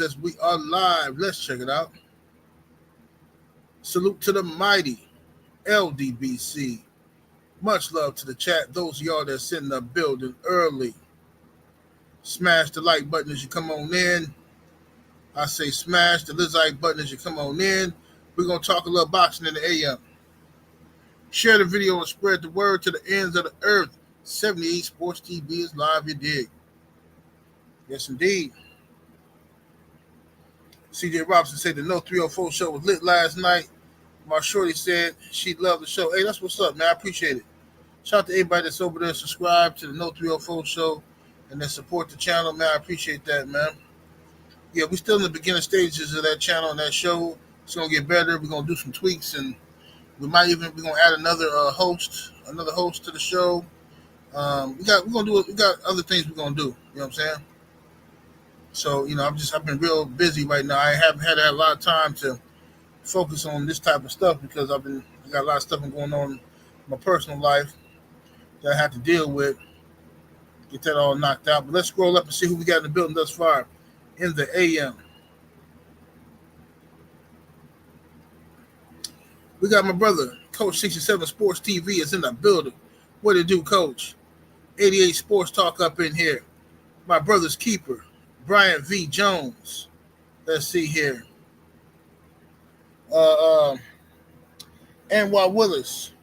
says we are live. Let's check it out. Salute to the mighty LDBC. Much love to the chat. Those of y'all that's in the building early. Smash the like button as you come on in. I say smash the like button as you come on in. We're going to talk a little boxing in the AM. Share the video and spread the word to the ends of the earth. 78 Sports TV is live, you dig. Yes, indeed. CJ Robinson said the No 304 show was lit last night. My shorty said she loved the show. Hey, that's what's up, man. I appreciate it. Shout out to everybody that's over there, subscribe to the No 304 show, and then support the channel, man. I appreciate that, man. Yeah, we're still in the beginning stages of that channel and that show. It's gonna get better. We're gonna do some tweaks, and we're gonna add another host to the show. We got other things we're gonna do. You know what I'm saying? So, I've been real busy right now. I haven't had a lot of time to focus on this type of stuff because I got a lot of stuff going on in my personal life that I have to deal with. Get that all knocked out. But let's scroll up and see who we got in the building thus far in the AM. We got my brother, Coach 67 Sports TV is in the building. What it do, Coach? 88 Sports Talk up in here. My brother's keeper, Brian V. Jones. Let's see here. Anwar Willis.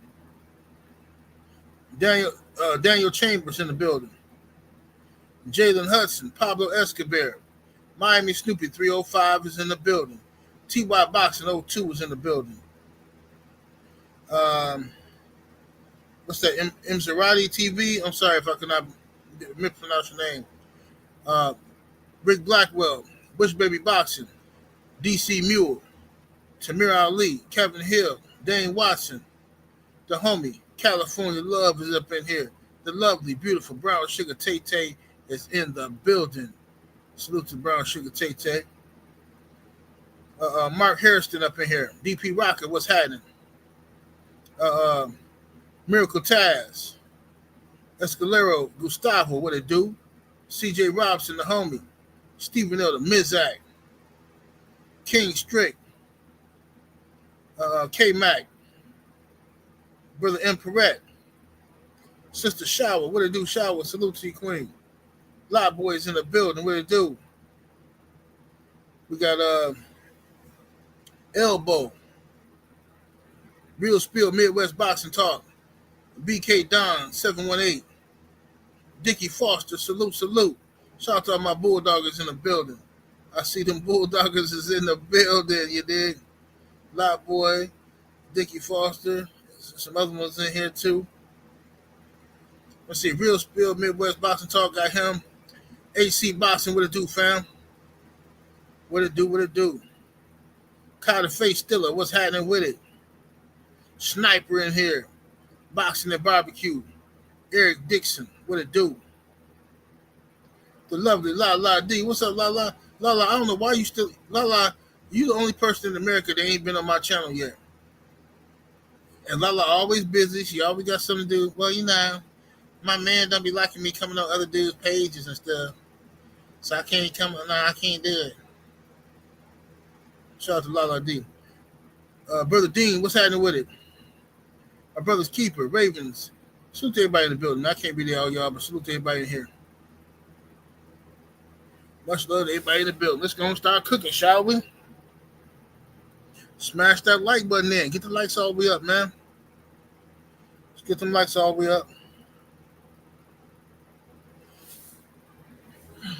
Daniel Chambers in the building. Jalen Hudson, Pablo Escobar. Miami Snoopy 305 is in the building. TY Boxing 02 is in the building. What's that? Mzerati TV? I'm sorry if I cannot mispronounce your name. Rick Blackwell, Bush Baby Boxing, DC Mule, Tamir Ali, Kevin Hill, Dane Watson, the homie, California Love is up in here. The lovely, beautiful Brown Sugar Tay-Tay is in the building. Salute to Brown Sugar Tay-Tay. Mark Harrison up in here. DP Rocket, what's happening? Miracle Taz. Escalero Gustavo, what it do? CJ Robson, the homie. Stephen L. the Mizak. King Strick. K-Mac. Brother M. Perrette. Sister Shower, what it do? Shower, salute to you, Queen. Lot Boys in the building, what it do? We got Elbow. Real Spill Midwest Boxing Talk. BK Don 718. Dickie Foster, salute. Shout out to all my Bulldoggers in the building. I see them Bulldoggers is in the building, you dig? Lot Boy, Dickie Foster, some other ones in here too. Let's see, Real Spill Midwest Boxing Talk got him. HC Boxing, what it do, fam? What it do? Carter Face Stiller, what's happening with it? Sniper in here. Boxing and Barbecue. Eric Dixon, what it do? The lovely Lala D. What's up, Lala? Lala, I don't know why you still... Lala, you the only person in America that ain't been on my channel yet. And Lala always busy. She always got something to do. Well, my man don't be liking me coming on other dudes' pages and stuff. So I can't come... No, I can't do it. Shout out to Lala D. Brother Dean, what's happening with it? Our brother's keeper, Ravens. Salute to everybody in the building. I can't be there all y'all, but salute to everybody in here. Much love to everybody in the building. Let's go and start cooking, shall we? Smash that like button in. Get the likes all the way up, man. Let's get them likes all the way up.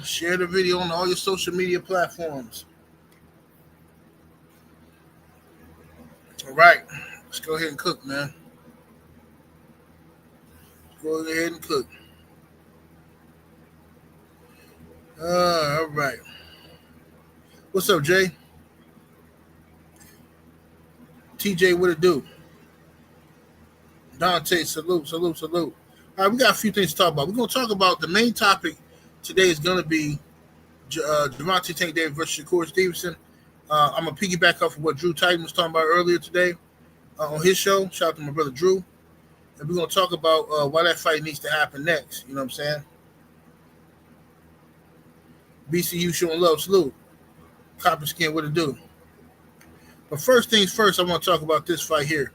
Share the video on all your social media platforms. All right. Let's go ahead and cook, man. Go ahead and cook. All right. What's up, Jay? TJ, what it do? Dante, salute. All right, we got a few things to talk about. We're going to talk about the main topic today is going to be Gervonta Tank Davis versus Shakur Stevenson. I'm going to piggyback off of what Drew Titan was talking about earlier today on his show. Shout out to my brother Drew. And we're going to talk about why that fight needs to happen next. You know what I'm saying? BCU showing love. Salute. Copper Skin, what it do? But first things first, I want to talk about this fight here.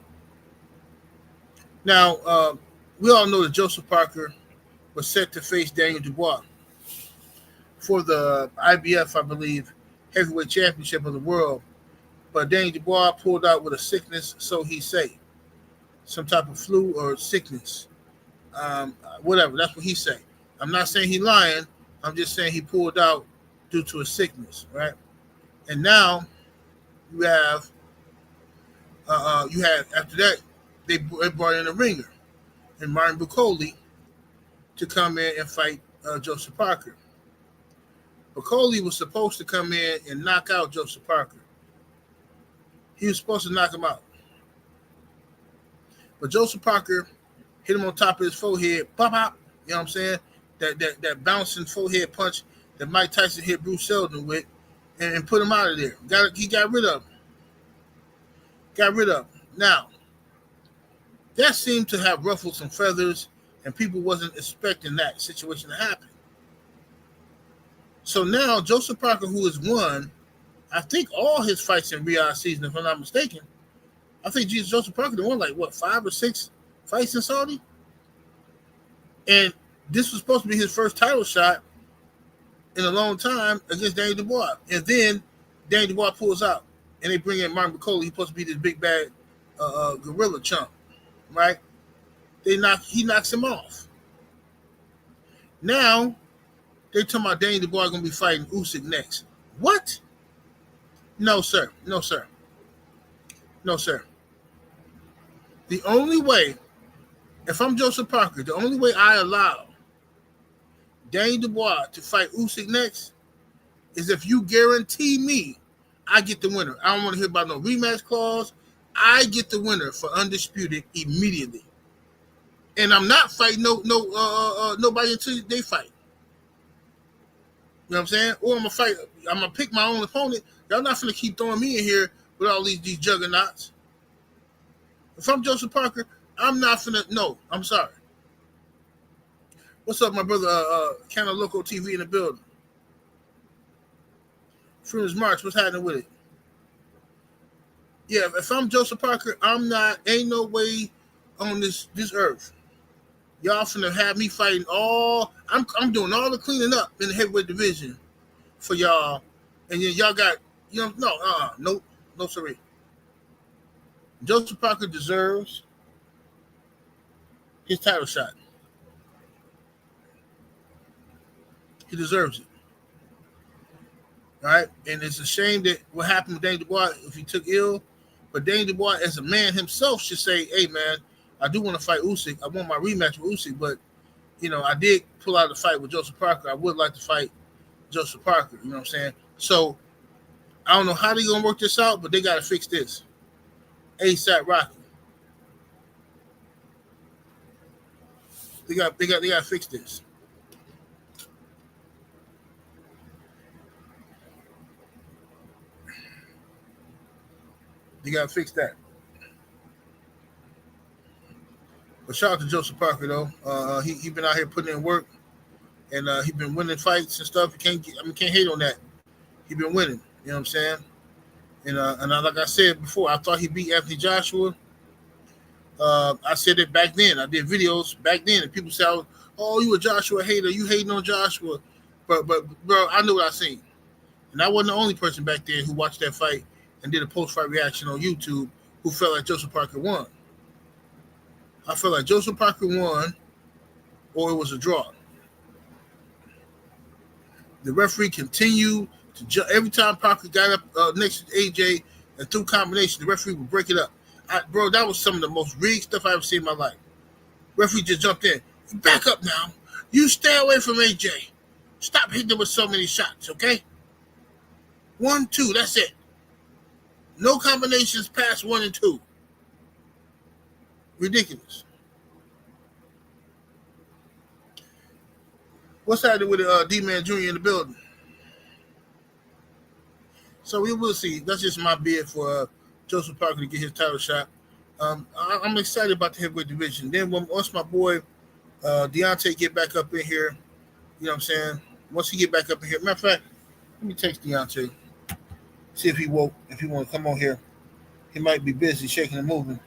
Now, we all know that Joseph Parker was set to face Daniel Dubois for the IBF, I believe, heavyweight championship of the world. But Daniel Dubois pulled out with a sickness, so he say. Some type of flu or sickness. Whatever, that's what he say. I'm not saying he lying. I'm just saying he pulled out due to a sickness, right? And now you have after that they brought in a ringer and Martin Bucoli to come in and fight Joseph Parker. Bucoli was supposed to come in and knock out Joseph Parker. He was supposed to knock him out. But Joseph Parker hit him on top of his forehead, pop, pop, you know what I'm saying? That bouncing forehead punch that Mike Tyson hit Bruce Seldon with and put him out of there. He got rid of him. Now, that seemed to have ruffled some feathers, and people wasn't expecting that situation to happen. So now Joseph Parker, who has won, I think all his fights in Riyadh season, if I'm not mistaken, I think Joseph Parker won 5 or 6 fights in Saudi, and this was supposed to be his first title shot in a long time against Daniel Dubois. And then Daniel Dubois pulls out, and they bring in Martin Bucoli. He's supposed to be this big bad gorilla chump, right? He knocks him off. Now they talking about Daniel Dubois going to be fighting Usyk next. What? No, sir. No, sir. No, sir. The only way, if I'm Joseph Parker, the only way I allow Daniel Dubois to fight Usyk next is if you guarantee me I get the winner. I don't want to hear about no rematch clause. I get the winner for undisputed immediately. And I'm not fighting nobody until they fight. You know what I'm saying? Or I'm gonna pick my own opponent. Y'all not gonna keep throwing me in here with all these juggernauts. If I'm Joseph Parker, I'm not finna. No, I'm sorry. What's up, my brother? Canna Loco TV in the building. Freedom's March, what's happening with it? Yeah, if I'm Joseph Parker, I'm not. Ain't no way on this earth. Y'all finna have me fighting all. I'm doing all the cleaning up in the heavyweight division for y'all, and then y'all got no sorry. Joseph Parker deserves his title shot. He deserves it. All right, and it's a shame that what happened with Daniel Dubois if he took ill, but Daniel Dubois as a man himself should say, "Hey, man, I do want to fight Usyk. I want my rematch with Usyk, but I did pull out the fight with Joseph Parker. I would like to fight Joseph Parker." You know what I'm saying? So I don't know how they're gonna work this out, but they gotta fix this. ASAP Rocky. They gotta fix this. They gotta fix that. But shout out to Joseph Parker though. He been out here putting in work, and he been winning fights and stuff. Can't hate on that. He been winning. You know what I'm saying? And like I said before, I thought he beat Anthony Joshua. I said it back then. I did videos back then, and people said, "Oh, you a Joshua hater? You hating on Joshua?" But bro, I knew what I seen, and I wasn't the only person back there who watched that fight and did a post-fight reaction on YouTube who felt like Joseph Parker won. I felt like Joseph Parker won, or it was a draw. The referee continued to every time Parker got up next to AJ and threw combination, the referee would break it up. Bro, that was some of the most rigged stuff I've ever seen in my life. Referee just jumped in. Back up now. You stay away from AJ. Stop hitting him with so many shots, okay? 1, 2, that's it. No combinations past 1 and 2. Ridiculous. What's happening with D-Man Jr. in the building? So we will see. That's just my bid for Joseph Parker to get his title shot. I'm excited about the heavyweight division. Then once my boy Deontay get back up in here, you know what I'm saying? Once he get back up in here, matter of fact, let me text Deontay. See if he woke. If he want to come on here, he might be busy shaking and moving.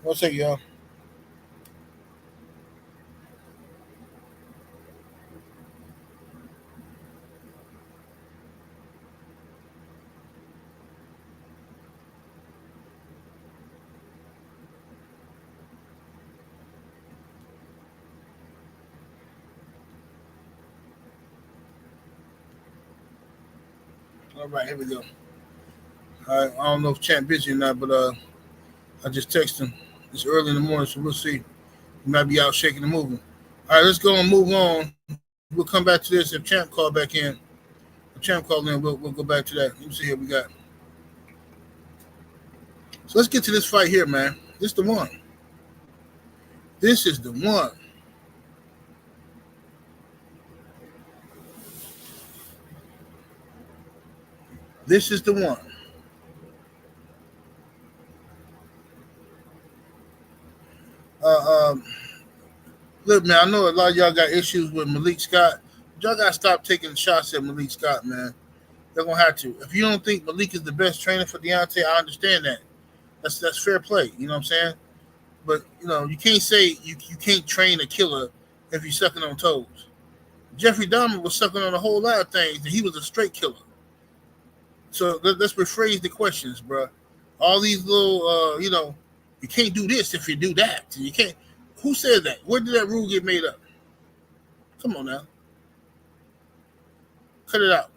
One second, y'all. All right, here we go. All right, I don't know if Champ busy or not, but I just texted him. It's early in the morning, so we'll see. He might be out shaking and moving. All right, let's go and move on. We'll come back to this if Champ called back in. If Champ called in, we'll go back to that. Let me see here we got. So let's get to this fight here, man. This is the one. This is the one. This is the one. Look, man, I know a lot of y'all got issues with Malik Scott. Y'all got to stop taking shots at Malik Scott, man. They're going to have to. If you don't think Malik is the best trainer for Deontay, I understand that. That's fair play. You know what I'm saying? But, you can't say you can't train a killer if you're sucking on toes. Jeffrey Dahmer was sucking on a whole lot of things, and he was a straight killer. So let's rephrase the questions, bro. All these little, you can't do this if you do that. You can't. Who said that? Where did that rule get made up? Come on now. Cut it out.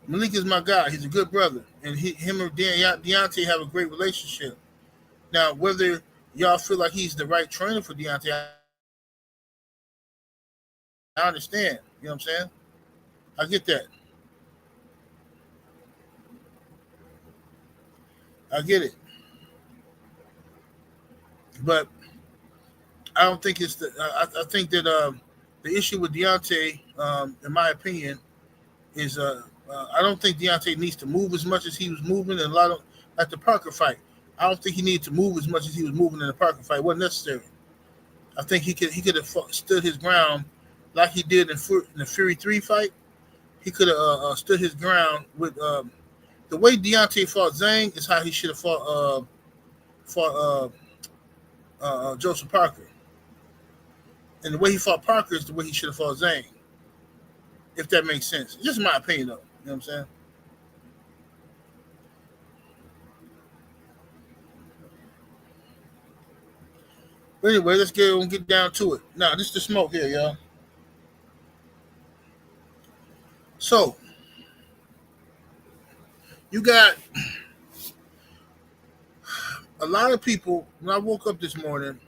Malik is my guy. He's a good brother. And him and Deontay have a great relationship. Now, whether y'all feel like he's the right trainer for Deontay, I understand. You know what I'm saying? I get that. I get it. But I don't think it's the. I think that the issue with Deontay, in my opinion, is I don't think Deontay needs to move as much as he was moving in a lot of like the Parker fight. I don't think he needed to move as much as he was moving in the Parker fight. It wasn't necessary. I think he could have stood his ground like he did in the Fury 3 fight. He could have stood his ground with the way Deontay fought Zhang is how he should have fought Joseph Parker. And the way he fought Parker is the way he should have fought Zhang. If that makes sense. It's just my opinion, though. You know what I'm saying? But anyway, let's get down to it. Now, this is the smoke here, y'all. So, you got a lot of people. When I woke up this morning,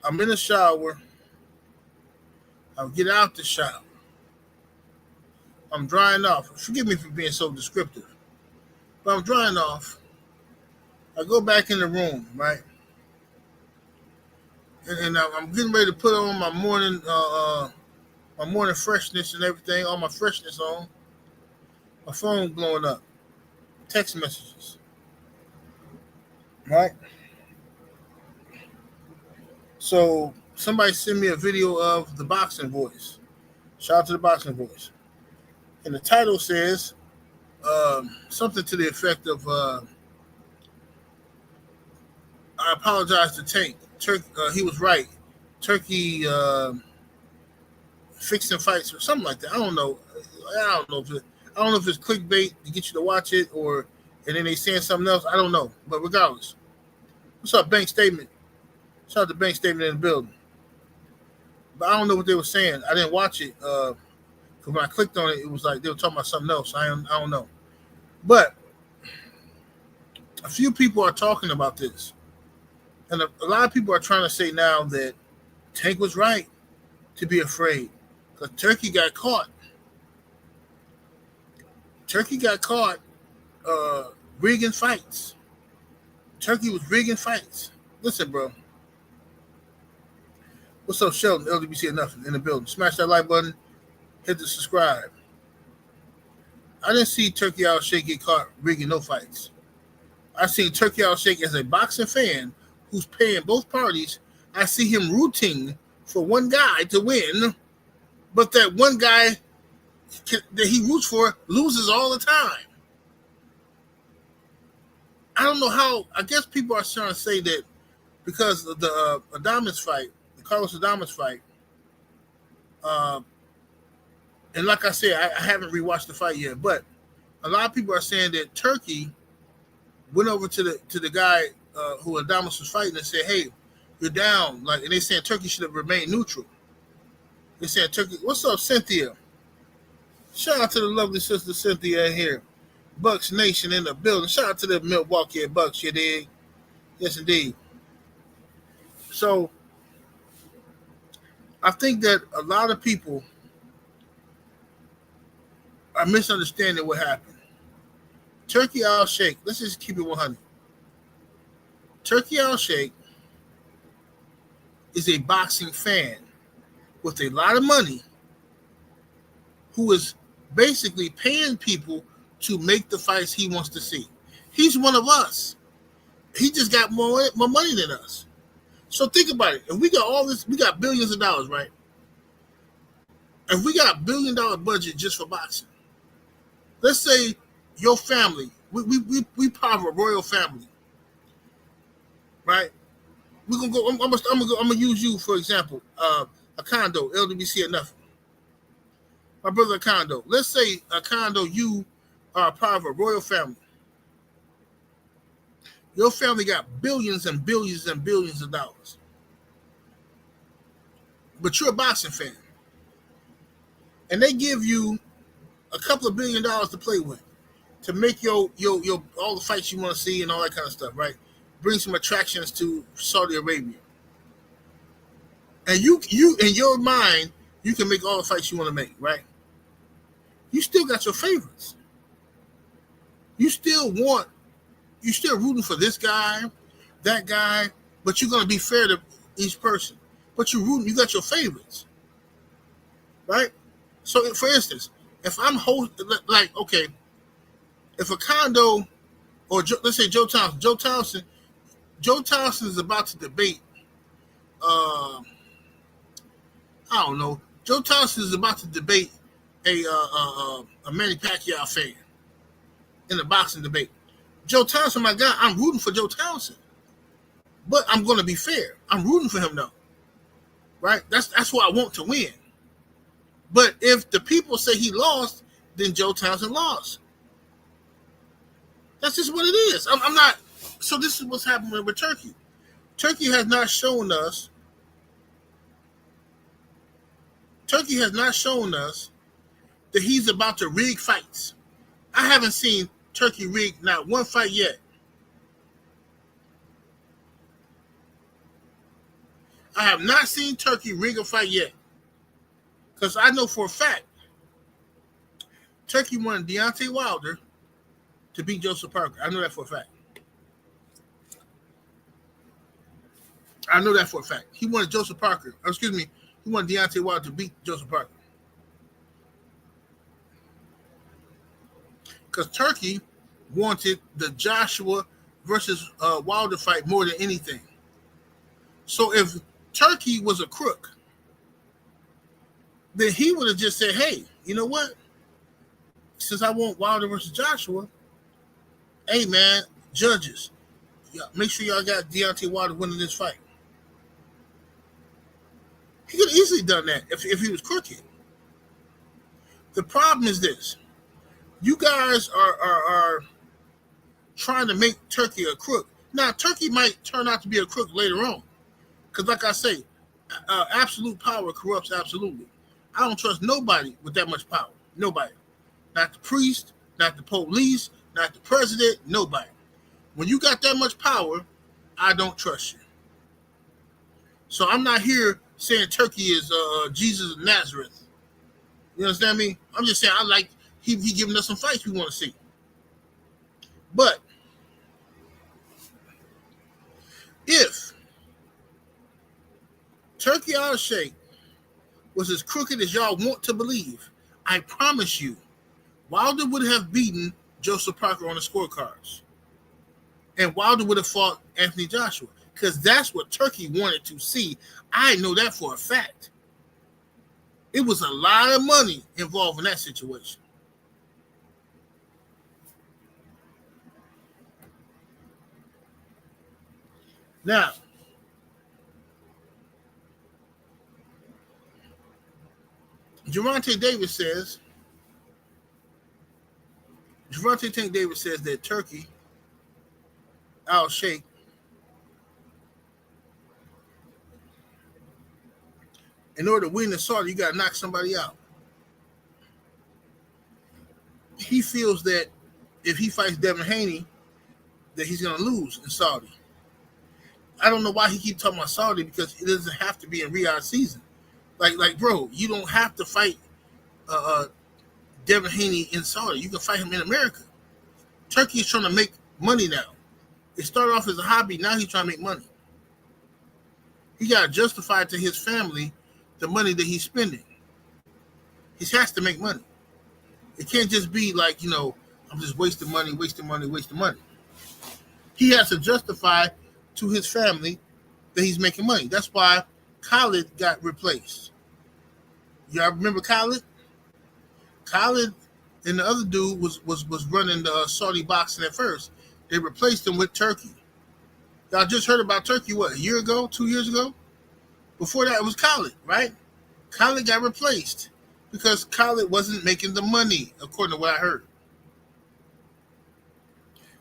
I'm in the shower. I'll get out the shower. I'm drying off. Forgive me for being so descriptive. But I'm drying off. I go back in the room, right? And I'm getting ready to put on my morning freshness and everything, all my freshness on. My phone blowing up. Text messages. Right? So somebody sent me a video of the Boxing Voice. Shout out to the Boxing Voice. And the title says something to the effect of I apologize to Tank. He was right. Turkey fixing fights or something like that. I don't know. I don't know if it's clickbait to get you to watch it and then they saying something else. I don't know. But regardless. What's up, Bank Statement? Shout out to Bank Statement in the building. But I don't know what they were saying. I didn't watch it. Because when I clicked on it, it was like they were talking about something else. I don't know. But a few people are talking about this. And a lot of people are trying to say now that Tank was right to be afraid because Turkey got caught. Turkey got caught rigging fights. Turkey was rigging fights. Listen, bro. What's up, Sheldon? LDBC or nothing in the building. Smash that like button. Hit the subscribe. I didn't see Turkey Al Sheikh get caught rigging no fights. I seen Turkey Al Sheikh as a boxing fan who's paying both parties. I see him rooting for one guy to win, but that one guy that he roots for loses all the time. I don't know how. I guess people are trying to say that because of the Adames fight, the Carlos Adames fight, and like I said, I haven't rewatched the fight yet, but a lot of people are saying that Turkey went over to the guy who Adames was fighting and said, "Hey, you're down." Like, and they saying Turkey should have remained neutral. They saying Turkey. What's up, Cynthia? Shout out to the lovely sister Cynthia in here. Bucks Nation in the building. Shout out to the Milwaukee Bucks, you dig? Yes, indeed. So, I think that a lot of people are misunderstanding what happened. Turkey Al Sheikh, let's just keep it 100. Turkey Al Sheikh is a boxing fan with a lot of money who is basically paying people to make the fights he wants to see. He's one of us. He just got more money than us. So think about it. If we got all this, we got billions of dollars, right? If we got $1 billion budget just for boxing, let's say your family, we part of a royal family, right? We're gonna go. I'm gonna use you for example. A condo, LDBC or nothing. My brother, a condo. Let's say a condo, you are a part of a royal family. Your family got billions and billions and billions of dollars, but you're a boxing fan, and they give you a couple of $1 billion to play with, to make your all the fights you want to see and all that kind of stuff, right? Bring some attractions to Saudi Arabia, and you in your mind you can make all the fights you want to make, right? You still got your favorites. You still rooting for this guy, that guy, but you're gonna be fair to each person. But you got your favorites, right? So, for instance, if I'm okay, if a condo or let's say Joe Thompson is about to debate. I don't know. Joe Thompson is about to debate a Manny Pacquiao fan in a boxing debate. Joe Thompson, my guy, I'm rooting for Joe Thompson, but I'm going to be fair. I'm rooting for him though, right? That's who I want to win. But if the people say he lost, then Joe Thompson lost. That's just what it is. I'm not. So this is what's happening with Turkey. Turkey has not shown us. Turkey has not shown us that he's about to rig fights. I haven't seen Turkey rig not one fight yet. I have not seen Turkey rig a fight yet. Because I know for a fact Turkey wanted Deontay Wilder to beat Joseph Parker. I know that for a fact. I know that for a fact. He wanted Joseph Parker. He wanted Deontay Wilder to beat Joseph Parker. Because Turkey wanted the Joshua versus Wilder fight more than anything. So if Turkey was a crook, then he would have just said, hey, you know what? Since I want Wilder versus Joshua, hey, man, judges, make sure y'all got Deontay Wilder winning this fight. He could have easily done that if he was crooked. The problem is this. You guys are trying to make Turkey a crook. Now, Turkey might turn out to be a crook later on. Because like I say, absolute power corrupts absolutely. I don't trust nobody with that much power. Nobody. Not the priest, not the police, not the president, nobody. When you got that much power, I don't trust you. So I'm not here saying Turkey is Jesus of Nazareth. You understand me? I'm just saying I like he giving us some fights we want to see. But if Turkey Al-Sheikh was as crooked as y'all want to believe, I promise you, Wilder would have beaten Joseph Parker on the scorecards. And Wilder would have fought Anthony Joshua. Because that's what Turkey wanted to see. I know that for a fact. It was a lot of money involved in that situation. Now, Gervonta Tank Davis says that Turkey Al-Sheikh in order to win the Saudi, you got to knock somebody out. He feels that if he fights Devin Haney, that he's going to lose in Saudi. I don't know why he keeps talking about Saudi because it doesn't have to be in Riyadh season. Like, bro, you don't have to fight Devin Haney in Saudi. You can fight him in America. Turkey is trying to make money now. It started off as a hobby. Now he's trying to make money. He got to justify to his family the money that he's spending. He has to make money. It can't just be like, I'm just wasting money. He has to justify to his family that he's making money. That's why Khalid got replaced. Y'all remember Khalid? Khalid and the other dude was running the Saudi boxing at first. They replaced him with Turkey. Y'all just heard about Turkey, what, a year ago, 2 years ago? Before that, it was Khalid, right? Khalid got replaced because Khalid wasn't making the money, according to what I heard.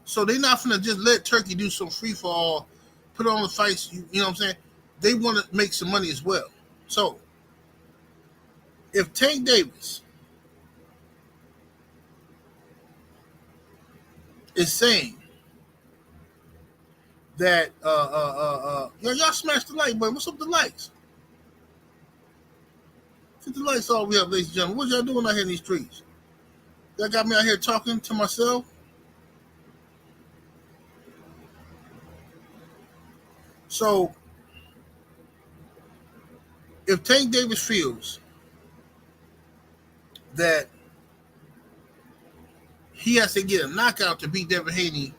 So they're not going to just let Turkey do some free-fall, put on the fights, you know what I'm saying? They want to make some money as well. So if Tank Davis is saying that y'all smashed the like button. What's up with the likes? Get the lights all the way up, ladies and gentlemen. What y'all doing out here in these streets? Y'all got me out here talking to myself. So if Tank Davis feels that he has to get a knockout to beat Devin Haney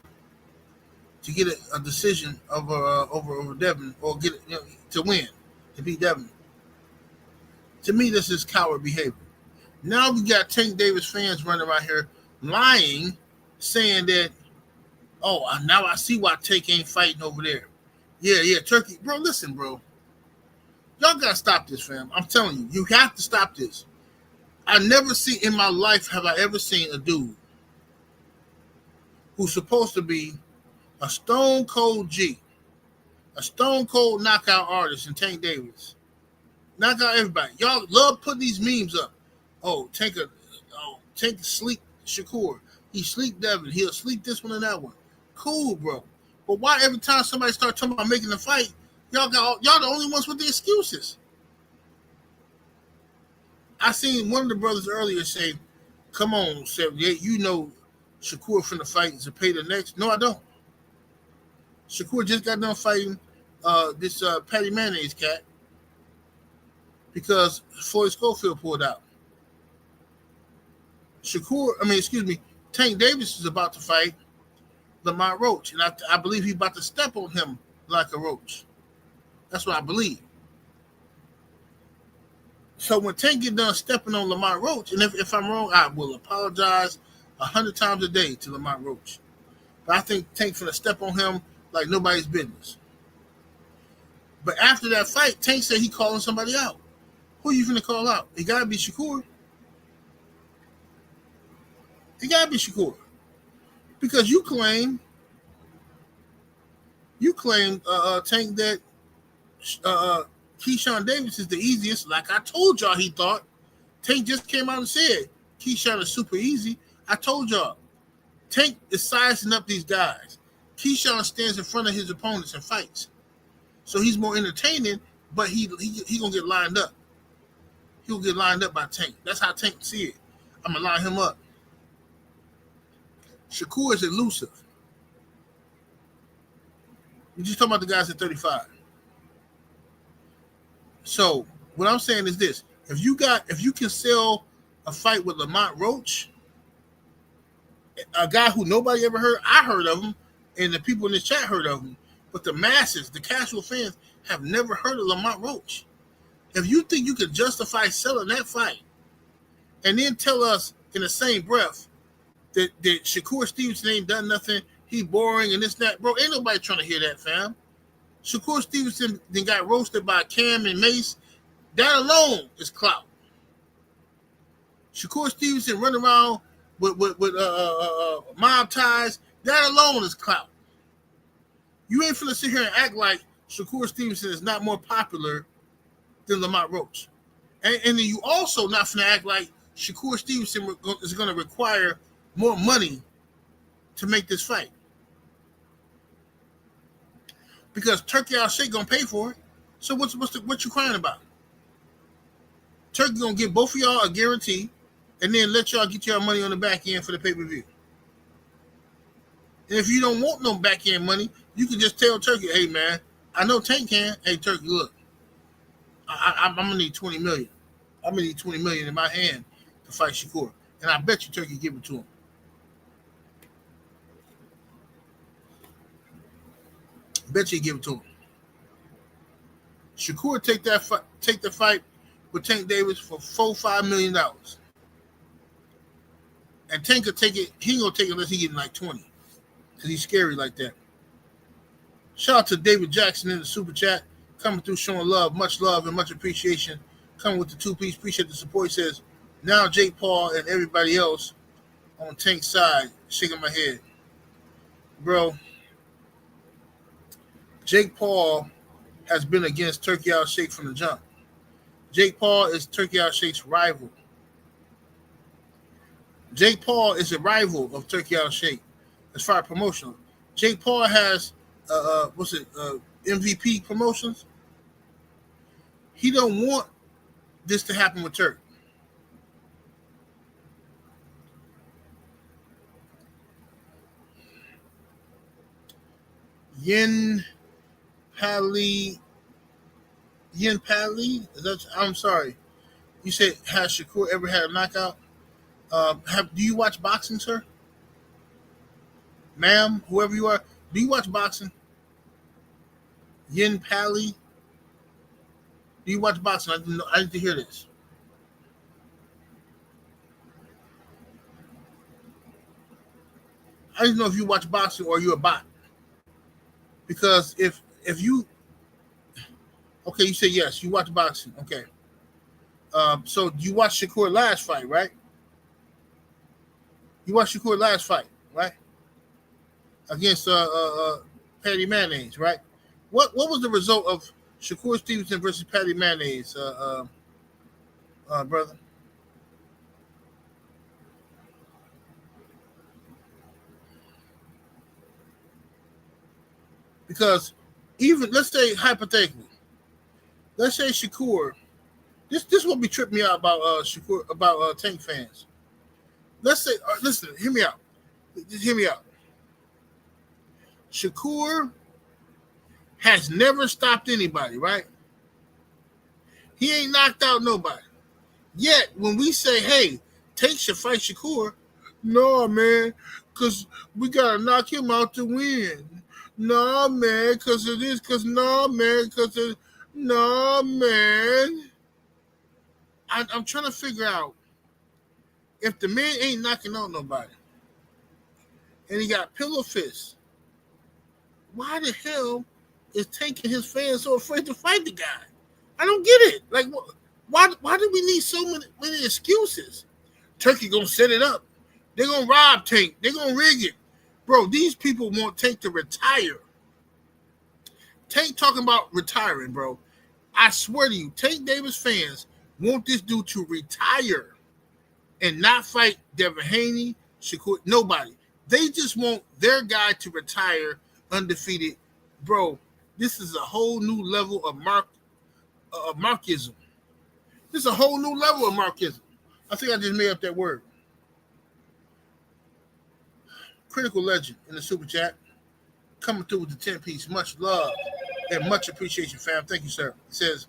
to get a decision over Devin, or get to win, to beat Devin. To me, this is coward behavior. Now we got Tank Davis fans running around here lying, saying that, now I see why Tank ain't fighting over there. Yeah, Turkey. Bro, listen, bro. Y'all got to stop this, fam. I'm telling you, you have to stop this. I never see in my life have I ever seen a dude who's supposed to be a stone cold G, a stone cold knockout artist in Tank Davis. Knock out everybody. Y'all love putting these memes up. Tank sleep Shakur. He sleep Devin. He'll sleep this one and that one. Cool, bro. But why every time somebody start talking about making a fight, y'all the only ones with the excuses? I seen one of the brothers earlier say, "Come on, 78, you know Shakur finna fight Zepeda next." No, I don't. Shakur just got done fighting this Patty Mayonnaise cat because Floyd Schofield pulled out. Tank Davis is about to fight Lamont Roach, and I believe he's about to step on him like a roach. That's what I believe. So when Tank get done stepping on Lamont Roach, and if I'm wrong, I will apologize 100 times a day to Lamont Roach. But I think Tank's gonna step on him like nobody's business. But after that fight, Tank said he calling somebody out. Who you finna call out? It gotta be Shakur. It gotta be Shakur. Because you claim Tank, that Keyshawn Davis is the easiest. Like I told y'all, he thought. Tank just came out and said Keyshawn is super easy. I told y'all. Tank is sizing up these guys. Keyshawn stands in front of his opponents and fights. So he's more entertaining but he gonna get lined up. He'll get lined up by Tank. That's how Tank see it. I'm gonna line him up. Shakur is elusive. We're just talking about the guys at 35. So what I'm saying is this: if you can sell a fight with Lamont Roach, a guy who nobody ever heard, I heard of him, and the people in the chat heard of him, but the masses, the casual fans, have never heard of Lamont Roach. If you think you could justify selling that fight, and then tell us in the same breath that Shakur Stevenson ain't done nothing, he boring and this, that, bro, ain't nobody trying to hear that, fam. Shakur Stevenson then got roasted by Cam and Mace. That alone is clout. Shakur Stevenson running around with mob ties. That alone is clout. You ain't finna sit here and act like Shakur Stevenson is not more popular than Lamont Roach. And then you also not finna act like Shakur Stevenson is going to require more money to make this fight. Because Turkey Al Sheikh going to pay for it. So what you crying about? Turkey going to give both of y'all a guarantee and then let y'all get y'all money on the back end for the pay-per-view. And if you don't want no back end money, you can just tell Turkey, hey, man, I know Tank can. Hey, Turkey, look, I'm going to need $20 million. I'm going to need $20 million in my hand to fight Shakur. And I bet you Turkey give it to him. Bet you give it to him. Shakur take the fight with Tank Davis for $4-5 million. And Tank could take it. He ain't gonna take it unless he getting like 20. Because he's scary like that. Shout out to David Jackson in the super chat. Coming through showing love. Much love and much appreciation. Coming with the 2-piece. Appreciate the support. He says, now Jake Paul and everybody else on Tank's side. Shaking my head. Bro, Jake Paul has been against Turkey Al Sheikh from the jump. Jake Paul is Turkey Al Sheikh's rival. Jake Paul is a rival of Turkey Al Sheikh as far as promotional. Jake Paul has MVP promotions. He don't want this to happen with Turk. Yin Pali, I'm sorry. You said, has Shakur ever had a knockout? Do you watch boxing, sir? Ma'am, whoever you are, do you watch boxing? Yin Pali? Do you watch boxing? I need to hear this. I didn't know if you watch boxing or you're a bot. Because if you, okay, you say yes, you watch boxing, okay. So you watched Shakur last fight, right? You watched Shakur last fight, right? Against Patty Mayonnaise, right? What was the result of Shakur Stevenson versus Patty Mayonnaise, brother? Because even, let's say hypothetically, let's say Shakur, this will be tripping me out about Shakur, about Tank fans. Let's say, listen, hear me out. Just hear me out. Shakur has never stopped anybody, right? He ain't knocked out nobody. Yet, when we say, hey, Tank should fight Shakur, no, man, because we got to knock him out to win. No, man, because of this, because no, man, because of, no, man. I'm trying to figure out if the man ain't knocking out nobody and he got pillow fists, why the hell is Tank and his fans so afraid to fight the guy? I don't get it. Like, why do we need so many excuses? Turkey gonna set it up. They're gonna rob Tank. They're gonna rig it. Bro, these people want Tank to retire. Tank talking about retiring, bro. I swear to you, Tank Davis fans want this dude to retire and not fight Devin Haney, Shakur, nobody. They just want their guy to retire undefeated. Bro, this is a whole new level of Marxism. This is a whole new level of Marxism. I think I just made up that word. Critical Legend in the super chat. Coming through with the 10-piece. Much love and much appreciation, fam. Thank you, sir. It says,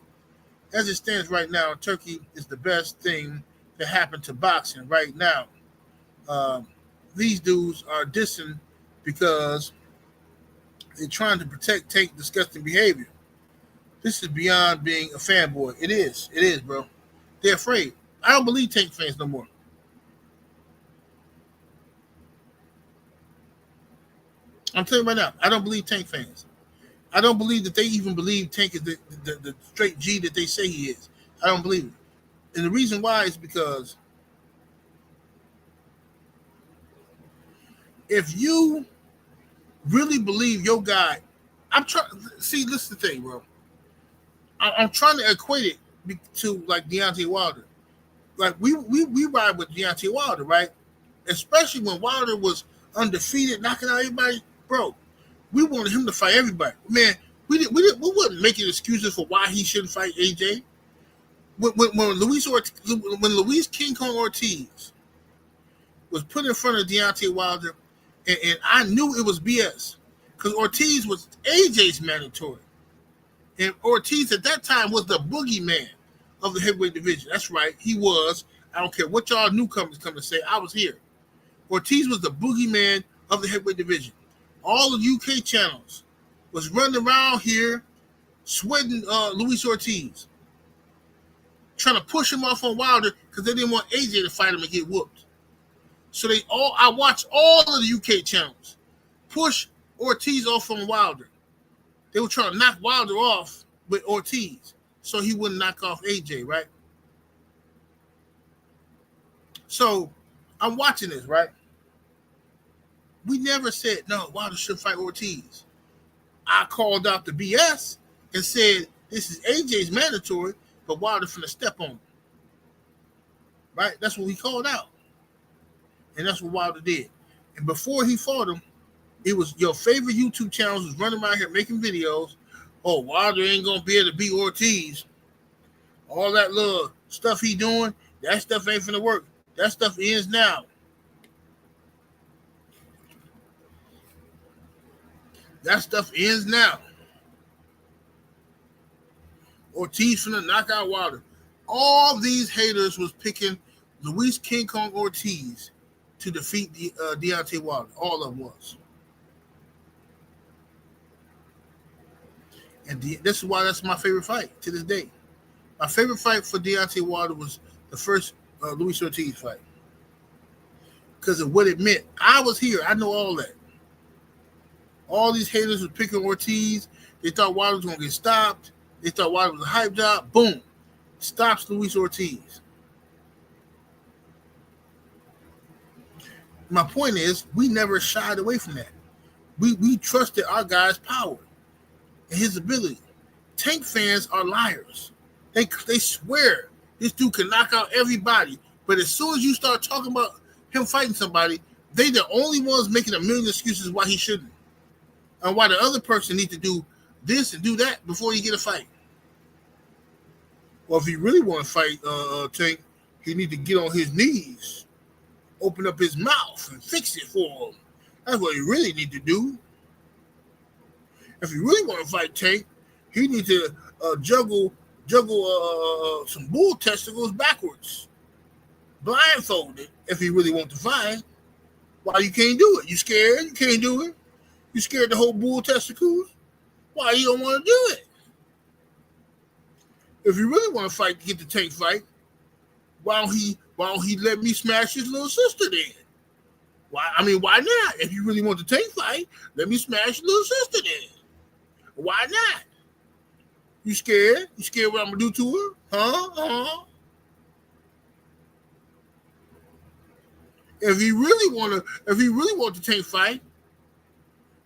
as it stands right now, Turkey is the best thing that happened to boxing right now. These dudes are dissing because they're trying to protect Tank disgusting behavior. This is beyond being a fanboy. It is, bro. They're afraid. I don't believe Tank fans no more. I'm telling you right now, I don't believe Tank fans. I don't believe that they even believe Tank is the straight G that they say he is. I don't believe it. And the reason why is because if you really believe your guy, listen to the thing, bro. I'm trying to equate it to like Deontay Wilder. Like we ride with Deontay Wilder, right? Especially when Wilder was undefeated, knocking out everybody, bro. We wanted him to fight everybody. Man, we wasn't making excuses for why he shouldn't fight AJ. When Luis King Kong Ortiz was put in front of Deontay Wilder, and I knew it was BS because Ortiz was AJ's mandatory, and Ortiz at that time was the boogeyman of the heavyweight division. That's right, he was. I don't care what y'all newcomers come to say. I was here. Ortiz was the boogeyman of the heavyweight division. All the UK channels was running around here sweating Luis Ortiz, trying to push him off on Wilder because they didn't want AJ to fight him and get whooped. So I watched all of the UK channels push Ortiz off on Wilder. They were trying to knock Wilder off with Ortiz so he wouldn't knock off AJ, right? So I'm watching this, right? We never said, no, Wilder should fight Ortiz. I called out the BS and said, this is AJ's mandatory, but Wilder finna step on him. Right? That's what we called out. And that's what Wilder did. And before he fought him, it was your favorite YouTube channels was running around here making videos. Oh, Wilder ain't going to be able to beat Ortiz. All that little stuff he doing, that stuff ain't finna work. That stuff ends now. That stuff ends now. Ortiz finna knock out Wilder. All these haters was picking Luis King Kong Ortiz to defeat Deontay Wilder. All of them was. And this is why that's my favorite fight to this day. My favorite fight for Deontay Wilder was the first Luis Ortiz fight. Because of what it meant. I was here. I know all that. All these haters were picking Ortiz. They thought Wilder was going to get stopped. They thought Wilder was a hype job. Boom. Stops Luis Ortiz. My point is, we never shied away from that. We trusted our guy's power and his ability. Tank fans are liars. They swear this dude can knock out everybody. But as soon as you start talking about him fighting somebody, they the only ones making a million excuses why he shouldn't. And why the other person needs to do this and do that before you get a fight. Well, if he really want to fight Tank, he need to get on his knees, open up his mouth, and fix it for him. That's what he really need to do. If he really want to fight Tank, he need to juggle some bull testicles backwards, blindfolded. If he really want to fight, why you can't do it? You scared? You can't do it. You scared to hold bull testicles? Why you don't want to do it? If you really want to fight, get the Tank fight, why don't he let me smash his little sister then? Why not? If you really want the Tank fight, let me smash your little sister then. Why not? You scared? You scared what I'm gonna do to her? Huh? If he really want the Tank fight,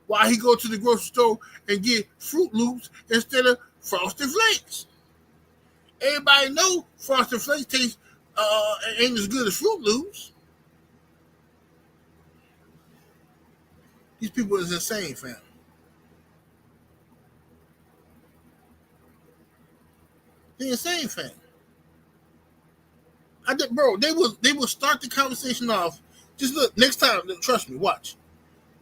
why he go to the grocery store and get Fruit Loops instead of Frosted Flakes? Everybody know Frosted Flakes taste ain't as good as Fruit Loops. These people is insane, fam. The insane fan. Bro, they will start the conversation off. Just look, next time, trust me, watch.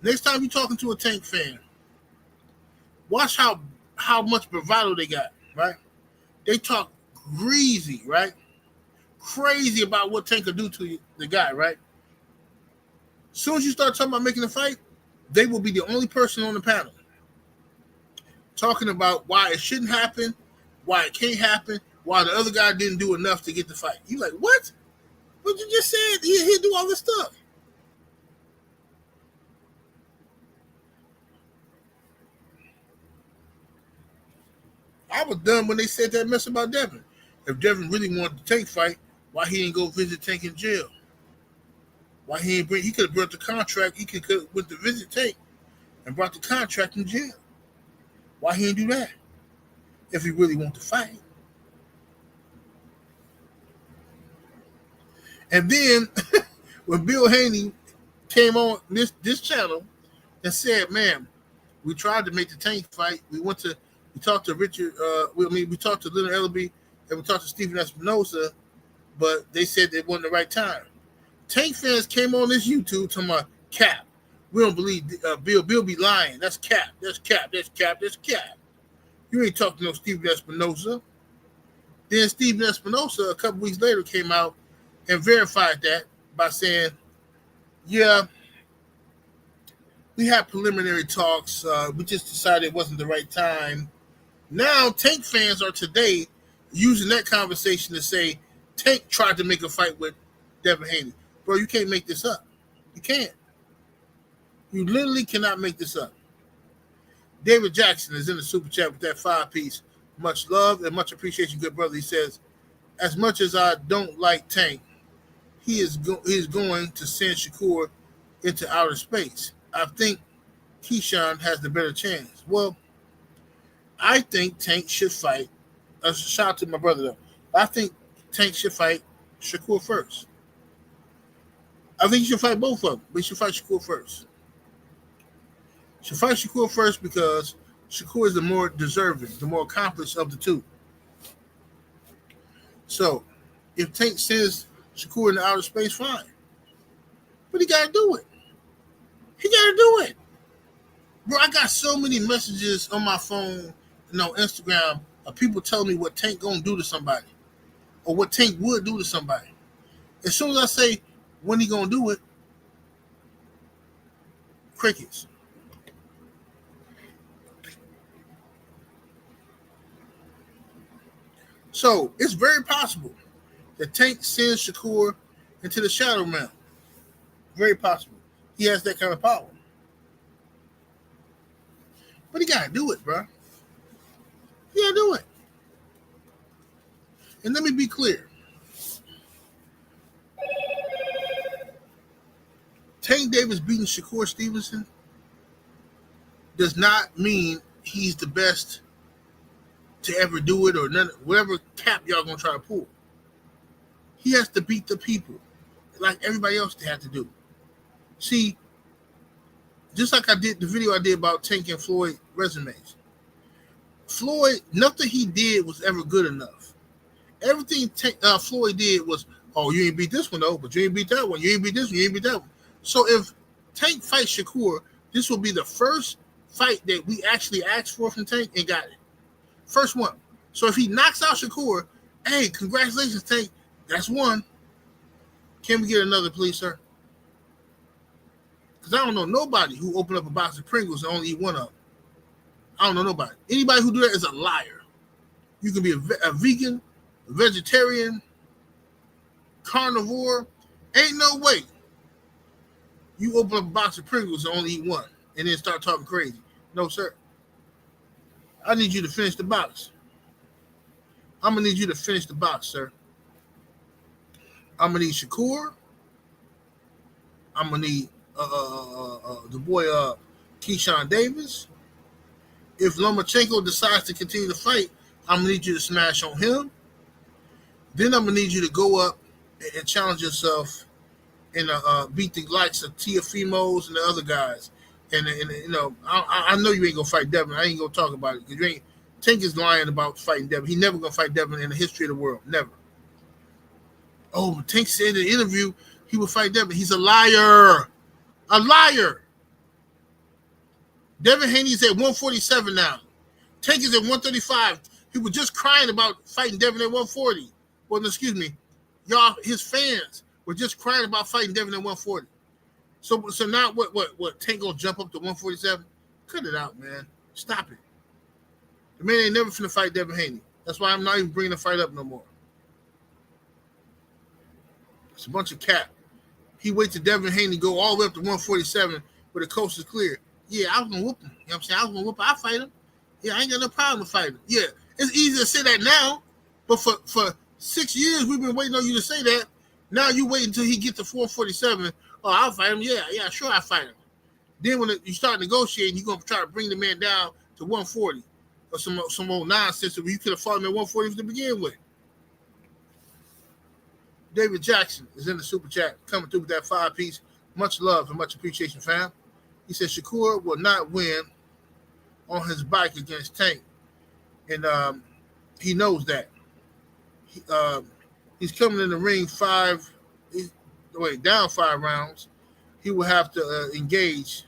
Next time you're talking to a Tank fan, watch how much bravado they got, right? They talk greasy, right? Crazy about what Tank could do to the guy, right? As soon as you start talking about making a fight, they will be the only person on the panel talking about why it shouldn't happen, why it can't happen, why the other guy didn't do enough to get the fight. You like, what? But you just said he'll do all this stuff. I was done when they said that mess about Devin. If Devin really wanted to Tank fight, why he didn't go visit Tank in jail? Why he didn't he could have brought the contract, he could have went to visit Tank and brought the contract in jail. Why he didn't do that? If he really wanted to fight. And then when Bill Haney came on this channel and said, man, we tried to make the Tank fight. We talked to Richard, we talked to Leonard LB and we talked to Stephen Espinosa, but they said it wasn't the right time. Tank fans came on this YouTube talking about cap. We don't believe Bill. Bill be lying. That's cap. That's cap. That's cap. That's cap. You ain't talking to no Stephen Espinosa. Then Stephen Espinosa, a couple weeks later, came out and verified that by saying, yeah, we had preliminary talks. We just decided it wasn't the right time. Now, Tank fans are today using that conversation to say Tank tried to make a fight with Devin Haney. Bro, you can't make this up. You can't. You literally cannot make this up. David Jackson is in the super chat with that 5-piece. Much love and much appreciation, good brother. He says, as much as I don't like Tank, he is going to send Shakur into outer space. I think Keyshawn has the better chance. Well, I think Tank should fight. A shout out to my brother, though. I think Tank should fight Shakur first. I think he should fight both of them, but he should fight Shakur first. Should fight Shakur first because Shakur is the more deserving, the more accomplished of the two. So, if Tank sends Shakur into outer space, fine. But he got to do it. He got to do it. Bro, I got so many messages on my phone and on Instagram of people telling me what Tank going to do to somebody or what Tank would do to somebody. As soon as I say when he going to do it, crickets. So, it's very possible that Tank sends Shakur into the shadow realm. Very possible. He has that kind of power. But he got to do it, bro. He got to do it. And let me be clear. Tank Davis beating Shakur Stevenson does not mean he's the best to ever do it or none, whatever cap y'all going to try to pull. He has to beat the people like everybody else they have to do. See, just like I did the video I did about Tank and Floyd resumes. Floyd, nothing he did was ever good enough. Everything Floyd did was, oh, you ain't beat this one though, but you ain't beat that one. You ain't beat this one. You ain't beat that one. So if Tank fights Shakur, this will be the first fight that we actually asked for from Tank and got it. First one. So if he knocks out Shakur, hey, congratulations, Tank. That's one. Can we get another, please, sir? Because I don't know nobody who opened up a box of Pringles and only eat one of them. I don't know nobody. Anybody who do that is a liar. You can be a vegan, a vegetarian, carnivore. Ain't no way you open up a box of Pringles and only eat one and then start talking crazy. No, sir. I need you to finish the box. I'm going to need you to finish the box, sir. I'm going to need Shakur. I'm going to need the boy Keyshawn Davis. If Lomachenko decides to continue to fight, I'm going to need you to smash on him. Then I'm going to need you to go up and challenge yourself and beat the likes of Teofimos and the other guys. And you know, I know you ain't going to fight Devin. I ain't going to talk about it because Tank is lying about fighting Devin. He never gonna fight Devin in the history of the world. Never. Oh, Tank said in the interview he would fight Devin. He's a liar. A liar. Devin Haney's at 147 now. Tank is at 135. He was just crying about fighting Devin at 140. Well, excuse me. Y'all, his fans were just crying about fighting Devin at 140. So now what? Tank gonna jump up to 147? Cut it out, man. Stop it. The man ain't never finna fight Devin Haney. That's why I'm not even bringing the fight up no more. It's a bunch of cap. He waits till Devin Haney go all the way up to 147 where the coast is clear. Yeah, I was gonna whoop him. You know what I'm saying? I was gonna whoop him. I'll fight him. Yeah, I ain't got no problem with fighting him. Yeah, it's easy to say that now, but for 6 years we've been waiting on you to say that. Now you wait until he gets to 447. Oh, I'll fight him. Yeah, sure, I'll fight him. Then when you start negotiating, you're gonna try to bring the man down to 140 or some old nonsense where you could have fought him at 140 to begin with. David Jackson is in the super chat coming through with that 5-piece. Much love and much appreciation, fam. He said Shakur will not win on his bike against Tank, and he knows that. He's coming in the ring down 5 rounds. He will have to engage.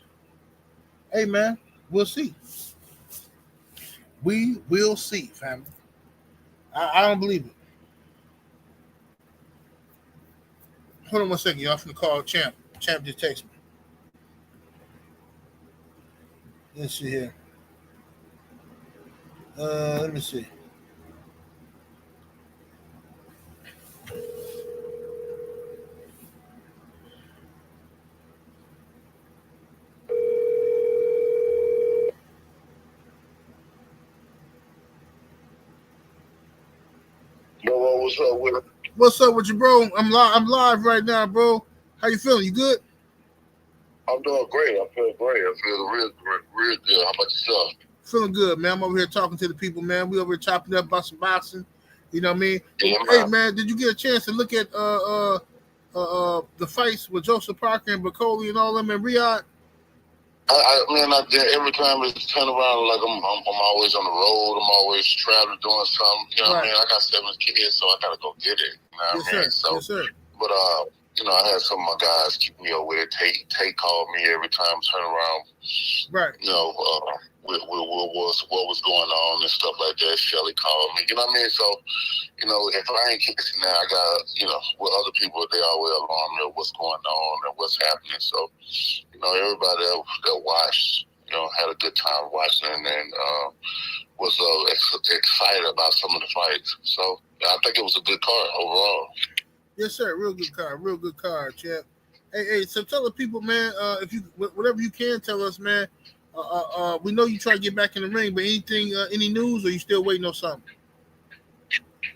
Hey, man, we'll see. We will see, family. I don't believe it. Hold on 1 second, y'all. I'm finna call Champ. Champ just texted me. Let's see here. Let me see. What's up with it? What's up with you, bro? I'm live right now, bro. How you feeling? You good? I'm doing great. I feel great. I feel real good. How about yourself? Feeling good, man. I'm over here talking to the people, man. We over here chopping up about some boxing. You know what I mean? Yeah, hey, man, did you get a chance to look at the fights with Joseph Parker and Bacoli and all them in Riyadh? I did. Every time it's turned around, like I'm always on the road. I'm always traveling, doing something. You know what I mean? I got 7 kids, so I gotta go get it. You know what I mean? So, yes, sir. But I had some of my guys keep me over there. Tate called me every time, turn around. Right. You know, what was going on and stuff like that. Shelly called me. You know what I mean? So, you know, if I ain't catching that, I got, you know, with other people, they always alarm me of what's going on and what's happening. So, you know, everybody that watched, you know, had a good time watching and was excited about some of the fights. So, I think it was a good card overall. Yes, sir. Real good card, champ. Hey, so tell the people, man, if you whatever you can tell us, man. We know you try to get back in the ring, but anything, any news, or you still waiting on something?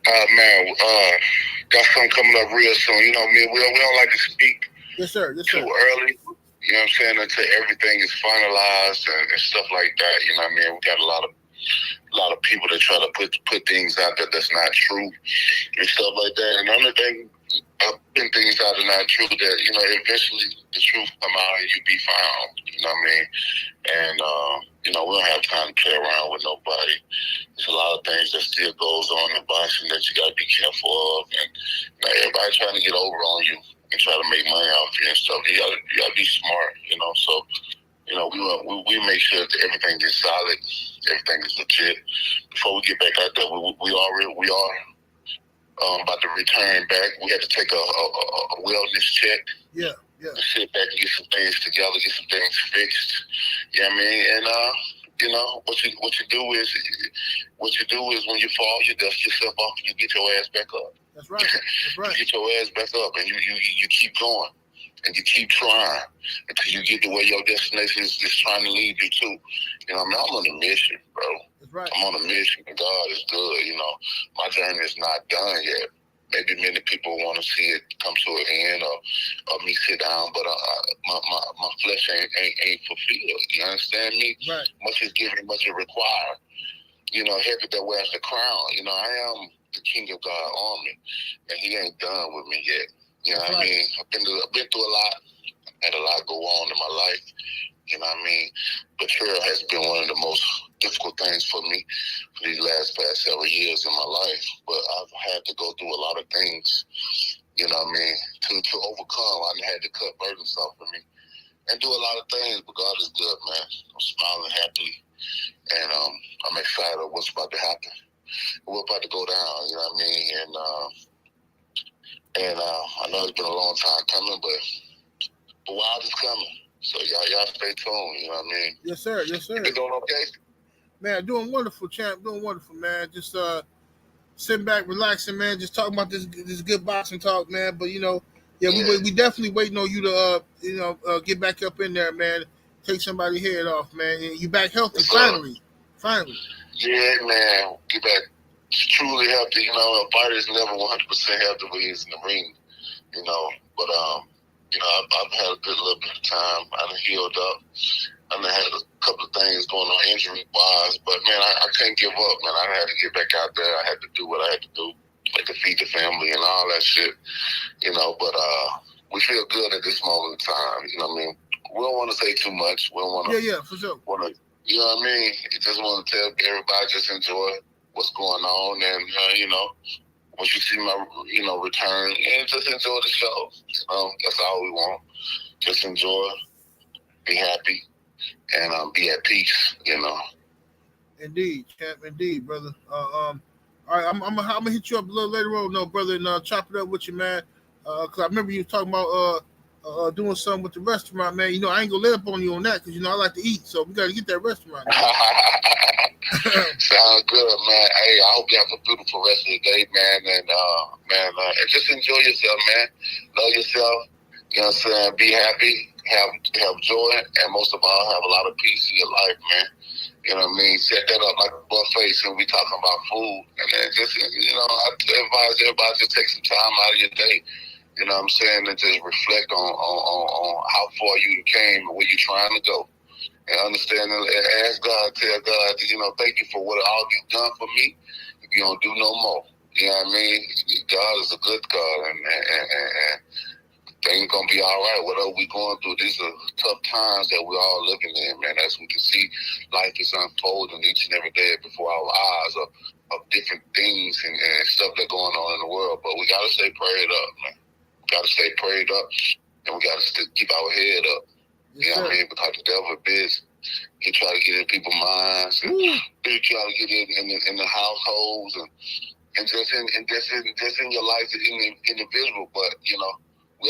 Got something coming up real soon. You know, we don't like to speak too early. You know what I'm saying? Until everything is finalized and stuff like that. You know what I mean? We got a lot of people that try to put things out there that's not true and stuff like that. And another thing, putting things out that are not true, that, you know, eventually the truth come out and you be found. You know what I mean? And, you know, we don't have time to play around with nobody. There's a lot of things that still goes on in boxing that you got to be careful of. And, you know, everybody trying to get over on you and try to make money off you and stuff. You gotta be smart, you know. So, you know, we make sure that everything is solid, everything is legit. Before we get back out there, we are about to return back. We had to take a wellness check. Yeah. Sit back and get some things together, get some things fixed. You know what I mean? And you know, what you do is when you fall, you dust yourself off and you get your ass back up. That's right. You get your ass back up and you keep going. And you keep trying until you get to where your destination is trying to lead you to. You know, I mean, I'm on a mission, bro. That's right. I'm on a mission, and God is good. You know, my journey is not done yet. Maybe many people want to see it come to an end or me sit down, but my flesh ain't fulfilled. You understand me? Right. Much is given, much is required. You know, heavy that wears the crown. You know, I am the king of God's army, and He ain't done with me yet. You know what I mean? I've been through a lot. Had a lot go on in my life. You know what I mean? Betrayal has been one of the most difficult things for me for these past several years in my life. But I've had to go through a lot of things, you know what I mean, to overcome. I had to cut burdens off of me and do a lot of things, but God is good, man. I'm smiling happily, and I'm excited of what's about to happen. We're about to go down, you know what I mean? And I know it's been a long time coming, but Wild is coming. So y'all stay tuned, you know what I mean? Yes, sir. Yes, sir. You been doing okay? Man, doing wonderful, champ. Doing wonderful, man. Just sitting back, relaxing, man. Just talking about this good boxing talk, man. But, we definitely waiting on you to, get back up in there, man. Take somebody's head off, man. And you back healthy, finally. Yeah, man. Get back truly healthy. You know, a fighter is never 100% healthy when he's in the ring, you know. But, I've had a good little bit of time. I done healed up. I done had a couple of things going on injury-wise. But, man, I couldn't give up, man. I had to get back out there. I had to do what I had to do, like to feed the family and all that shit, you know. But we feel good at this moment in time, you know what I mean? We don't want to say too much. We don't want to. Yeah, for sure. You know what I mean? You just want to tell everybody just enjoy what's going on, and once you see my return, and just enjoy the show. That's all we want. Just enjoy, be happy, and be at peace. You know. Indeed, champ. Indeed, brother. All right, I'm gonna hit you up a little later on, no, brother, and chop it up with you, man. Cause I remember you talking about doing something with the restaurant, man. I ain't gonna let up on you on that, cause I like to eat, so we gotta get that restaurant. Sounds good, man. Hey, I hope you have a beautiful rest of the day, man, and and just enjoy yourself, man. Love yourself. You know what I'm saying? Be happy, have joy, and most of all, have a lot of peace in your life, man. You know what I mean? Set that up like a buffet when we talking about food, and then just I advise everybody just take some time out of your day. You know what I'm saying? And just reflect on how far you came and where you're trying to go. And understand and ask God, tell God, thank you for what all you've done for me. You don't do no more. You know what I mean? God is a good God, and things gonna be all right. Whatever we going through, these are tough times that we're all living in, man. As we can see, life is unfolding each and every day before our eyes of different things and stuff that's going on in the world. But we gotta stay prayed up, man. We gotta stay prayed up, and we gotta keep our head up. You know what I mean? Because the devil is, he try to get in people's minds, and he try to get in the households, and just in your life as an individual. But we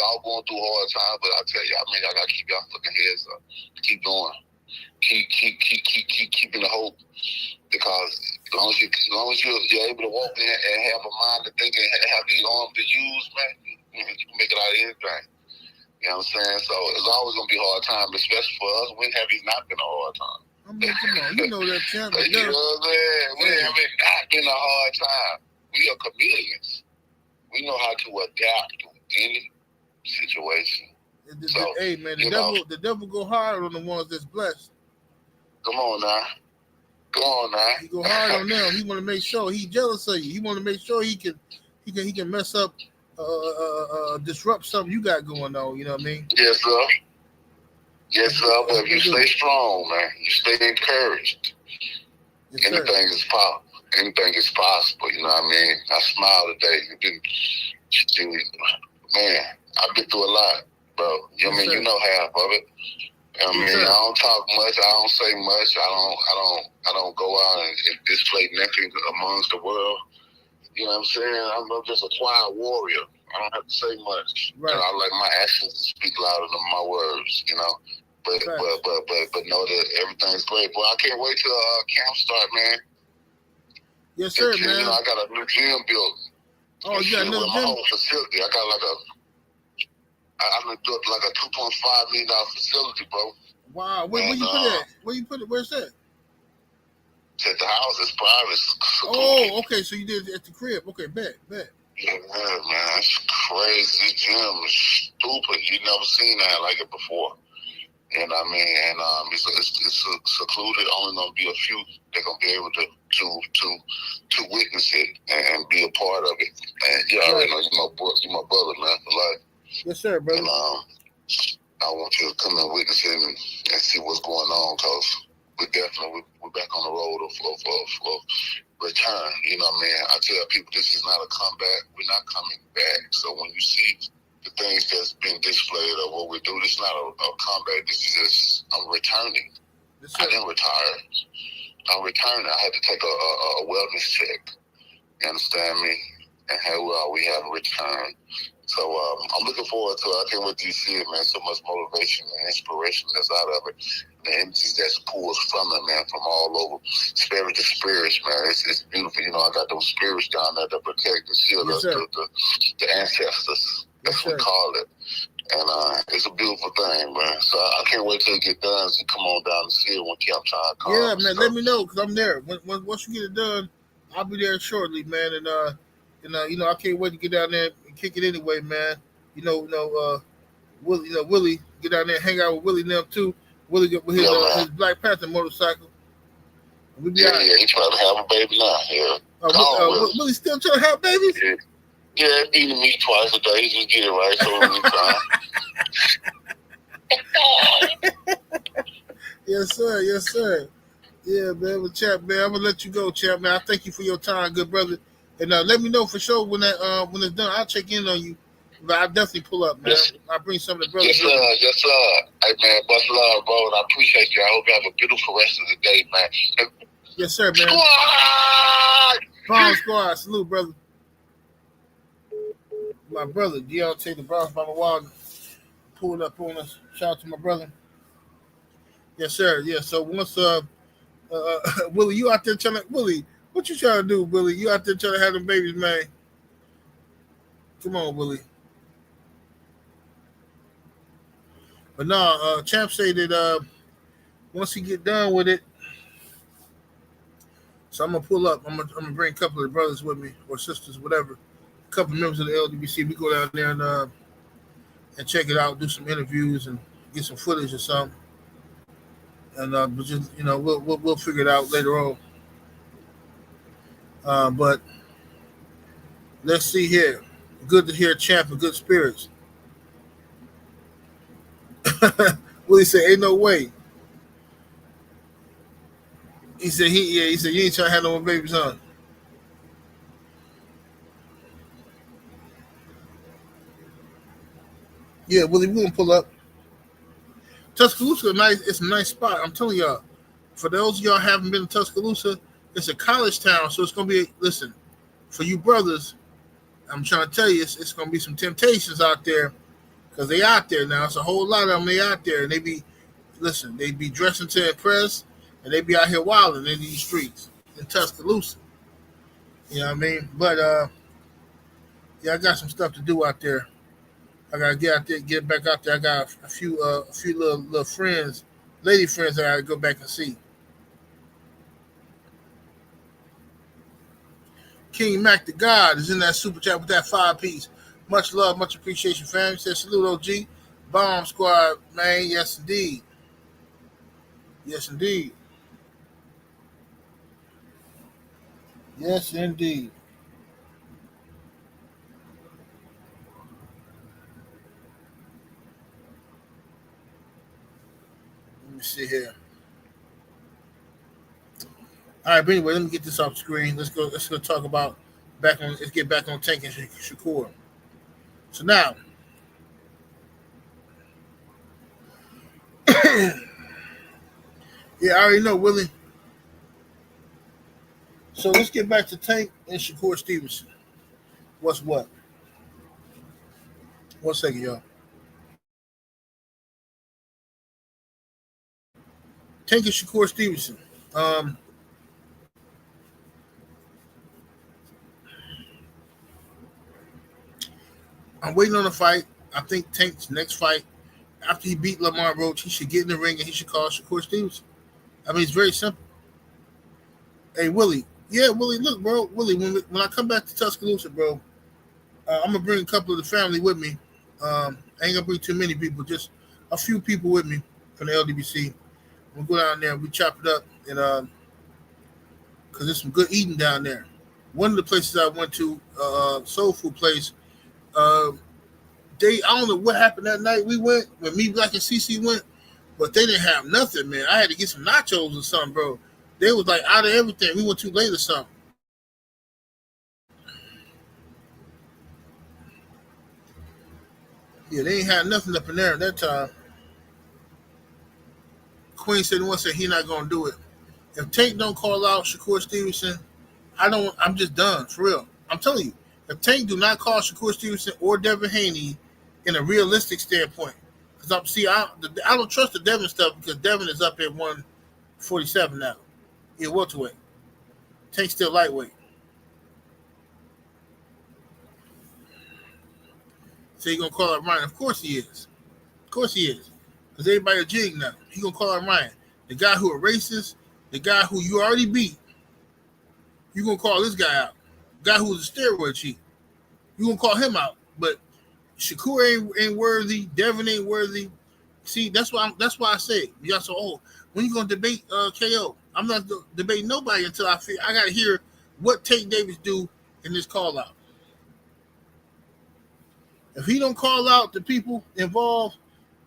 all going through hard times. But I tell you, I gotta keep y'all fucking heads up. Keep going. Keep keeping the hope. Because as long as you're able to walk in and have a mind to think and have these arms to use, man, you can make it out of anything. You know what I'm saying? So it's always going to be a hard time, especially for us. When have it not been a hard time? I mean, come on. You know that, champ. You know what I'm saying? When have it not been a hard time? We are chameleons. We know how to adapt to any situation. Hey, man, the devil go hard on the ones that's blessed. Come on now. He go hard on them. He want to make sure he jealous of you. He want to make sure he can mess up, disrupt something you got going on. You know what I mean? Yes, sir. Yes, sir. But if you stay strong, man, you stay encouraged. Yes, anything is possible. Anything is possible. You know what I mean? I smile today. Man, I've been through a lot, bro. You know what I mean? You know half of it. I mean, I don't talk much. I don't say much. I don't go out and display nothing amongst the world. You know what I'm saying? I'm just a quiet warrior. I don't have to say much. Right. I like my actions to speak louder than my words. But know that everything's great. Boy, I can't wait till camp start, man. Yes, sir, man. I got a new gym built. Oh, you got another gym? My whole facility. I got I built like a $2.5 million facility, bro. Wow. Where you put it at? Where you put it? Where's that? It's at the house. It's private. Oh, okay. So you did it at the crib. Okay, bet. Yeah, man. It's crazy. This gym is stupid. You never seen that like it before. You know what I mean? And it's secluded. Only gonna be a few that gonna be able to witness it and be a part of it. And you already know you're my brother, man, for life. Yes, sir, brother. And I want you to come and witness it and see what's going on, because we're back on the road of return. You know what I mean? I tell people this is not a comeback. We're not coming back. So when you see the things that's been displayed of what we do, this is not a comeback. This is just, I'm returning. I didn't retire. I'm returning. I had to take a wellness check. You understand me? And here we have a return. So I'm looking forward to it. I can't wait to see it, man. So much motivation and inspiration that's out of it. The energies that pulls from it, man, from all over. Spirit to spirits, man. It's beautiful. You know, I got those spirits down there to protect and shield us, the ancestors. That's what we call it. And it's a beautiful thing, man. So I can't wait till it get done. So come on down and see it when I'm trying to come. Yeah, man. Let me know, because I'm there. Once you get it done, I'll be there shortly, man. And you know, I can't wait to get down there and kick it anyway, man. Willie, get down there and hang out with Willie and them too. Willie got with his Black Panther motorcycle. We be out. Yeah, he's trying to have a baby now. Yeah. Willie still trying to have babies? Yeah, eating meat twice a day. He just get it right, so Yes, sir. Yeah, man. Well, Chap, man, I'm gonna let you go, Chap, man. I thank you for your time, good brother. And let me know for sure when it's done. I'll check in on you. But I'll definitely pull up, man. Yes. I'll bring some of the brothers. Yes, sir. Hey, man, much love, bro. And I appreciate you. I hope you have a beautiful rest of the day, man. Yes, sir, man. Squad. Salute, brother. My brother, Deontay the Bronx by the Wilder, pulled up on us. Shout out to my brother. Yes, sir. Yeah, so once Willie, you out there trying to Willie, what you trying to do, Willie? You out there trying to have them babies, man. Come on, Willie. But no, Champ say that once he get done with it, so I'm gonna pull up. I'm gonna bring a couple of the brothers with me or sisters, whatever. A couple of members of the LDBC. We go down there and check it out, do some interviews and get some footage or something. And but just we'll figure it out later on. But let's see here. Good to hear Champ in good spirits. Willie said, "Ain't no way." He said, he said, "You ain't trying to have no more babies, huh?" Yeah, Willie, we're gonna pull up. Tuscaloosa, it's a nice spot. I'm telling y'all. For those of y'all who haven't been to Tuscaloosa, it's a college town, so it's gonna be. Listen, for you brothers, I'm trying to tell you, it's gonna be some temptations out there, because they out there now. It's a whole lot of them. They out there, and they be dressing to impress, and they be out here wilding in these streets in Tuscaloosa. You know what I mean? But yeah, I got some stuff to do out there. I gotta get out there, get back out there. I got a few little friends, lady friends that I gotta go back and see. King Mac the God is in that super chat with that 5-piece. Much love, much appreciation, fam. He says, salute, OG. Bomb Squad, man. Yes, indeed. Yes, indeed. Yes, indeed. Let me see here. All right, but anyway, let me get this off the screen. Let's go talk about let's get back on Tank and Shakur. So now, yeah, I already know, Willie. So let's get back to Tank and Shakur Stevenson. What's what? 1 second, y'all. Tank and Shakur Stevenson. I'm waiting on a fight. I think Tank's next fight, after he beat Lamar Roach, he should get in the ring and he should call Shakur Stevenson. I mean, it's very simple. Hey, Willie. Yeah, Willie, look, bro. Willie, when I come back to Tuscaloosa, bro, I'm going to bring a couple of the family with me. I ain't going to bring too many people, just a few people with me from the LDBC. We'll go down there and we chop it up, and because there's some good eating down there. One of the places I went to, soul food place, I don't know what happened that night we went, when me, Black, and CC went, but they didn't have nothing, man. I had to get some nachos or something, bro. They was like out of everything. We went too late or something. Yeah, they ain't had nothing up in there at that time. Queen said once that he not gonna do it. If Tank don't call out Shakur Stevenson, I'm just done, for real. I'm telling you, if Tank do not call Shakur Stevenson or Devin Haney in a realistic standpoint, because I don't trust the Devin stuff because Devin is up at 147 now. He's welterweight. Tank's still lightweight. So he gonna call out Ryan? Of course he is. Of course he is. Because everybody a jig now. He gonna call out Ryan, the guy who erases, the guy who you already beat. You gonna call this guy out? The guy who was a steroid cheat. You gonna call him out? But Shakur ain't worthy. Devin ain't worthy. See, that's why I say y'all so old. When you gonna debate KO? I'm not debating nobody until I gotta hear what Tank Davis do in this call out. If he don't call out the people involved,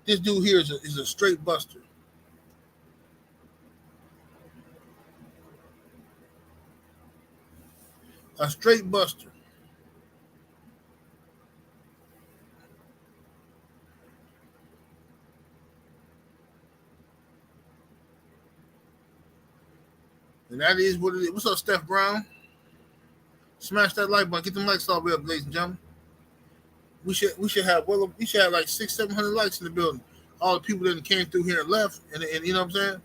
this dude here is a straight buster. A straight buster. And that is what it is. What's up, Steph Brown? Smash that like button. Get them likes all the way up, ladies and gentlemen. We should have like 600-700 likes in the building. All the people that came through here and left, and you know what I'm saying?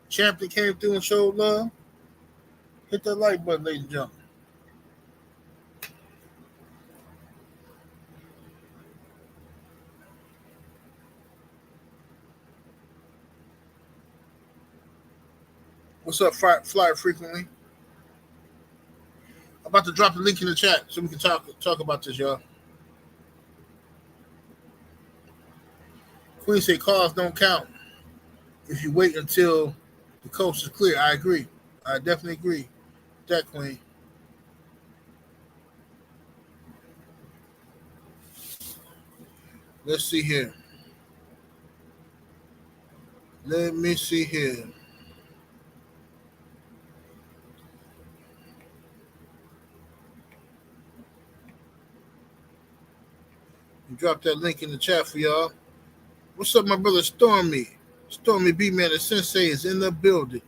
Champion came through and showed love. Hit that like button, ladies and gentlemen. What's up, Flyer Frequently? I'm about to drop the link in the chat so we can talk about this, y'all. Queen say calls don't count if you wait until the coast is clear. I agree. I definitely agree with that, Queen. Let's see here. Let me see here. Drop that link in the chat for y'all. What's up, my brother Stormy? Stormy B-Man, the Sensei is in the building.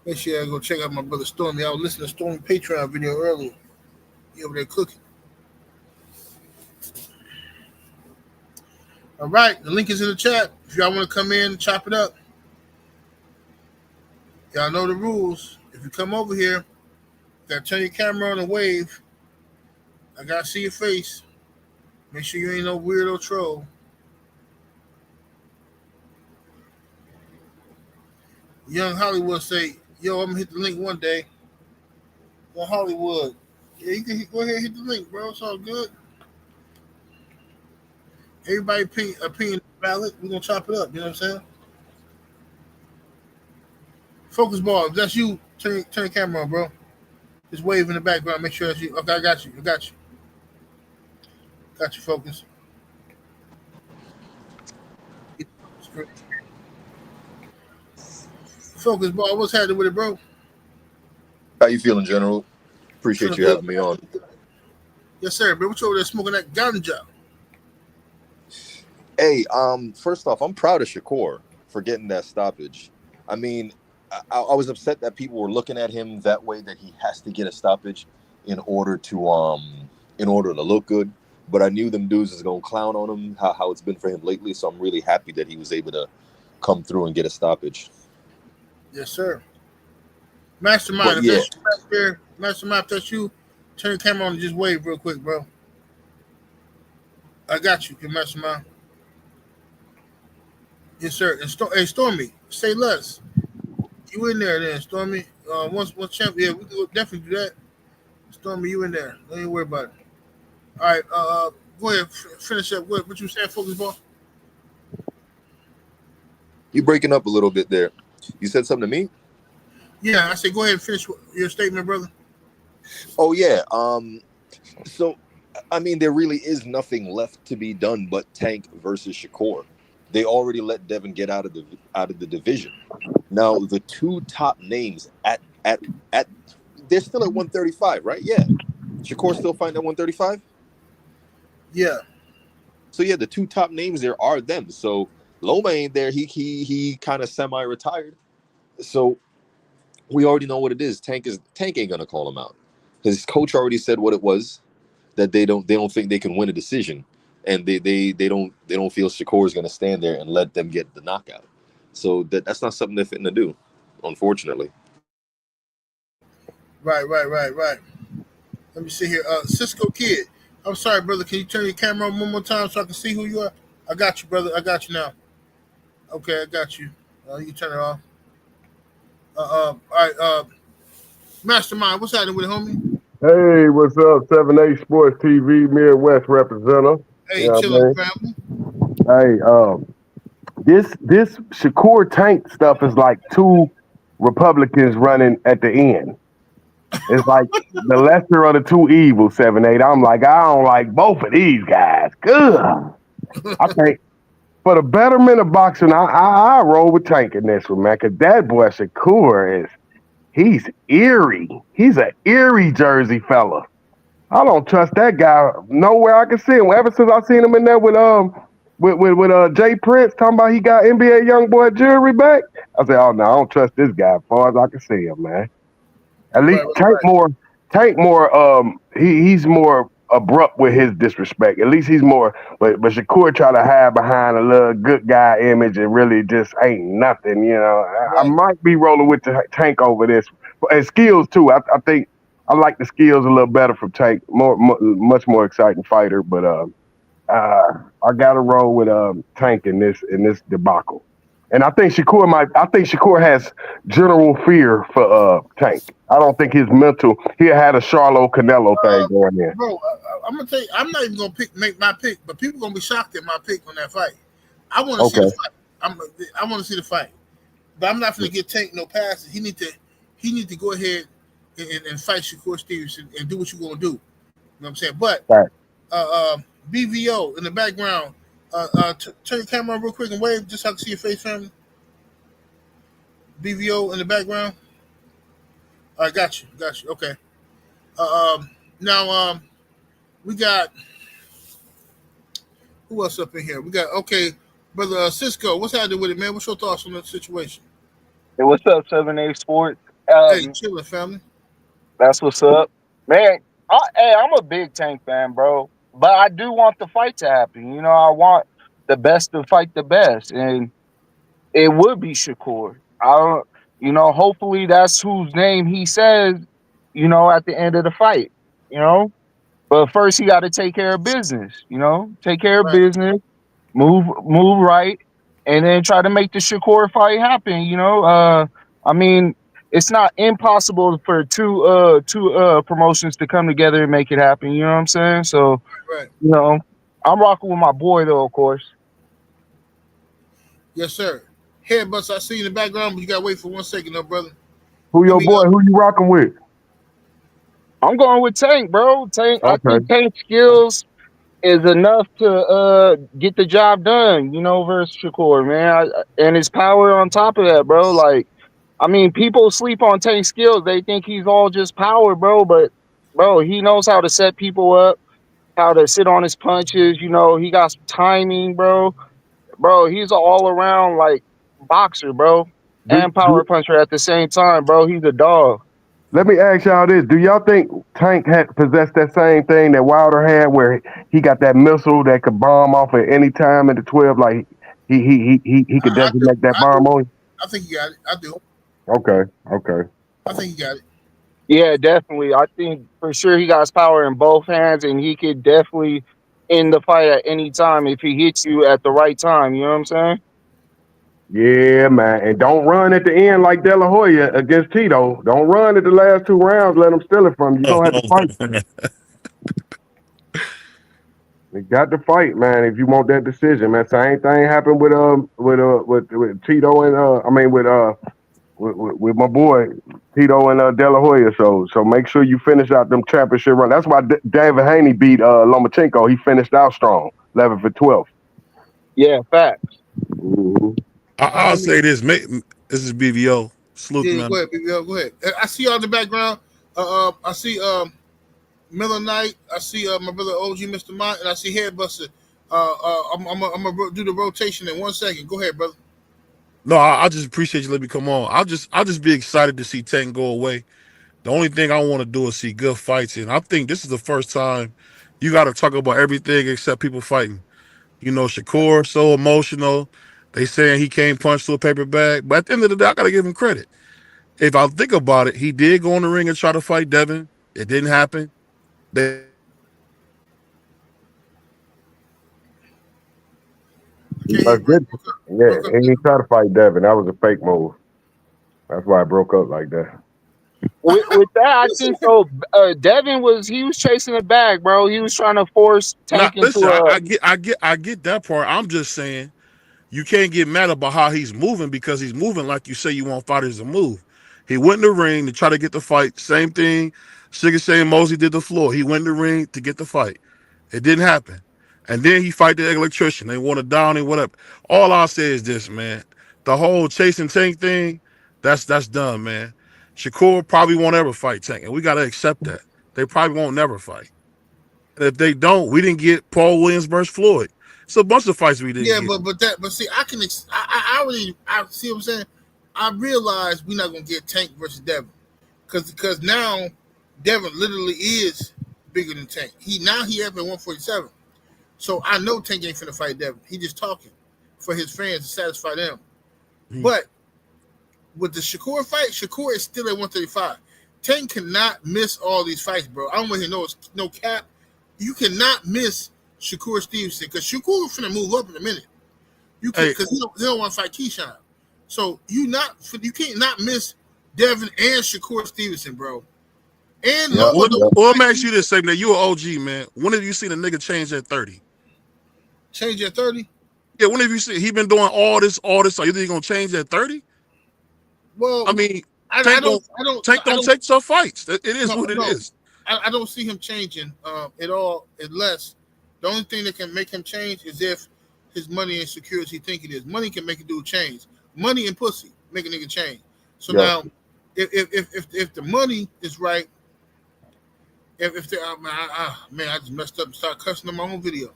Make sure I go check out my brother Stormy. I was listening to Stormy Patreon video earlier. He over there cooking. All right, the link is in the chat. If y'all want to come in and chop it up, y'all know the rules. If you come over here, you gotta turn your camera on and wave. I gotta see your face. Make sure you ain't no weirdo troll. Young Hollywood say, yo, I'm gonna hit the link one day. Young Hollywood. Yeah, you can go ahead and hit the link, bro. It's all good. Everybody opinion valid. We're gonna chop it up, you know what I'm saying? Focus ball. If that's you, turn the camera on, bro. Just wave in the background. Make sure that's you. Okay, I got you. Got you, focus. Focus ball. What's happening with it, bro? How you feeling, General? Appreciate you having me on. Yes, sir. Bro, what you over there smoking that ganja? Hey, first off, I'm proud of Shakur for getting that stoppage. I mean, I was upset that people were looking at him that way, that he has to get a stoppage in order to look good. But I knew them dudes was gonna clown on him, how it's been for him lately. So I'm really happy that he was able to come through and get a stoppage. Yes, sir. Mastermind, yeah. That's you back there. Mastermind, if that's you, turn the camera on and just wave real quick, bro. I got you, Mastermind. Yes, sir. And hey, Stormy, say less. You in there then, Stormy? Once champ, yeah, we can definitely do that. Stormy, you in there? Don't even worry about it. All right, go ahead, finish up. What you saying, Focus Ball? You breaking up a little bit there. You said something to me? Yeah, I said go ahead and finish your statement, brother. Oh yeah. So I mean, there really is nothing left to be done but Tank versus Shakur. They already let Devin get out of the division. Now the two top names at they're still at 135, right? Yeah, Shakur still fighting at 135. Yeah. So yeah, the two top names there are them. So Loma ain't there. He kind of semi-retired. So we already know what it is. Tank ain't gonna call him out. His coach already said what it was, that they don't think they can win a decision, and they don't feel Shakur is gonna stand there and let them get the knockout. So that's not something they're fitting to do, unfortunately. Right. Let me see here. Cisco Kid. I'm sorry, brother. Can you turn your camera on one more time so I can see who you are? I got you, brother. I got you now. Okay, I got you. You can turn it off. All right. Mastermind, what's happening with it, homie? Hey, what's up? 7A Sports TV, Midwest representative. Hey, chillin' family. Hey, this Shakur Tank stuff is like two Republicans running at the end. It's like the lesser of the two evils, 7-8. I'm like, I don't like both of these guys. Good. I think for the betterment of boxing, I roll with Tank in this one, man, because that boy Shakur he's eerie. He's an eerie Jersey fella. I don't trust that guy nowhere I can see him. Ever since I seen him in there with Jay Prince talking about he got NBA YoungBoy jewelry back, I said, oh no, I don't trust this guy as far as I can see him, man. At least Tank more he's more abrupt with his disrespect. At least he's more, but Shakur try to hide behind a little good guy image and really just ain't nothing, you know. Right. I might be rolling with the Tank over this. And skills too. I think I like the skills a little better from Tank. Much more exciting fighter, but I gotta roll with Tank in this debacle. And I think Shakur has general fear for Tank. I don't think his mental. He had a Charlo Canelo thing going there. Bro, I'm gonna tell you, I'm not even gonna make my pick, but people gonna be shocked at my pick on that fight. I want to see the fight. I want to see the fight, but I'm not gonna get Tank no passes. He need to go ahead and fight Shakur Stevenson and do what you're gonna do. You know what I'm saying? But BVO in the background. Turn your camera on real quick and wave just so I can see your face, family. BVO in the background. All right, got you. Okay. Now we got who else up in here? We got brother Cisco. What's happening with it, man? What's your thoughts on that situation? Hey, what's up, 7A Sports? Hey, chillin', family. That's what's up, man. I'm a big Tank fan, bro. But I do want the fight to happen. You know, I want the best to fight the best, and it would be Shakur. Hopefully that's whose name he says, you know, at the end of the fight, you know. But first he got to take care of business, you know, business, move right, and then try to make the Shakur fight happen, you know. I mean, it's not impossible for two promotions to come together and make it happen. You know what I'm saying? So, you know, I'm rocking with my boy though, of course. Yes, sir. Headbutts, I see you in the background, but you gotta wait for 1 second, though, brother. Who your boy? Who you rocking with? I'm going with Tank, bro. Tank. Okay. I think Tank skills is enough to get the job done. You know, versus Shakur, man, and his power on top of that, bro. Like. I mean, people sleep on Tank skills. They think he's all just power, bro. But, bro, he knows how to set people up, how to sit on his punches. You know, he got some timing, bro. Bro, he's an all-around, like, boxer, bro, and power puncher at the same time, bro. He's a dog. Let me ask y'all this. Do y'all think Tank had possessed that same thing that Wilder had where he got that missile that could bomb off at any time in the 12? Like, he could definitely make that bomb on you? I think he got it. I do. Okay. I think he got it. Yeah, definitely. I think for sure he got his power in both hands, and he could definitely end the fight at any time if he hits you at the right time. You know what I'm saying? Yeah, man. And don't run at the end like De La Hoya against Tito. Don't run at the last 2 rounds. Let him steal it from you. You don't have to fight. You got to fight, man, if you want that decision, man. Same thing happened with Tito and with my boy Tito and De La Hoya shows. So make sure you finish out them championship run. That's why David Haney beat Lomachenko. He finished out strong, 11 for 12. Yeah, facts. Mm-hmm. I'll say this. This is BVO. Salute, man. Go ahead, BVO. Go ahead. I see y'all in the background. I see Miller Knight. I see my brother OG Mr. Mott, and I see Headbuster. I'm gonna do the rotation in 1 second. Go ahead, brother. No, I just appreciate you letting me come on. I'll just be excited to see Tank go away. The only thing I want to do is see good fights, and I think this is the first time you got to talk about everything except people fighting. You know, Shakur, so emotional. They saying he can't punch through a paper bag, but at the end of the day, I got to give him credit. If I think about it, he did go in the ring and try to fight Devin. It didn't happen. That's good. Yeah, and he tried to fight Devin. That was a fake move. That's why it broke up like that. With that, I think so. Devin was chasing the bag, bro. He was trying to force Tank into I get that part. I'm just saying you can't get mad about how he's moving because he's moving like you say you want fighters to move. He went in the ring to try to get the fight. Same thing Sugar Shane Mosley did the floor. He went in the ring to get the fight. It didn't happen. And then he fight the electrician. They want to down him, whatever. All I'll say is this, man. The whole chasing Tank thing, that's done, man. Shakur probably won't ever fight Tank, and we got to accept that. They probably won't never fight. And if they don't, we didn't get Paul Williams versus Floyd. It's a bunch of fights we didn't get. But see, I see what I'm saying. I realize we're not gonna get Tank versus Devin, because now Devin literally is bigger than Tank. He up at 147, so I know Tank ain't finna fight Devin. He just talking for his fans to satisfy them. Mm-hmm. But with the Shakur fight, Shakur is still at 135. Tank cannot miss all these fights, bro. I don't want to know it's no cap. You cannot miss Shakur Stevenson because Shakur is finna move up in a minute. You can because he don't want to fight Keyshawn. So you can't not miss Devin and Shakur Stevenson, bro. And let me ask you this, Saban. You an OG, man. When have you seen a nigga change at 30? Change at 30? Yeah, when have you seen he been doing all this? So you think he gonna change at 30? Well, I mean, Tank don't take some fights. It is what it is. I don't see him changing at all, unless the only thing that can make him change is if his money and security think it is. Money can make a dude change. Money and pussy make a nigga change. So now, if the money is right, I just messed up and started cussing on my own video.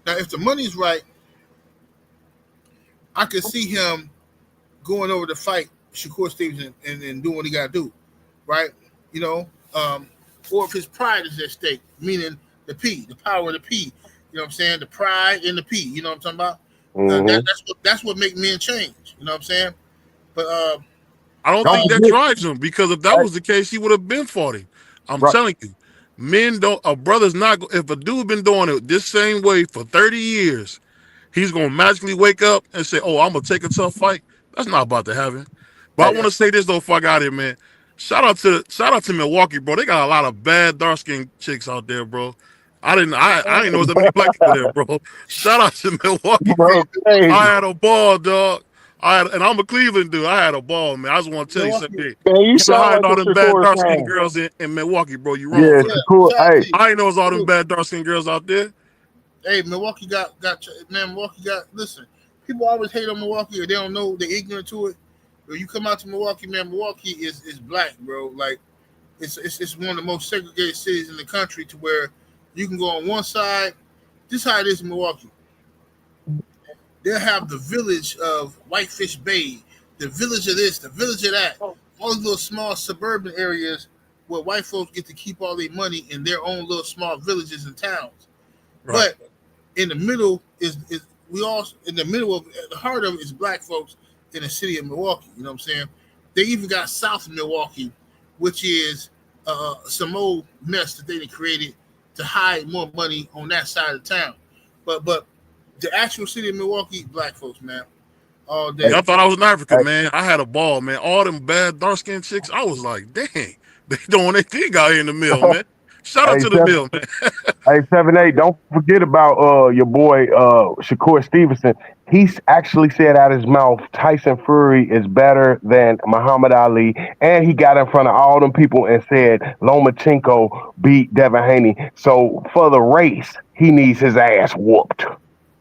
Now, if the money's right, I could see him going over to fight Shakur Stevenson and doing what he got to do, right? You know, or if his pride is at stake, meaning the power of the P. You know what I'm saying? The pride in the P. You know what I'm talking about? Mm-hmm. That's what make men change. You know what I'm saying? But I don't think that drives him, because if that was the case, he would have been 40. I'm telling you, men don't. A brother's not. If a dude been doing it this same way for 30 years, he's gonna magically wake up and say, "Oh, I'm gonna take a tough fight." That's not about to happen. But I want to say this though, before I got here, man. Shout out to Milwaukee, bro. They got a lot of bad dark skinned chicks out there, bro. I didn't know there was that many black people there, bro. Shout out to Milwaukee, bro. I had a ball, dog. And I'm a Cleveland dude. I had a ball, man. I just want to tell you something. You saw all them bad dark skinned girls in Milwaukee, bro. You wrong. Yeah, cool. Hey. I ain't know it was all them bad dark skinned girls out there. Hey, Milwaukee got listen, people always hate on Milwaukee or they don't know, they're ignorant to it. When you come out to Milwaukee, man, Milwaukee is black, bro. Like it's one of the most segregated cities in the country, to where you can go on one side. This is how it is in Milwaukee. They'll have the village of Whitefish Bay, the village of this, the village of that. All these little small suburban areas where white folks get to keep all their money in their own little small villages and towns. Right. But in the middle is the heart of it is black folks in the city of Milwaukee. You know what I'm saying? They even got South Milwaukee, which is some old mess that they created to hide more money on that side of town. But the actual city of Milwaukee, black folks, man, all day. I thought I was in Africa, man. I had a ball, man. All them bad dark skinned chicks, I was like, dang, they doing their thing out here in the middle, man. Shout out to the mill, man. Hey, 7-8, don't forget about your boy Shakur Stevenson. He's actually said out his mouth Tyson Fury is better than Muhammad Ali, and he got in front of all them people and said Lomachenko beat Devin Haney. So for the race, he needs his ass whooped.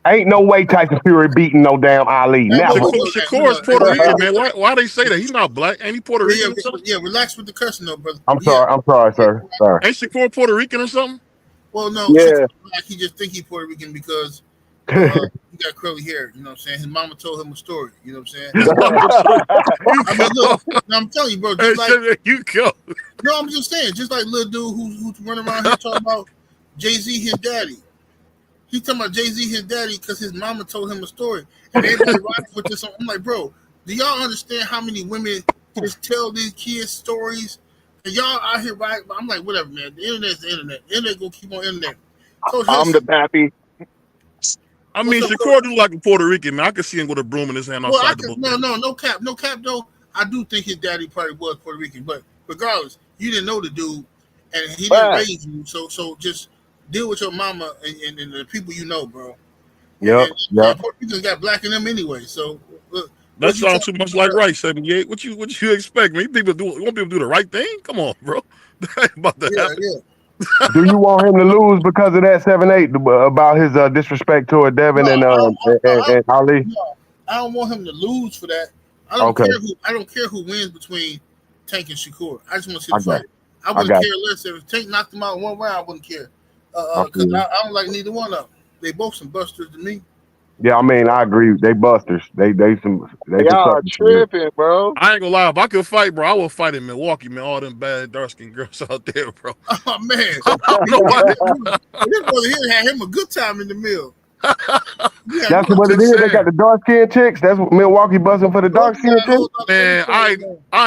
Ain't no way Tyson Fury beating no damn Ali. Never. Shakur is Puerto Rican, man. Why they say that? He's not black. Ain't he Puerto Rican? Yeah, relax with the cussing though, brother. I'm sorry, sir. Sorry. Ain't Shakur Puerto Rican or something? Well, no. Yeah. He just think he Puerto Rican because he got curly hair. You know what I'm saying? His mama told him a story. You know what I'm saying? I mean, look, I'm telling you, bro. You go. No, I'm just saying. Just like little dude who's running around here talking about Jay-Z, his daddy. He talking about Jay-Z, his daddy, because his mama told him a story. And everybody rocking with this. I'm like, bro, do y'all understand how many women just tell these kids stories? And y'all out here, right? I'm like, whatever, man. The internet's the internet. The internet gonna keep on internet. I'm the pappy. I mean, Shakur do like a Puerto Rican, man. I could see him with a broom in his hand outside the book. No cap, though. I do think his daddy probably was Puerto Rican, but regardless, you didn't know the dude, and he didn't raise you, so just deal with your mama and the people you know, bro. Yep. Puerto Ricans got black in them anyway, so that sounds too much like right, 78. What you expect, man? You want people to do the right thing? Come on, bro. That ain't about to happen. Yeah. Do you want him to lose because of that 7-8 about his disrespect toward Devin and Ali? No, I don't want him to lose for that. I don't care who wins between Tank and Shakur. I just want to see the fight. I wouldn't care less if Tank knocked him out in one round. I wouldn't care because I don't like neither one of them. They both some busters to me. Yeah, I mean, I agree. They busters. They y'all tripping, bro. I ain't gonna lie. If I could fight, bro, I would fight in Milwaukee, man. All them bad dark-skinned girls out there, bro. Oh, man. This brother here had him a good time in the mill. That's what it is. They got the dark-skinned chicks. That's what Milwaukee busting for the dark-skinned chicks. Man, I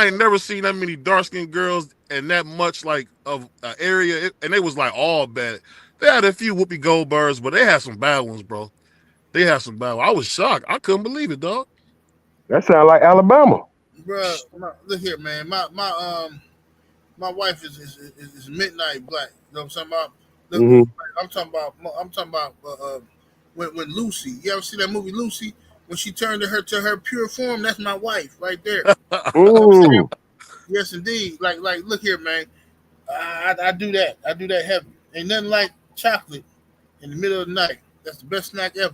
ain't never seen that many dark-skinned girls and that much, like, of an area. And they was, like, all bad. They had a few Whoopi Goldbergs, but they had some bad ones, bro. They had some bad ones. I was shocked. I couldn't believe it, dog. That sounds like Alabama. Bro, look here, man. My wife is midnight black. You know what I'm talking about? I'm talking about when Lucy. You ever see that movie Lucy? When she turned to her pure form, that's my wife right there. You know yes, indeed. Like look here, man. I do that. I do that heavy. Ain't nothing like chocolate in the middle of the night. That's the best snack ever.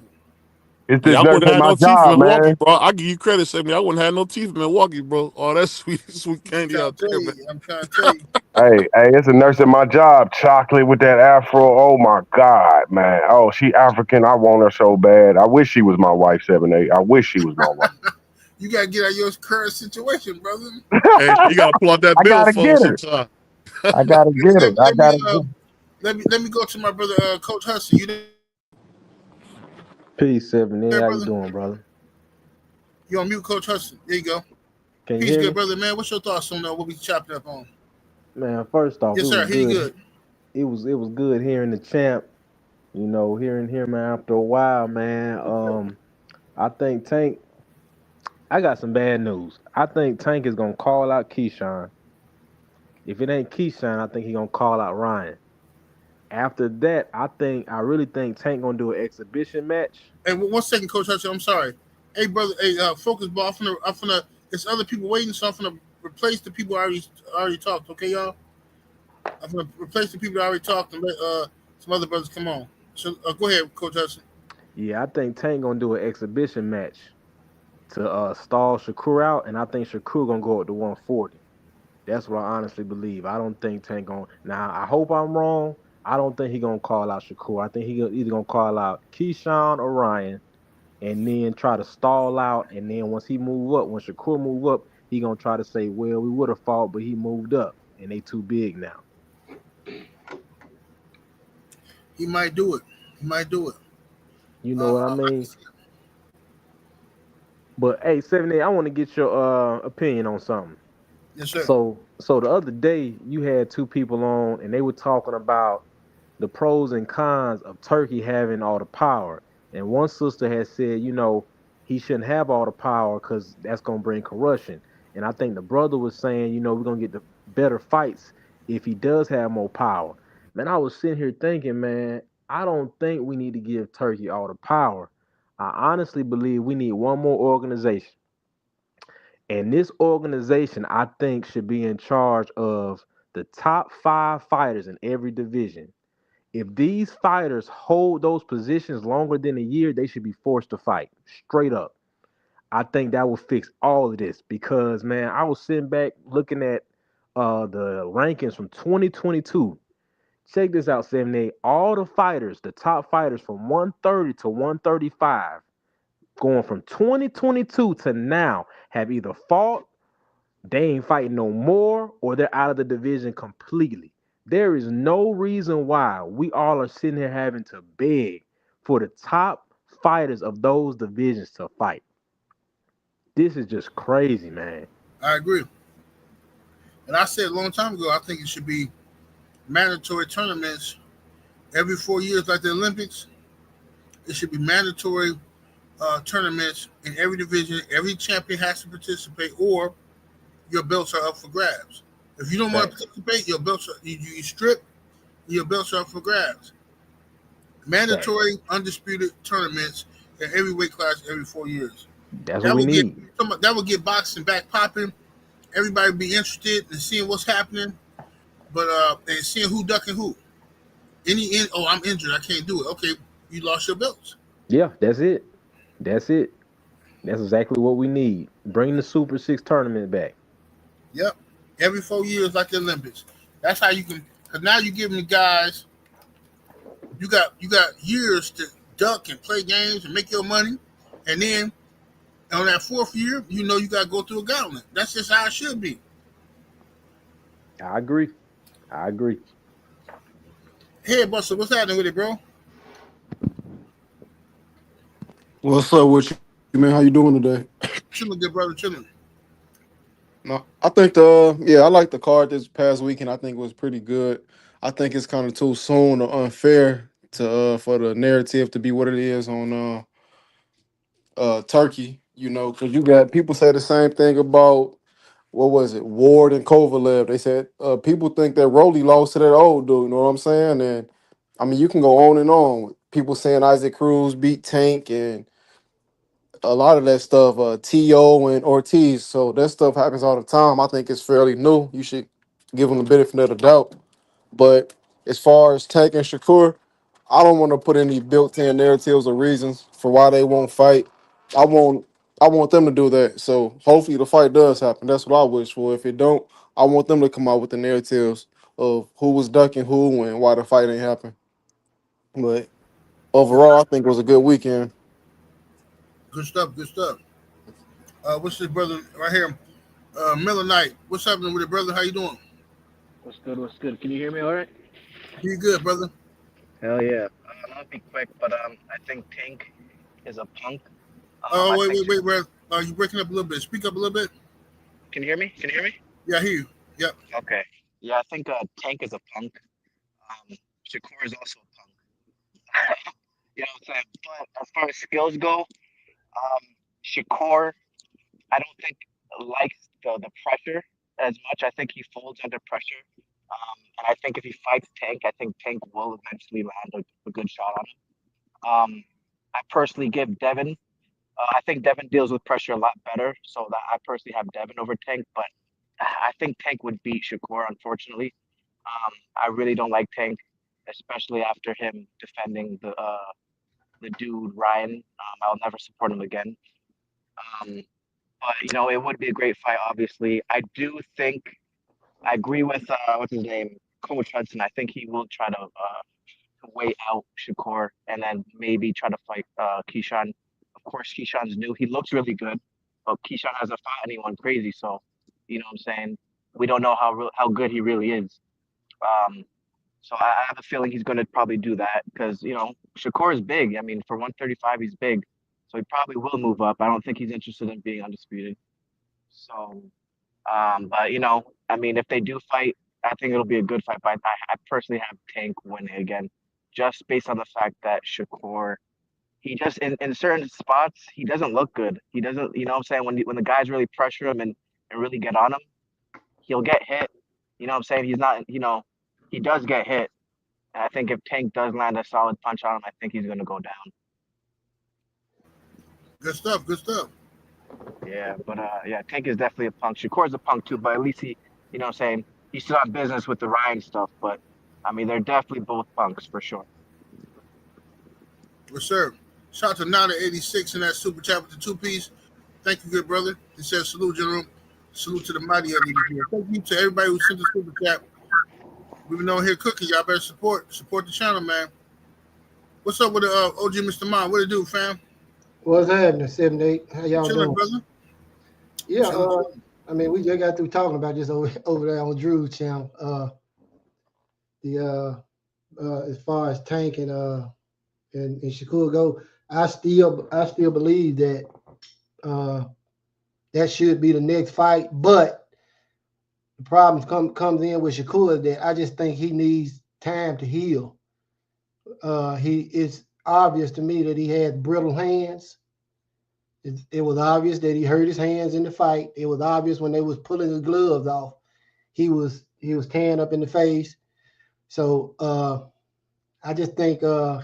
It's just I wouldn't have no teeth in Milwaukee, bro. I give you credit, Sammy. I wouldn't have no teeth in Milwaukee, bro. Oh, that's sweet candy out there, man. I'm trying to tell you. Hey, it's a nurse at my job. Chocolate with that afro. Oh my God, man. Oh, she African. I want her so bad. I wish she was my wife, 7-8. I wish she was my wife. You gotta get out of your current situation, brother. Hey, you gotta pull out that bill phone sometime. I gotta get her. Let me go to my brother, Coach Hudson. You Peace, 7-8. How you doing, brother? You on mute, Coach Hudson. There you go. Peace, good brother, man. What's your thoughts on what we chopped up on? Man, first off, yes, sir. Hear good. It was good hearing the champ. You know, hearing him after a while, man. I think Tank. I got some bad news. I think Tank is gonna call out Keyshawn. If it ain't Keyshawn, I think he's gonna call out Ryan. After that, I really think Tank gonna do an exhibition match. Hey, 1 second, Coach Hudson. I'm sorry. Hey, brother. Hey, focus ball. I'm finna. There's other people waiting, so I'm finna replace the people I already talked. Okay, y'all. I'm gonna replace the people that already talked and let some other brothers come on. So go ahead, Coach Hudson. Yeah, I think Tank gonna do an exhibition match to stall Shakur out, and I think Shakur gonna go up to 140. That's what I honestly believe. I don't think Tank gonna. Now, I hope I'm wrong. I don't think he gonna call out Shakur. I think he either gonna call out Keyshawn or Ryan, and then try to stall out. And then once he move up, when Shakur move up, he gonna try to say, "Well, we would have fought, but he moved up, and they too big now." He might do it. You know what I mean? But hey, 7-8, I want to get your opinion on something. Yes, sir. So the other day you had two people on, and they were talking about the pros and cons of Turkey having all the power. And one sister had said, you know, he shouldn't have all the power because that's going to bring corruption. And I think the brother was saying, you know, we're going to get the better fights if he does have more power. Man, I was sitting here thinking, man, I don't think we need to give Turkey all the power. I honestly believe we need one more organization. And this organization, I think, should be in charge of the top 5 fighters in every division. If these fighters hold those positions longer than a year, they should be forced to fight straight up. I think that will fix all of this because, man, I was sitting back looking at the rankings from 2022. Check this out, 78. All the fighters, the top fighters from 130 to 135, going from 2022 to now, have either fought, they ain't fighting no more, or they're out of the division completely. There is no reason why we all are sitting here having to beg for the top fighters of those divisions to fight. This is just crazy, man. I agree. And I said a long time ago, I think it should be mandatory tournaments every 4 years, like the Olympics. It should be mandatory tournaments in every division. Every champion has to participate, or your belts are up for grabs. If you don't want to participate, your belts are, you strip, your belts are up for grabs. Mandatory, undisputed tournaments in every weight class every 4 years. That's what we need. That would get boxing back popping. Everybody would be interested in seeing what's happening, but and seeing who ducking who. I'm injured, I can't do it. Okay, you lost your belts. Yeah, that's it. That's exactly what we need. Bring the Super 6 tournament back. Yep. Every 4 years, like the Olympics. That's how you can. Because now you're giving the guys. You got years to duck and play games and make your money, and then on that 4th year, you got to go through a gauntlet. That's just how it should be. I agree. Hey, Buster, what's happening with it, bro? What's up with you, man? How you doing today? Chilling, good brother, chilling. No, I think I like the card this past weekend. I think it was pretty good. I think it's kind of too soon or unfair to for the narrative to be what it is on Turkey. Because you got people say the same thing about what was it, Ward and Kovalev. They said people think that Rolly lost to that old dude. You know what I'm saying? And I mean, you can go on and on. People saying Isaac Cruz beat Tank and a lot of that stuff, T.O. and Ortiz. So that stuff happens all the time. I think it's fairly new. You should give them the benefit of the doubt. But as far as Tank and Shakur, I don't want to put any built-in narratives or reasons for why they won't fight. I want them to do that. So hopefully the fight does happen. That's what I wish for. If it don't, I want them to come out with the narratives of who was ducking who and why the fight ain't happen. But overall, I think it was a good weekend. Good stuff. What's this brother right here? Miller Knight. What's happening with it, brother? How you doing? What's good? Can you hear me all right? You good, brother? Hell yeah. I'll be quick, but I think Tank is a punk. Wait, bro. You breaking up a little bit. Speak up a little bit. Can you hear me? Yeah, I hear you. Yep. Okay. Yeah, I think Tank is a punk. Shakur is also a punk. You know what I'm saying? But as far as skills go, Shakur, I don't think likes the pressure as much. I think he folds under pressure. And I think if he fights Tank, I think Tank will eventually land a good shot on him. I personally give Devin. I think Devin deals with pressure a lot better, so that I personally have Devin over Tank. But I think Tank would beat Shakur, unfortunately. I really don't like Tank, especially after him defending the dude Ryan. I'll never support him again. But it would be a great fight. Obviously, I do think I agree with what's his name, Coach Hudson. I think he will try to wait out Shakur and then maybe try to fight Keyshawn. Of course, Keyshawn's new. He looks really good, but Keyshawn hasn't fought anyone crazy. So, you know what I'm saying? We don't know how good he really is. So I have a feeling he's going to probably do that because, Shakur is big. I mean, for 135, he's big. So he probably will move up. I don't think he's interested in being undisputed. So, but, I mean, if they do fight, I think it'll be a good fight. But I personally have Tank winning again, just based on the fact that Shakur, he just, in certain spots, he doesn't look good. He doesn't, you know what I'm saying? When the guys really pressure him and really get on him, he'll get hit. You know what I'm saying? He's not, he does get hit. And I think if Tank does land a solid punch on him, I think he's going to go down. Good stuff. Good stuff. Yeah, but yeah, Tank is definitely a punk. Shakur's a punk too, but at least he, you know what I'm saying, he still has business with the Ryan stuff. But, I mean, they're definitely both punks for sure. Yes, sir. Shout out to Nana86 in that super chat with the 2-piece. Thank you, good brother. He says, salute, General. Salute to the mighty LDBC. Thank you to everybody who sent the super chat. We've been on here cooking. Y'all better support the channel, man. What's up with the OG Mr. Mon? What it do, fam? What's happening, 7-8? How y'all chilling, doing? brother? Yeah, I mean, we just got through talking about this over there on Drew's channel. As far as Tank and Shakur go, I still believe that that should be the next fight. But the problem comes in with Shakur that I just think he needs time to heal. It's obvious to me that he had brittle hands. It was obvious that he hurt his hands in the fight. It was obvious when they was pulling his gloves off. He was tearing up in the face. So I just think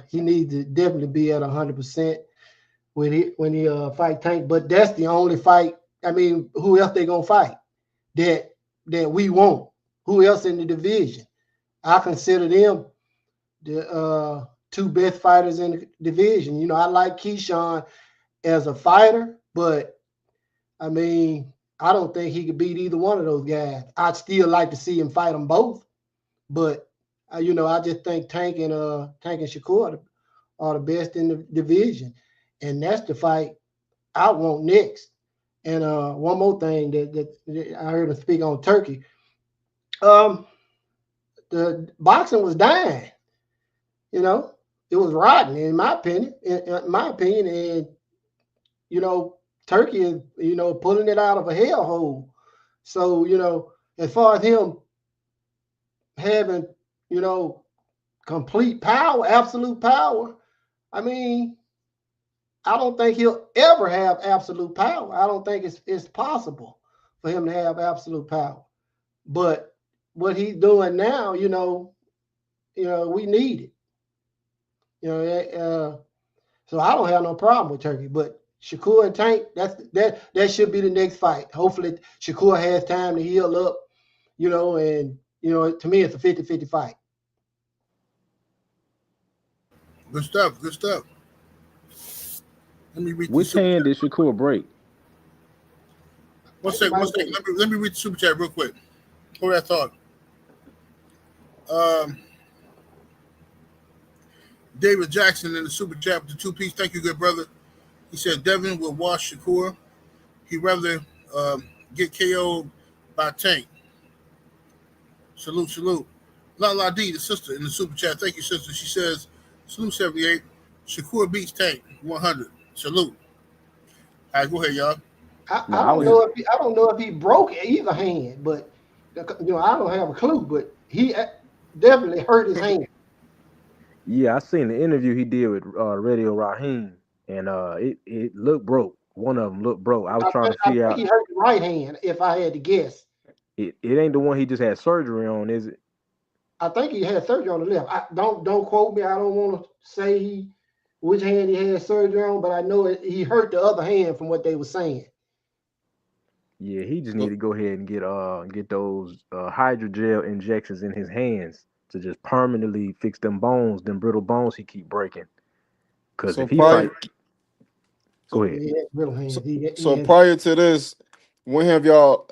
he needs to definitely be at 100% when he fight Tank. But that's the only fight. I mean, who else they gonna fight that we want? Who else in the division? I consider them the two best fighters in the division. You know, I like Keyshawn as a fighter, but I mean, I don't think he could beat either one of those guys. I'd still like to see him fight them both, but you know, I just think Tank and Shakur are the best in the division, and that's the fight I want next. And one more thing that I heard him speak on Turkey. The boxing was dying. You know, it was rotten in my opinion. And you know, Turkey is, you know, pulling it out of a hellhole. So, you know, as far as him having, you know, complete power, absolute power, I mean, I don't think he'll ever have absolute power. I don't think it's possible for him to have absolute power. But what he's doing now, you know, we need it. You know, so I don't have no problem with Turkey. But Shakur and Tank, that should be the next fight. Hopefully Shakur has time to heal up, you know, and you know, to me it's a 50-50 fight. Good stuff. Good stuff. Let me read. Which hand did Shakur break? One second. Let me read the super chat real quick. Hold that thought. David Jackson in the super chat with the 2-piece. Thank you, good brother. He said Devin will wash Shakur. He'd rather get KO'd by Tank. Salute. La D, the sister in the super chat. Thank you, sister. She says, salute 78. Shakur beats Tank 100. Salute. All right, go ahead, y'all. I don't know if he broke either hand, but you know, I don't have a clue. But he definitely hurt his hand. Yeah, I seen the interview he did with Radio Raheem, and it looked broke. One of them looked broke. I was trying to figure out. He hurt the right hand, if I had to guess. It ain't the one he just had surgery on, is it? I think he had surgery on the left. Don't quote me. I don't want to say which hand he had surgery on, but I know he hurt the other hand from what they were saying. Yeah, he just need to go ahead and get those hydrogel injections in his hands to just permanently fix them bones, them brittle bones he keep breaking. Because if he fight, go ahead. So prior to this, when have y'all,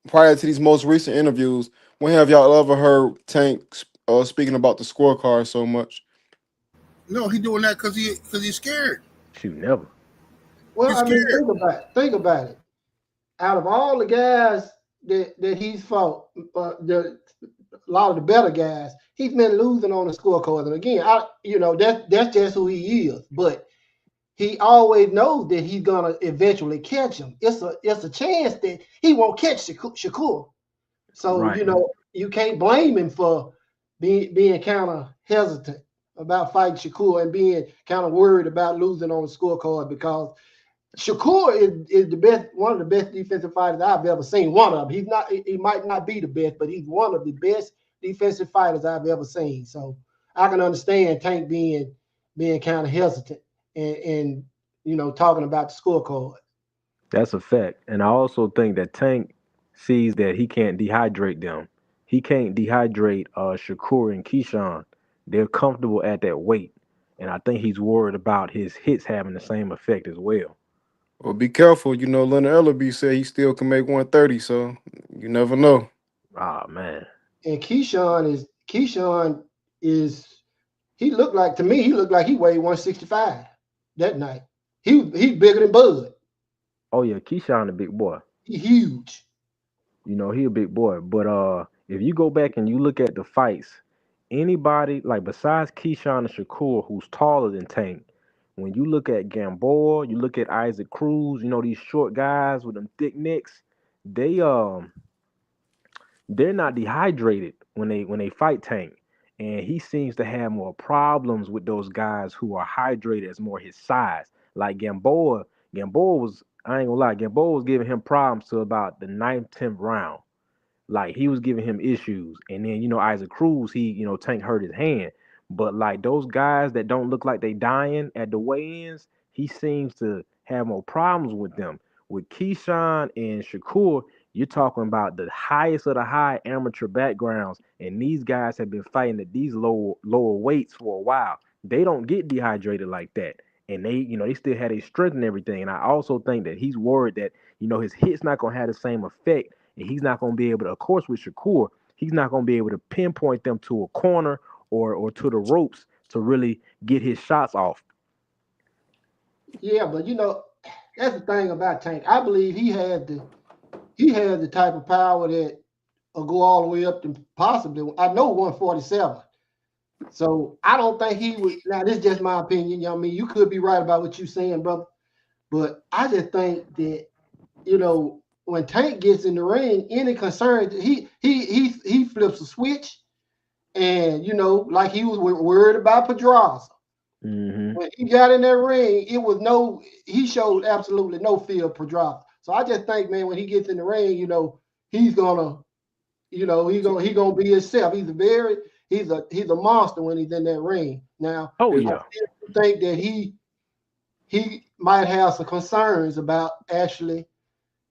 prior to these most recent interviews, when have y'all ever heard Tank speaking about the scorecard so much? No, he doing that because he's scared. Shoot, never. Well, I mean, think about it. Out of all the guys that he's fought, a lot of the better guys, he's been losing on the scorecard. And again, that's just who he is. But he always knows that he's gonna eventually catch him. It's a chance that he won't catch Shakur. So right. You know, you can't blame him for being kind of hesitant about fighting Shakur and being kind of worried about losing on the scorecard, because Shakur is the best, one of the best defensive fighters I've ever seen. One of them. He might not be the best, but he's one of the best defensive fighters I've ever seen. So I can understand Tank being kind of hesitant and talking about the scorecard. That's a fact. And I also think that Tank sees that he can't dehydrate them. He can't dehydrate Shakur and Keyshawn. They're comfortable at that weight. And I think he's worried about his hits having the same effect as well. Well, be careful. Leonard LDBC said he still can make 130, so you never know. Ah, man. And Keyshawn is he looked like he weighed 165 that night. He's bigger than Bud. Oh yeah, Keyshawn a big boy. He's huge. He a big boy. But if you go back and you look at the fights, anybody like besides Keyshawn and Shakur who's taller than Tank, when you look at Gamboa, you look at Isaac Cruz, these short guys with them thick necks, they're not dehydrated when they fight Tank. And he seems to have more problems with those guys who are hydrated as more his size. Like Gamboa was, I ain't gonna lie, Gamboa was giving him problems to about the 9th, 10th round. Like he was giving him issues. And then, Isaac Cruz, Tank hurt his hand. But like those guys that don't look like they dying at the weigh-ins, he seems to have more problems with them. With Keyshawn and Shakur, you're talking about the highest of the high amateur backgrounds, and these guys have been fighting at these lower weights for a while. They don't get dehydrated like that, and they still had a strength and everything. And I also think that he's worried that his hit's not gonna have the same effect, and he's not gonna be able to. Of course, with Shakur, he's not gonna be able to pinpoint them to a corner or to the ropes to really get his shots off. Yeah, but that's the thing about Tank. I believe he had the type of power that will go all the way up to possibly, I know 147. So I don't think he would. Now this is just my opinion. You could be right about what you're saying, brother. But I just think that when Tank gets in the ring, any concern he flips a switch, and like he was worried about Pedraza. Mm-hmm. When he got in that ring, he showed absolutely no fear of Pedraza. So I just think, man, when he gets in the ring, he's gonna be himself. He's a monster when he's in that ring. Now, I think that he might have some concerns about actually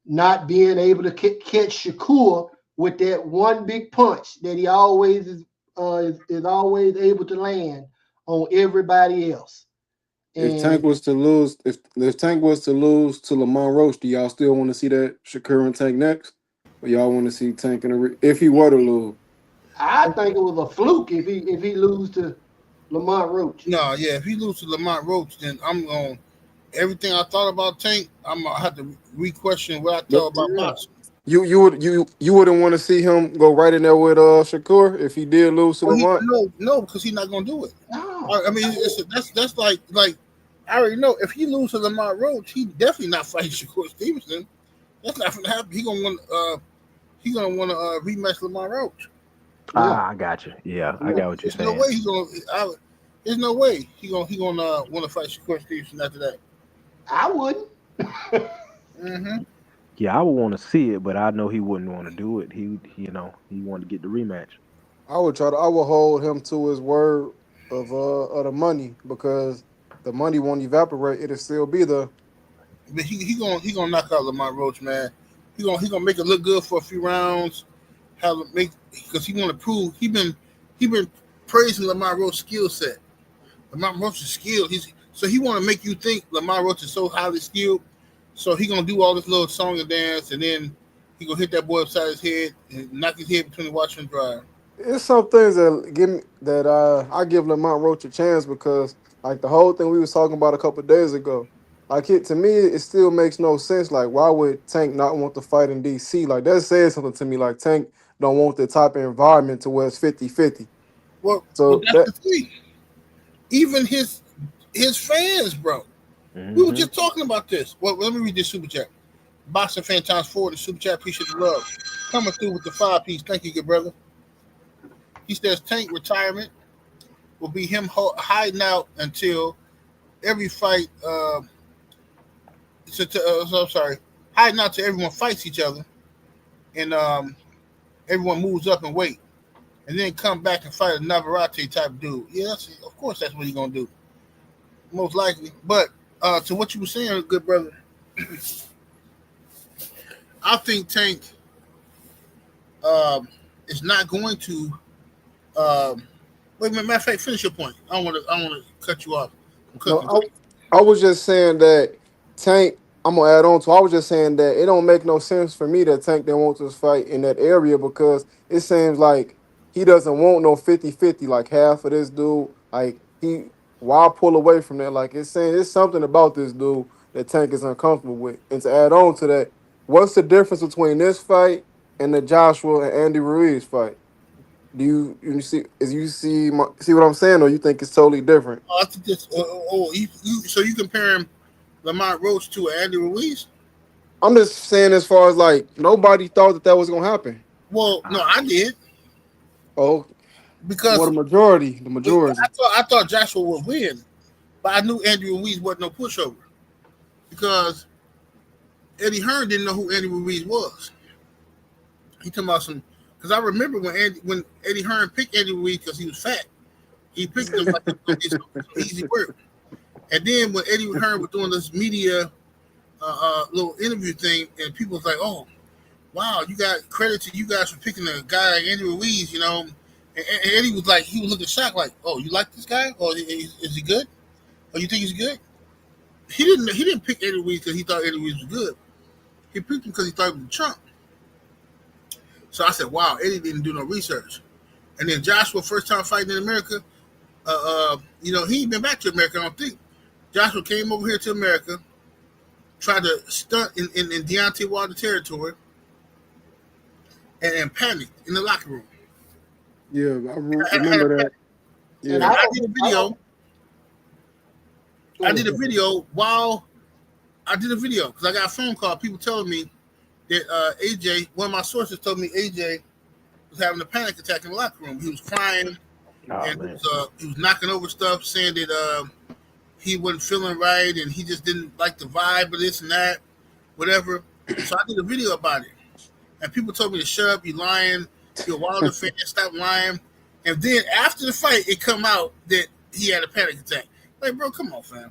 not being able to catch Shakur with that one big punch that he always is always able to land on everybody else. And if Tank was to lose, if Tank was to lose to Lamont Roach, do y'all still want to see that Shakur and Tank next, or y'all want to see Tank if he were to lose? I think it was a fluke if he lose to Lamont Roach. No, yeah, if he lose to Lamont Roach, then I'm going. Everything I thought about Tank, I'm gonna have to re-question what I thought about boxing. You wouldn't want to see him go right in there with Shakur if he did lose to Lamont? No, because he's not gonna do it. No. I mean, that's like I already know if he loses to Lamont Roach, he definitely not fighting Shakur Stevenson. That's not gonna happen. He's gonna want to rematch Lamont Roach. I got you. Yeah, I got what you're saying. There's no way he's gonna want to fight Shakur Stevenson after that. I wouldn't. Mm-hmm. Yeah, I would want to see it, but I know he wouldn't want to do it. He wanted to get the rematch. I would hold him to his word of the money, because the money won't evaporate. It'll still be there. But he gonna knock out Lamont Roach, man. He gonna make it look good for a few rounds. Because he want to prove he been praising Lamont Roach's skill set. Lamont Roach is skilled. So he want to make you think Lamont Roach is so highly skilled. So he gonna do all this little song and dance, and then he gonna hit that boy upside his head and knock his head between the washer and dryer. It's some things I give Lamont Roach a chance, because like the whole thing we was talking about a couple of days ago, to me it still makes no sense. Like, why would Tank not want to fight in DC? Like, that says something to me. Like, Tank don't want the type of environment to where it's 50-50. Well, that's the thing. Even his fans, bro. Mm-hmm. We were just talking about this. Well, let me read this super chat. Boxing Fan Times 4, the super chat. Appreciate the love. Coming through with the 5-piece. Thank you, good brother. He says Tank retirement will be him hiding out until every fight. Hiding out till everyone fights each other, and everyone moves up in weight. and then come back and fight a Navarrete type dude. Yeah, of course that's what he's gonna do, most likely. But to what you were saying, good brother, I think Tank is not going to. Wait a minute, matter of fact, finish your point. I don't want to cut you off. No, I was just saying that Tank. I'm gonna add on to. I was just saying that it don't make no sense for me that Tank didn't want this fight in that area because it seems like he doesn't want no 50-50, like half of this dude. Like why pull away from that? Like it's saying it's something about this dude that Tank is uncomfortable with. And to add on to that, what's the difference between this fight and the Joshua and Andy Ruiz fight? Do you see what I'm saying, or you think it's totally different? I think this. So you comparing Lamont Roach to Andy Ruiz? I'm just saying, as far as like nobody thought that was gonna happen. Well, no, I did. Oh, because the majority. I thought Joshua would win, but I knew Andy Ruiz wasn't no pushover because Eddie Hearn didn't know who Andy Ruiz was. He talking about some. Because I remember when Eddie Hearn picked Andy Ruiz because he was fat, he picked him like it's easy work. And then when Eddie Hearn was doing this media little interview thing, and people was like, "Oh, wow, you got credit to you guys for picking a guy like Andy Ruiz," you know. And Eddie was like, he was looking shocked, like, "Oh, you like this guy? Or is he good? Or you think he's good?" He didn't pick Andy Ruiz because he thought Eddie Ruiz was good. He picked him because he thought he was a chump. So I said, wow, Eddie didn't do no research. And then Joshua, first time fighting in America, he ain't been back to America, I don't think. Joshua came over here to America, tried to stunt in Deontay Wilder territory, and panicked in the locker room. Yeah, I remember that. Yeah. And I did a video. I did a video because I got a phone call, people telling me that AJ, one of my sources told me AJ was having a panic attack in the locker room. He was crying and he was knocking over stuff, saying that he wasn't feeling right and he just didn't like the vibe of this and that, whatever. So I did a video about it. And people told me to shut up, you lying, you're a Wilder fan, stop lying. And then after the fight, it come out that he had a panic attack. Like, bro, come on, fam.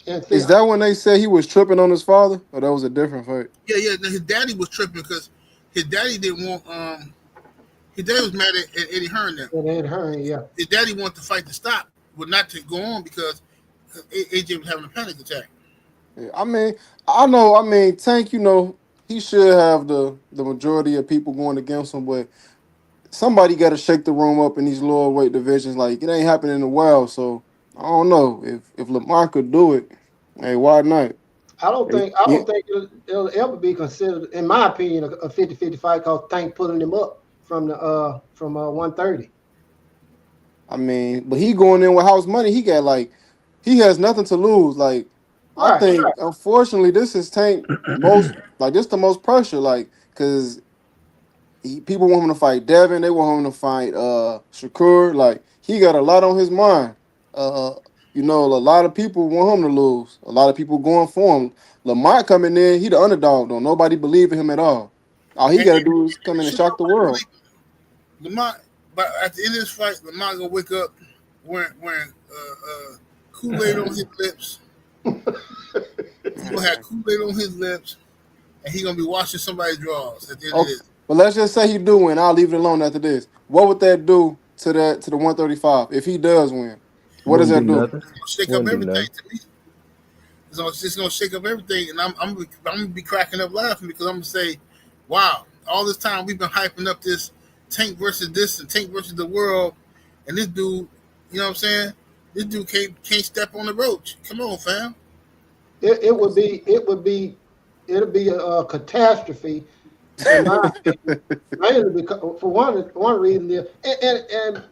Is that when they said he was tripping on his father, or that was a different fight? Yeah. His daddy was tripping because his daddy didn't want. His daddy was mad at Eddie Hearn now. Eddie Hearn, yeah. His daddy wanted the fight to stop, but not to go on because AJ was having a panic attack. Yeah, I know. Tank, he should have the majority of people going against him, but somebody got to shake the room up in these lower weight divisions. Like, it ain't happening in a while, so. I don't know if Lamar could do it. Hey, why not? I don't think it'll ever be considered, in my opinion, a 50-50 fight because Tank pulling him up from 130. But he going in with house money. He has nothing to lose. Like, I think unfortunately this is Tank the most pressure. Because people want him to fight Devin. They want him to fight Shakur. Like, he got a lot on his mind. A lot of people want him to lose. A lot of people going for him. Lamont coming in, he the underdog though. Nobody believe in him at all. All he got to do is come in and shock the world. Lamont, but at the end of this fight, Lamont gonna wake up wearing Kool-Aid on his lips. He gonna have Kool-Aid on his lips, and he gonna be washing somebody's drawers at the end of this. But let's just say he do win. I'll leave it alone after this. What would that do to the 135 if he does win? What does that do? It's gonna shake up everything to me. It's just gonna shake up everything, and I'm gonna be cracking up laughing because I'm gonna say, "Wow, all this time we've been hyping up this Tank versus this and Tank versus the world, and this dude, you know what I'm saying? This dude can't step on the roach. Come on, fam." It'll be a catastrophe. In my opinion, mainly because for one reason, and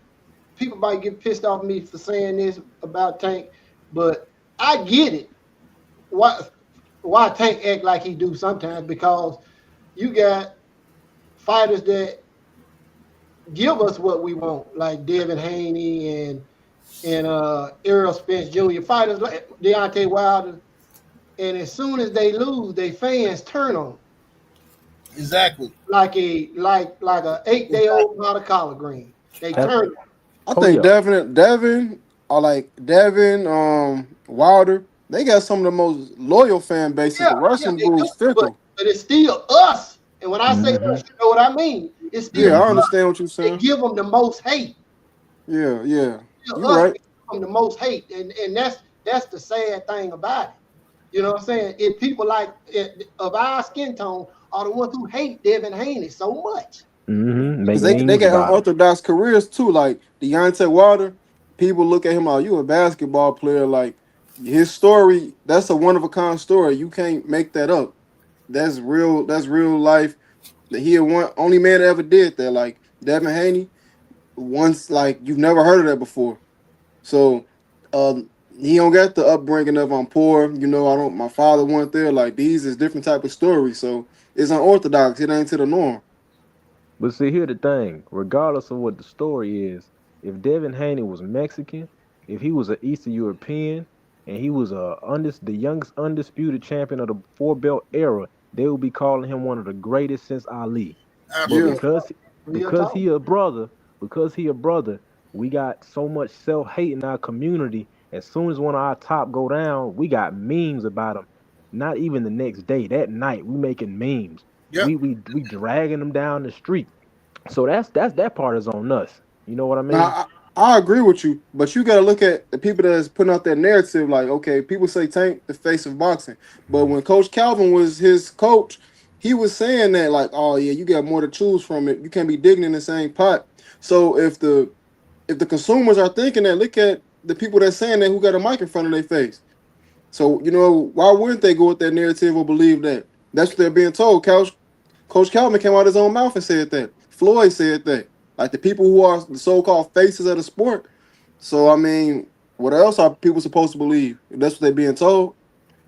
people might get pissed off at me for saying this about Tank, but I get it. Why Tank act like he do sometimes, because you got fighters that give us what we want, like Devin Haney and Errol Spence Jr., fighters like Deontay Wilder, and as soon as they lose, their fans turn on them. Exactly. Like a 8-day-old pot of collard green. They turned. I think Devin, Wilder. They got some of the most loyal fan bases. The Russian dudes fickle. But it's still us. And when I say us, you know what I mean. It's still I understand what you're saying. They give them the most hate. Yeah. You're right. Give them the most hate, and that's the sad thing about it. You know what I'm saying? If people like of our skin tone are the ones who hate Devin Haney so much. Because they got unorthodox careers too. Like Deontay Wilder, people look at him like, you a basketball player. Like his story, that's a one of a kind story. You can't make that up. That's real life. That he only man that ever did that. Like Devin Haney, once like you've never heard of that before. So he don't get the upbringing of I'm poor. You know, my father went there. Like these is different type of stories. So it's unorthodox. It ain't to the norm. But see, here's the thing. Regardless of what the story is, if Devin Haney was Mexican, if he was an Eastern European, and he was the youngest undisputed champion of the 4-belt era, they would be calling him one of the greatest since Ali. But because he a brother, we got so much self-hate in our community. As soon as one of our top go down, we got memes about him. Not even the next day, that night, we making memes. Yep. We dragging them down the street. So that part is on us. You know what I mean? Now, I agree with you, but you got to look at the people that's putting out that narrative. Like, okay, people say Tank the face of boxing, but when Coach Calvin was his coach, he was saying that like, oh yeah, you got more to choose from it. You can't be digging in the same pot. So if the consumers are thinking that, look at the people that's saying that who got a mic in front of their face. So you know, why wouldn't they go with that narrative or believe that? That's what they're being told. Coach Calvin came out of his own mouth and said that. Floyd said that. Like the people who are the so-called faces of the sport. So I mean, what else are people supposed to believe? If that's what they're being told.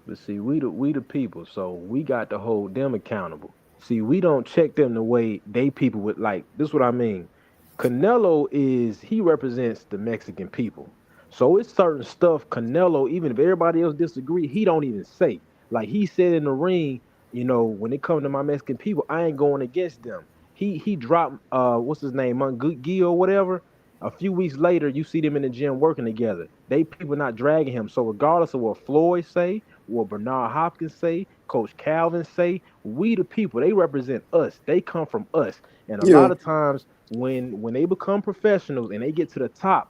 But see, we the people, so we got to hold them accountable. See, we don't check them the way they people would like. This is what I mean. Canelo he represents the Mexican people. So it's certain stuff Canelo, even if everybody else disagree, he don't even say. Like he said in the ring, you know, when it comes to my Mexican people, I ain't going against them. He dropped what's his name, Munguia or whatever. A few weeks later, you see them in the gym working together. They people not dragging him. So regardless of what Floyd say, what Bernard Hopkins say, Coach Calvin say, we the people, they represent us. They come from us. And a lot of times when they become professionals and they get to the top,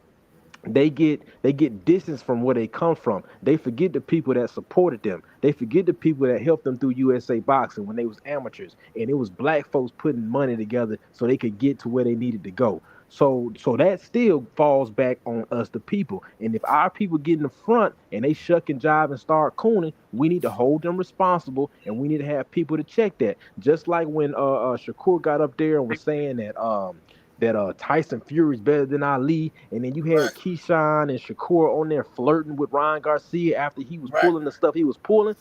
they get distance from where they come from. They forget the people that supported them. They forget the people that helped them through USA Boxing when they was amateurs. And it was black folks putting money together so they could get to where they needed to go. So that still falls back on us, the people. And if our people get in the front and they shuck and jive and start cooning, we need to hold them responsible, and we need to have people to check that. Just like when Shakur got up there and was saying that Tyson Fury's better than Ali, and then you had Keyshawn and Shakur on there flirting with Ryan Garcia after he was pulling the stuff he was pulling.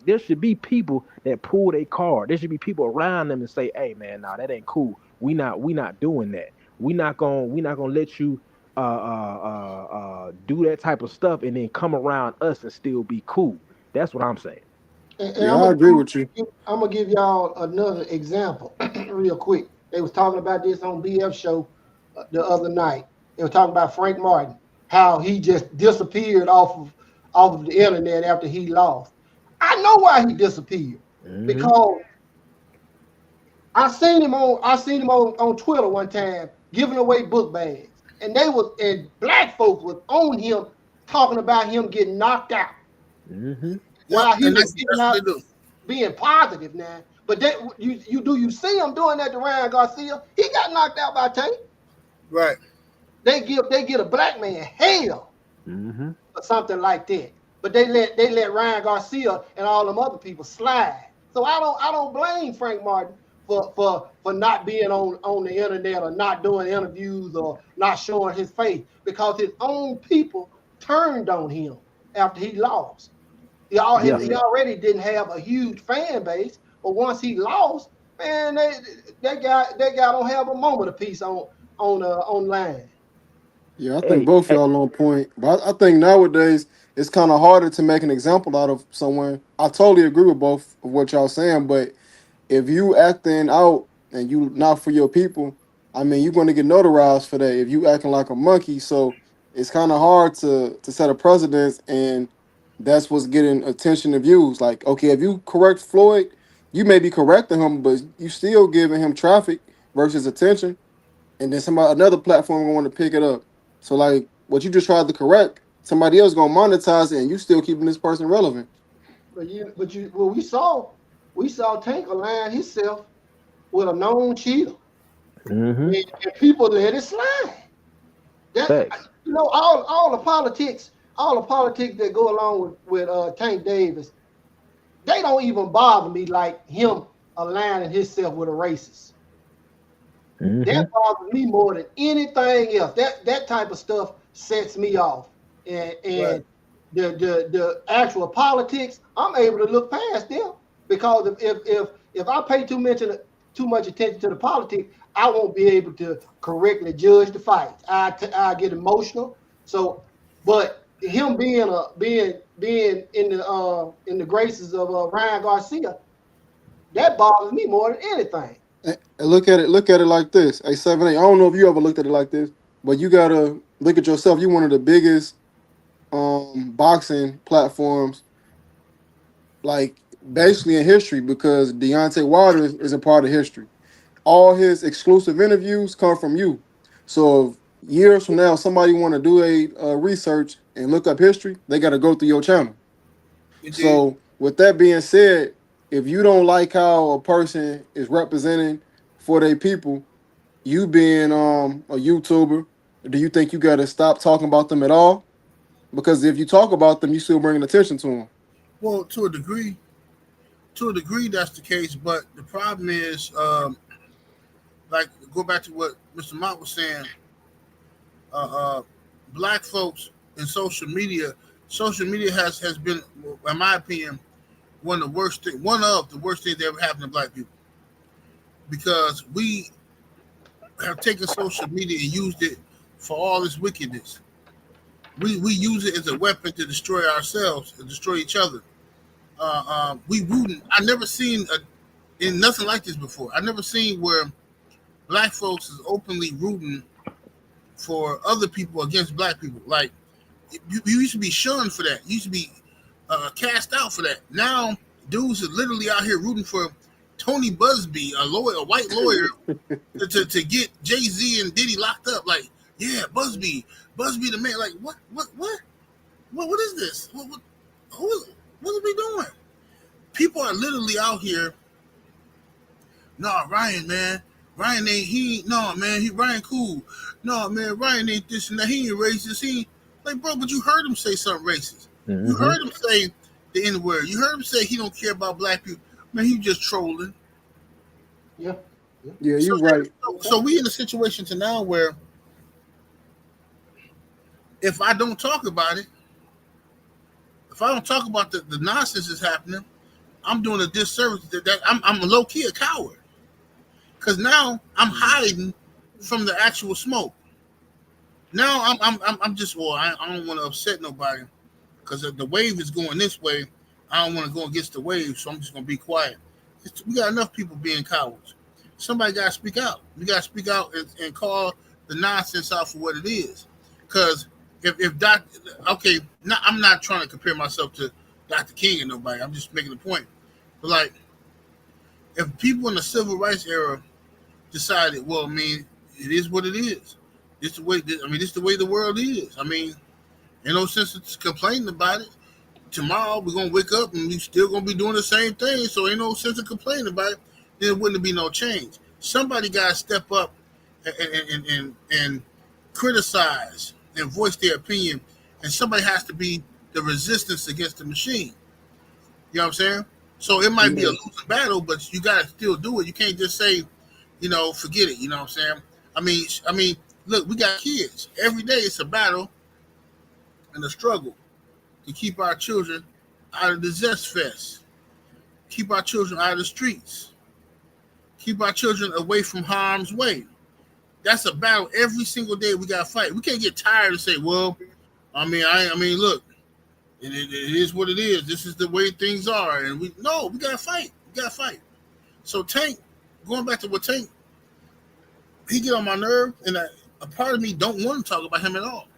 There should be people that pull their card. There should be people around them and say, "Hey man, nah, that ain't cool. We not doing that. We not gonna let you do that type of stuff and then come around us and still be cool." That's what I'm saying. And I agree with you. I'm gonna give y'all another example real quick. They was talking about this on BF show the other night. They were talking about Frank Martin, how he just disappeared off of the internet after he lost. I know why he disappeared, because I seen him on Twitter one time giving away book bags, and black folks was on him talking about him getting knocked out. While he was getting out, being positive now. But you see him doing that to Ryan Garcia? He got knocked out by Tank. Right. They get a black man hell or something like that. But they let Ryan Garcia and all them other people slide. So I don't blame Frank Martin for not being on the internet or not doing interviews or not showing his face, because his own people turned on him after he lost. He already didn't have a huge fan base. But once he lost, man, that guy don't have a moment of peace online. Yeah, I think both y'all on point. But I think nowadays it's kind of harder to make an example out of someone. I totally agree with both of what y'all saying, but if you acting out and you not for your people, I mean, you're going to get notarized for that if you acting like a monkey. So it's kind of hard to set a precedence, and that's what's getting attention and views. Like, okay, if you correct Floyd, you may be correcting him, but you still giving him traffic versus attention, and then another platform going to pick it up. So like, what you just tried to correct, somebody else going to monetize it, and you still keeping this person relevant. Well, we saw Tank align himself with a known cheater. Mm-hmm. And people let it slide. All the politics that go along with Tank Davis, they don't even bother me like him aligning himself with a racist. Mm-hmm. That bothers me more than anything else. That type of stuff sets me off. And right. the actual politics, I'm able to look past them, because if I pay too much attention to the politics, I won't be able to correctly judge the fight. I get emotional. So, but him being in the graces of Ryan Garcia, that bothers me more than anything. And look at it like this. Hey, 7-8. I don't know if you ever looked at it like this, but you gotta look at yourself. You're one of the biggest boxing platforms, like basically in history, because Deontay Wilder is a part of history. All his exclusive interviews come from you. So if years from now somebody want to do a research and look up history, they got to go through your channel. Indeed. So with that being said, if you don't like how a person is representing for their people, you being a YouTuber, do you think you got to stop talking about them at all? Because if you talk about them, you still bringing attention to them. Well, to a degree, that's the case. But the problem is, like, go back to what Mr. Mott was saying. Black folks in social media has been, in my opinion, one of the worst things that ever happened to black people, because we have taken social media and used it for all this wickedness. We use it as a weapon to destroy ourselves and destroy each other. We rooting. I never seen in nothing like this before. I never seen where black folks is openly rooting for other people against black people. Like, you used to be shunned for that. You used to be cast out for that. Now dudes are literally out here rooting for Tony Busby, a white lawyer, to get Jay-Z and Diddy locked up. Like, yeah, Busby the man. Like, what is this? What are we doing? People are literally out here. Nah, Ryan, man. Ryan Ryan cool. No, man, Ryan ain't this and that. He ain't racist. Like, bro, but you heard him say something racist. Mm-hmm. You heard him say the N-word. You heard him say he don't care about black people. Man, he just trolling. Yeah, you're right. So we in a situation to now where if I don't talk about it, if I don't talk about the nonsense that's happening, I'm doing a disservice. That I'm low-key a coward. Because now I'm hiding from the actual smoke. Now I'm just, I don't want to upset nobody, because the wave is going this way. I don't want to go against the wave, so I'm just going to be quiet. We got enough people being cowards. Somebody got to speak out. We got to speak out and call the nonsense out for what it is. Because I'm not trying to compare myself to Dr. King and nobody. I'm just making a point. But like, if people in the civil rights era decided, well, I mean, it is what it is. This the way the world is. I mean, ain't no sense in complaining about it. Tomorrow we're gonna wake up and we still gonna be doing the same thing. So ain't no sense in complaining about it. Then it wouldn't be no change. Somebody gotta step up and criticize and voice their opinion, and somebody has to be the resistance against the machine. You know what I'm saying? So it might be a losing battle, but you gotta still do it. You can't just say, forget it. You know what I'm saying? I mean, look, we got kids. Every day it's a battle and a struggle to keep our children out of the zest fest, keep our children out of the streets, keep our children away from harm's way. That's a battle every single day. We got to fight. We can't get tired and say, well, look, it is what it is. This is the way things are. And we got to fight. We got to fight. So Tank, going back to what Tank, he get on my nerve, and a part of me don't want to talk about him at all.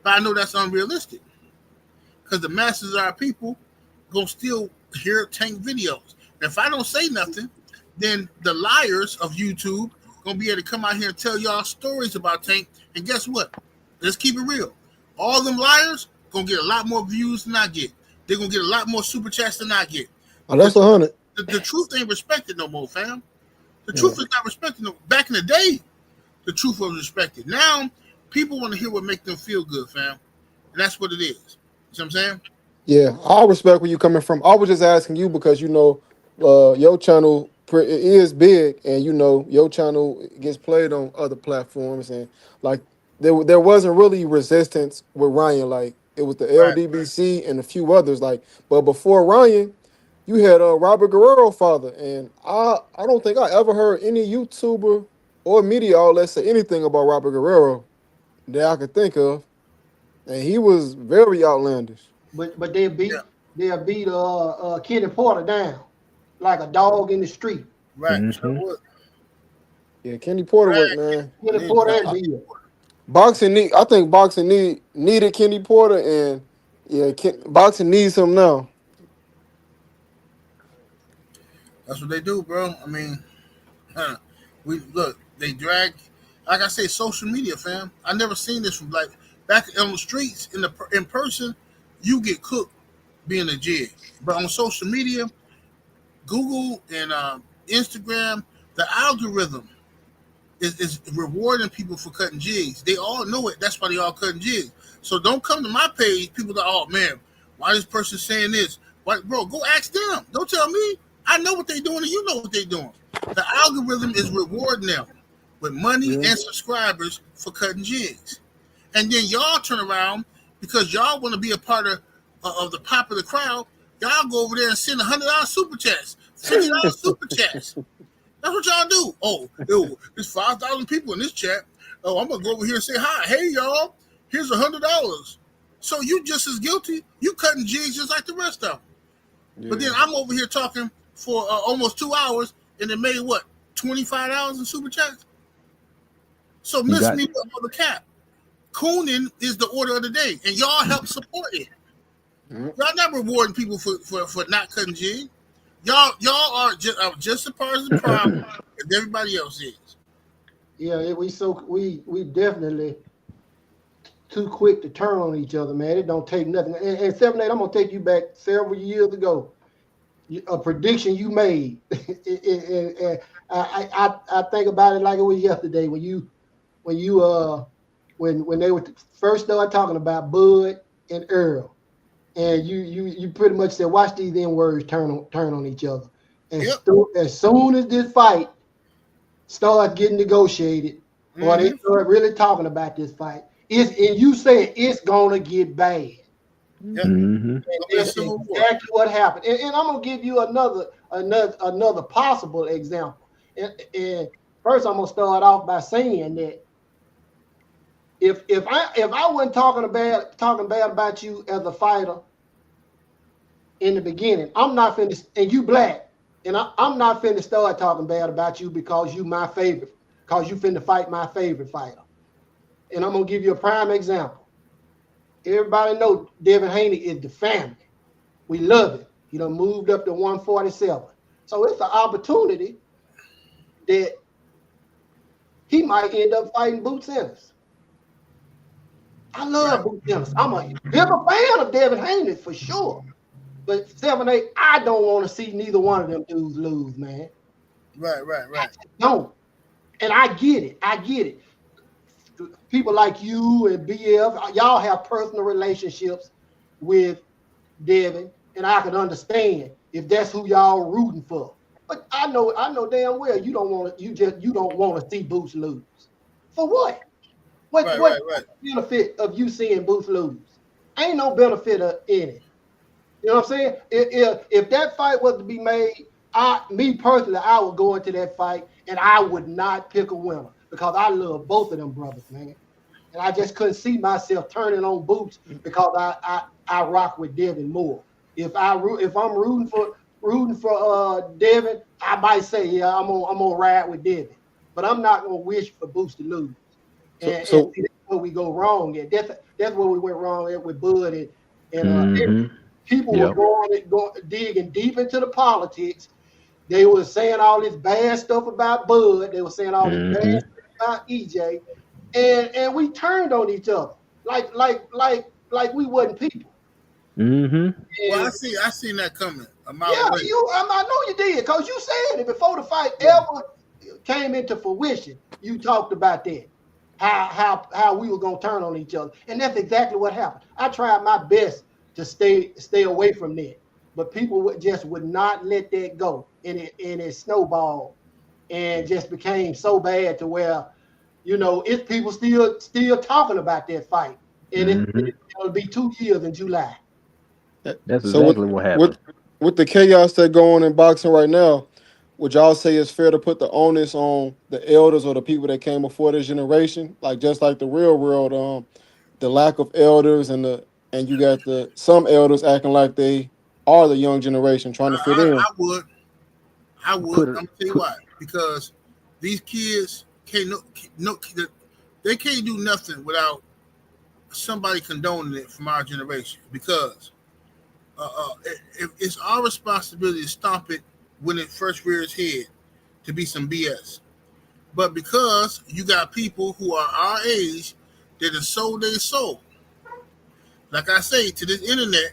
But I know that's unrealistic because the masses of our people gonna still hear Tank videos. And if I don't say nothing, then the liars of YouTube gonna be able to come out here and tell y'all stories about Tank. And guess what? Let's keep it real. All them liars gonna get a lot more views than I get. They're gonna get a lot more super chats than I get. Oh, that's 100. The truth ain't respected no more, fam. The truth is not respected. Back in the day, the truth was respected. Now, people want to hear what makes them feel good, fam. And that's what it is. You know what I'm saying? Yeah, I respect where you're coming from. I was just asking you because, your channel is big and, your channel gets played on other platforms. And, like, there wasn't really resistance with Ryan. Like, it was the LDBC and a few others. Like, but before Ryan, you had Robert Guerrero father. And I don't think I ever heard any YouTuber or media outlet say anything about Robert Guerrero that I could think of. And he was very outlandish. But they beat Kenny Porter down like a dog in the street. Right. Mm-hmm. Yeah, Kenny Porter was, man. Kenny Porter and Bill. I think boxing needed Kenny Porter, and boxing needs him now. That's what they do, bro. I mean, they drag, like I say, social media, fam. I never seen this from like back on the streets in person. You get cooked being a jig, but on social media, Google and Instagram, the algorithm is rewarding people for cutting jigs. They all know it. That's why they all cutting jigs. So don't come to my page. People are, oh man, why this person saying this? Why, bro, go ask them. Don't tell me. I know what they're doing, and you know what they're doing. The algorithm is rewarding them with money and subscribers for cutting jigs. And then y'all turn around because y'all want to be a part of the popular crowd. Y'all go over there and send $100 super chats, $50 super chats. That's what y'all do. Oh, there's 5,000 people in this chat. Oh, I'm gonna go over here and say hi. Hey, y'all, here's $100. So you just as guilty. You cutting jigs just like the rest of them. Yeah. But then I'm over here talking for almost 2 hours, and it made what, $25 in super chats. So miss me on the cap. Cooning is the order of the day, and y'all help support it. Mm-hmm. Y'all not rewarding people for not cutting jigs. Y'all are just as part of the problem as everybody else is. Yeah, we definitely too quick to turn on each other, man. It don't take nothing. And 7-8, I'm gonna take you back several years ago. A prediction you made. I think about it like it was yesterday when they were first started talking about Bud and Earl. And you pretty much said, watch these N words turn on each other. And as soon as this fight starts getting negotiated, or they start really talking about this fight, and you said it's gonna get bad. Yep. Mm-hmm. And that's exactly what happened. And I'm gonna give you another possible example. And first, I'm gonna start off by saying that if I wasn't talking bad about you as a fighter in the beginning, I'm not finna, and you black, and I'm not finna start talking bad about you because you my favorite, because you finna fight my favorite fighter. And I'm gonna give you a prime example. Everybody know Devin Haney is the family. We love it. He done moved up to 147. So it's an opportunity that he might end up fighting Boots Ennis. I love Boots Ennis. I'm a bigger fan of Devin Haney for sure. But 7-8, I don't want to see neither one of them dudes lose, man. Right. I don't. And I get it. People like you and BF, y'all have personal relationships with Devin, and I can understand if that's who y'all rooting for. But I know damn well you don't want to see Boots lose. For what? What benefit of you seeing Boots lose? Ain't no benefit in it. You know what I'm saying? If that fight was to be made, me personally, I would go into that fight and I would not pick a winner because I love both of them brothers, man. And I just couldn't see myself turning on Boots because I rock with Devin more. If I'm rooting for Devin, I might say, yeah, I'm gonna ride with Devin. but I'm not gonna wish for Boots to lose. And So that's where we go wrong. And that's where we went wrong with Bud and people were going digging deep into the politics. They were saying all this bad stuff about Bud. They were saying all this bad stuff about EJ, and we turned on each other like we wasn't people. Well, I seen that coming. I know you did, because you said it before the fight ever came into fruition. You talked about that, how we were gonna turn on each other, and that's exactly what happened. I tried my best to stay away from that, but people would not let that go, and it snowballed and just became so bad to where, it's people still talking about that fight, and it'll be 2 years in July. That's exactly what happened. With the chaos that going on in boxing right now, would y'all say it's fair to put the onus on the elders or the people that came before this generation, like just like the real world, the lack of elders and you got some elders acting like they are the young generation trying to fit in? I would. I'm gonna tell you why. Because these kids they can't do nothing without somebody condoning it from our generation. Because it's our responsibility to stop it when it first rears its head to be some BS. But because you got people who are our age that have sold their soul, like I say, to this internet,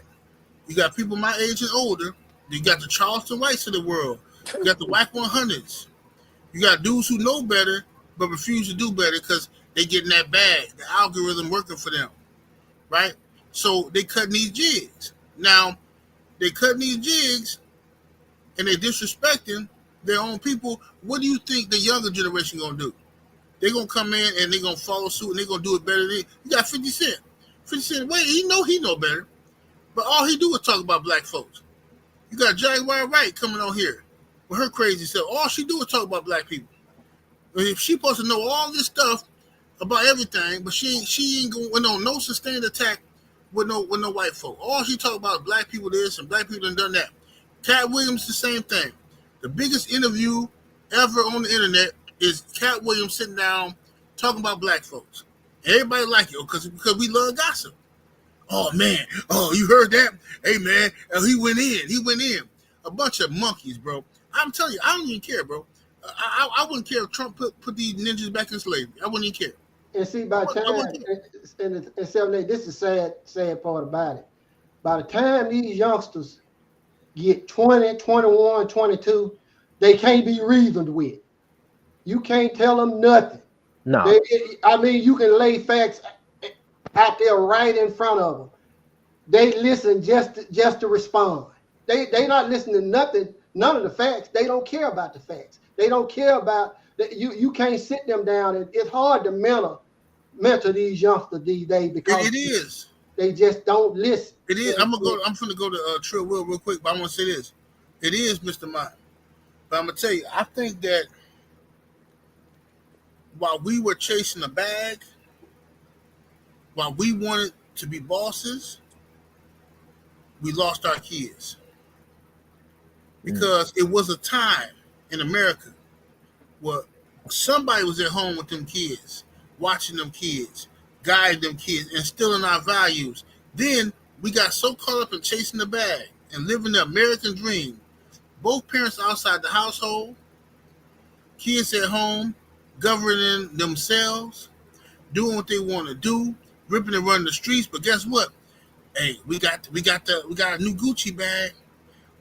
you got people my age and older. You got the Charleston Whites of the world. You got the Whack 100s. You got dudes who know better but refuse to do better because they getting that bag, the algorithm working for them, right? So they cutting these jigs. Now, they cutting these jigs and they disrespecting their own people. What do you think the younger generation gonna do? They're gonna come in and they're gonna follow suit and they're gonna do it better than you got 50 Cent. 50 Cent, wait, he know better. But all he do is talk about black folks. You got Jaguar Wright coming on here with her crazy self. All she do is talk about black people. If she supposed to know all this stuff about everything, but she ain't going on no sustained attack with no white folk. All she talk about black people this and black people done that. Cat Williams the same thing. The biggest interview ever on the internet is Cat Williams sitting down talking about black folks. Everybody like it because we love gossip. Oh man, you heard that? Hey man, he went in. A bunch of monkeys, bro. I'm telling you, I don't even care, bro. I wouldn't care if Trump put these ninjas back in slavery. I wouldn't even care. And see, by the time, and 7 this is the sad part about it. By the time these youngsters get 20, 21, 22, they can't be reasoned with. You can't tell them nothing. No. You can lay facts out there right in front of them. They listen just to respond. They not listening to nothing, none of the facts. They don't care about the facts. They don't care about that. You can't sit them down, and it's hard to mentor these youngsters these days because it is. They just don't listen. It is. I'm gonna go to Trill Will real quick, but I want to say this. It is, Mr. Mott. But I'm gonna tell you, I think that while we were chasing the bag, while we wanted to be bosses, we lost our kids. Because it was a time in America where somebody was at home with them kids, watching them kids, guiding them kids, instilling our values. Then we got so caught up in chasing the bag and living the American dream. Both parents outside the household, kids at home, governing themselves, doing what they want to do, ripping and running the streets. But guess what? Hey, we got a new Gucci bag.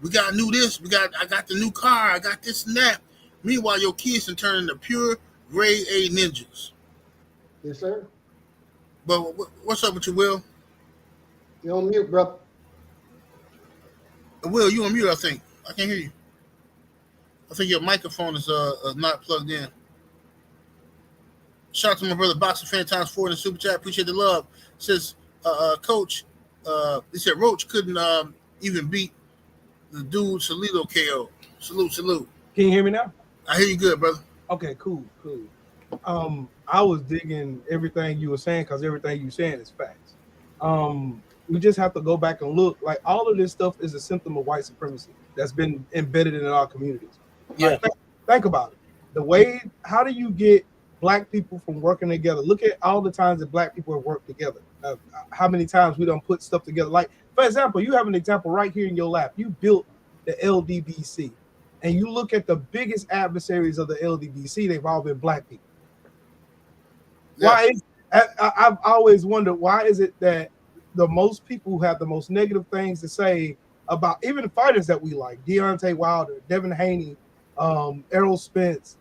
We got new this. I got the new car. I got this and that. Meanwhile, your kids can turn into pure grade A ninjas. Yes, sir. But what's up with you, Will? You're on mute, bro. Will, you on mute, I think. I can't hear you. I think your microphone is not plugged in. Shout out to my brother Boxing Fan Times 4 in the super chat. Appreciate the love. Says Coach, he said Roach couldn't even beat the dude Salido KO. Salute. Can you hear me now? I hear you good, brother. Okay, cool. I was digging everything you were saying because everything you're saying is facts. We just have to go back and look. Like, all of this stuff is a symptom of white supremacy that's been embedded in our communities. Yeah. Like, think about it. The way, how do you get black people from working together? Look at all the times that black people have worked together. How many times we don't put stuff together? Like, for example, you have an example right here in your lap. You built the LDBC, and you look at the biggest adversaries of the LDBC, they've all been black people. Yeah. Why is I've always wondered, why is it that the most people who have the most negative things to say about even the fighters that we like, Deontay Wilder, Devin Haney, Errol Spence,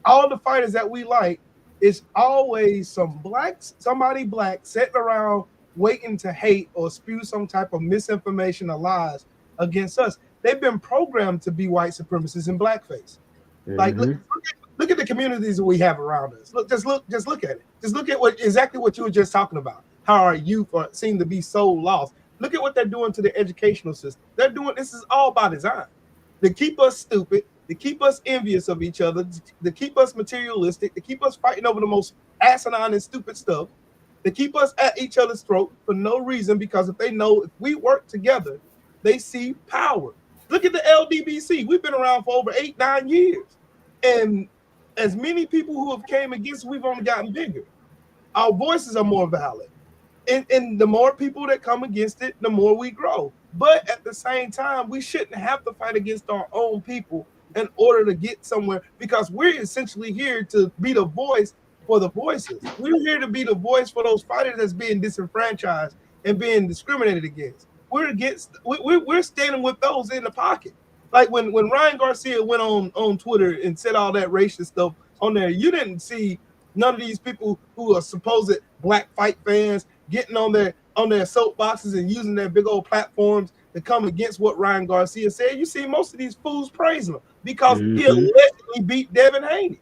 all the fighters that we like, it's always somebody black sitting around waiting to hate or spew some type of misinformation or lies against us. They've been programmed to be white supremacists in blackface. Mm-hmm. Like, look at the communities that we have around us. Just look at it. Just look at exactly what you were just talking about. How our youth seem to be so lost. Look at what they're doing to the educational system. This is all by design. To keep us stupid, to keep us envious of each other, to keep us materialistic, to keep us fighting over the most asinine and stupid stuff, to keep us at each other's throat for no reason, because if they know if we work together, they see power. Look at the LDBC. We've been around for over 8-9 years. And as many people who have came against, we've only gotten bigger. Our voices are more valid. And the more people that come against it, the more we grow. But at the same time, we shouldn't have to fight against our own people in order to get somewhere, because we're essentially here to be the voice for the voices. We're here to be the voice for those fighters that's being disenfranchised and being discriminated against. We're standing with those in the pocket. Like when Ryan Garcia went on Twitter and said all that racist stuff on there, you didn't see none of these people who are supposed black fight fans getting on their soapboxes and using their big old platforms to come against what Ryan Garcia said. You see most of these fools praising him because he allegedly beat Devin Haney.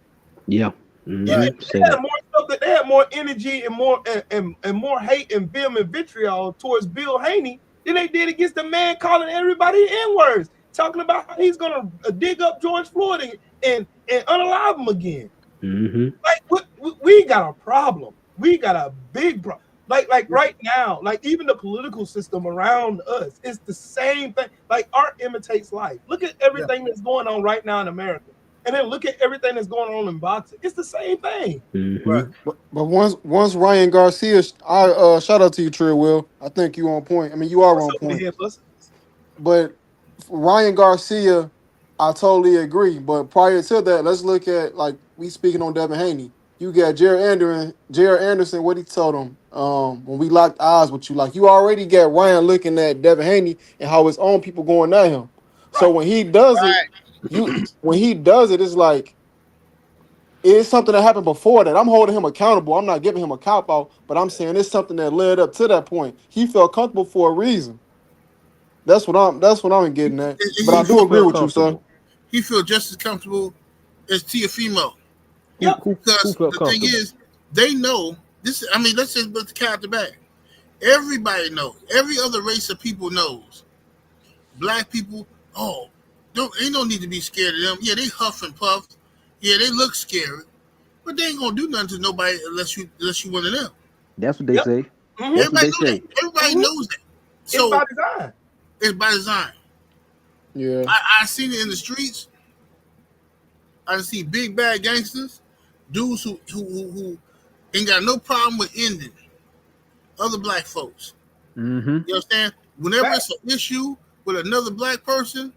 Yeah. Mm-hmm. They had more energy and more hate and vim and vitriol towards Bill Haney than they did against the man calling everybody N-words, talking about how he's gonna dig up George Floyd and unalive him again. Mm-hmm. Like we got a problem. We got a big problem. Like right now, like even the political system around us, it's the same thing. Like art imitates life. Look at everything that's going on right now in America, and then look at everything that's going on in boxing. It's the same thing. Mm-hmm. Right. But once Ryan Garcia, I shout out to you, Trey Will. I think you on point. I mean, you are on point. But Ryan Garcia, I totally agree. But prior to that, let's look at, like, we speaking on Devin Haney. You got Jared Anderson, what he told him when we locked eyes with you. Like, you already got Ryan looking at Devin Haney and how his own people going at him. Right. So when he does it, it's like, it's something that happened before that. I'm holding him accountable. I'm not giving him a cop-out, but I'm saying it's something that led up to that point. He felt comfortable for a reason. That's what I'm getting at. But I do agree with you, son. He feels just as comfortable as Teofimo. Yeah, because the thing is, they know this. I mean, let's just put the cat at the back. Everybody knows. Every other race of people knows. Black people, ain't no need to be scared of them. Yeah, they huff and puff. Yeah, they look scary, but they ain't gonna do nothing to nobody unless you one of them. That's what they say. Mm-hmm. Everybody knows that. So it's by design. It's by design. Yeah, I seen it in the streets. I see big bad gangsters, dudes who ain't got no problem with ending other black folks. Mm-hmm. You understand? Whenever it's an issue with another black person,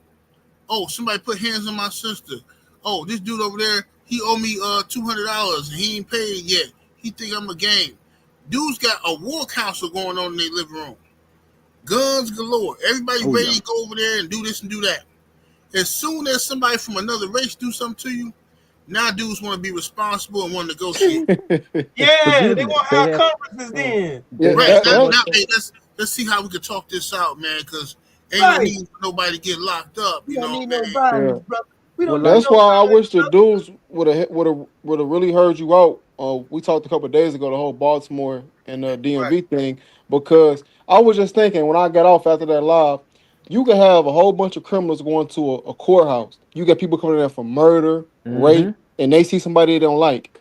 somebody put hands on my sister. Oh, this dude over there, he owe me $200 and he ain't paid yet. He think I'm a game. Dudes got a war council going on in their living room. Guns galore. Everybody ready to go over there and do this and do that. As soon as somebody from another race do something to you, now dudes want to be responsible and want to negotiate. They want to have conferences then. Right. Now, let's see how we can talk this out, man, because ain't no need for nobody to get locked up. You know, need no violence, brother. That's why I wish the dudes would have really heard you out. We talked a couple of days ago, the whole Baltimore and DMV thing, because I was just thinking when I got off after that live, you could have a whole bunch of criminals going to a courthouse. You got people coming in there for murder, rape, and they see somebody they don't like.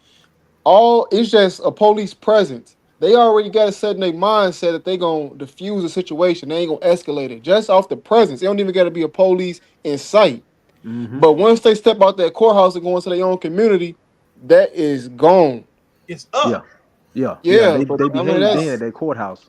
It's just a police presence. They already got it set in their mindset that they going to diffuse the situation. They ain't going to escalate it. Just off the presence. They don't even got to be a police in sight. But once they step out that courthouse and go into their own community, that is gone. It's up. Yeah. Yeah, They behave then at that courthouse.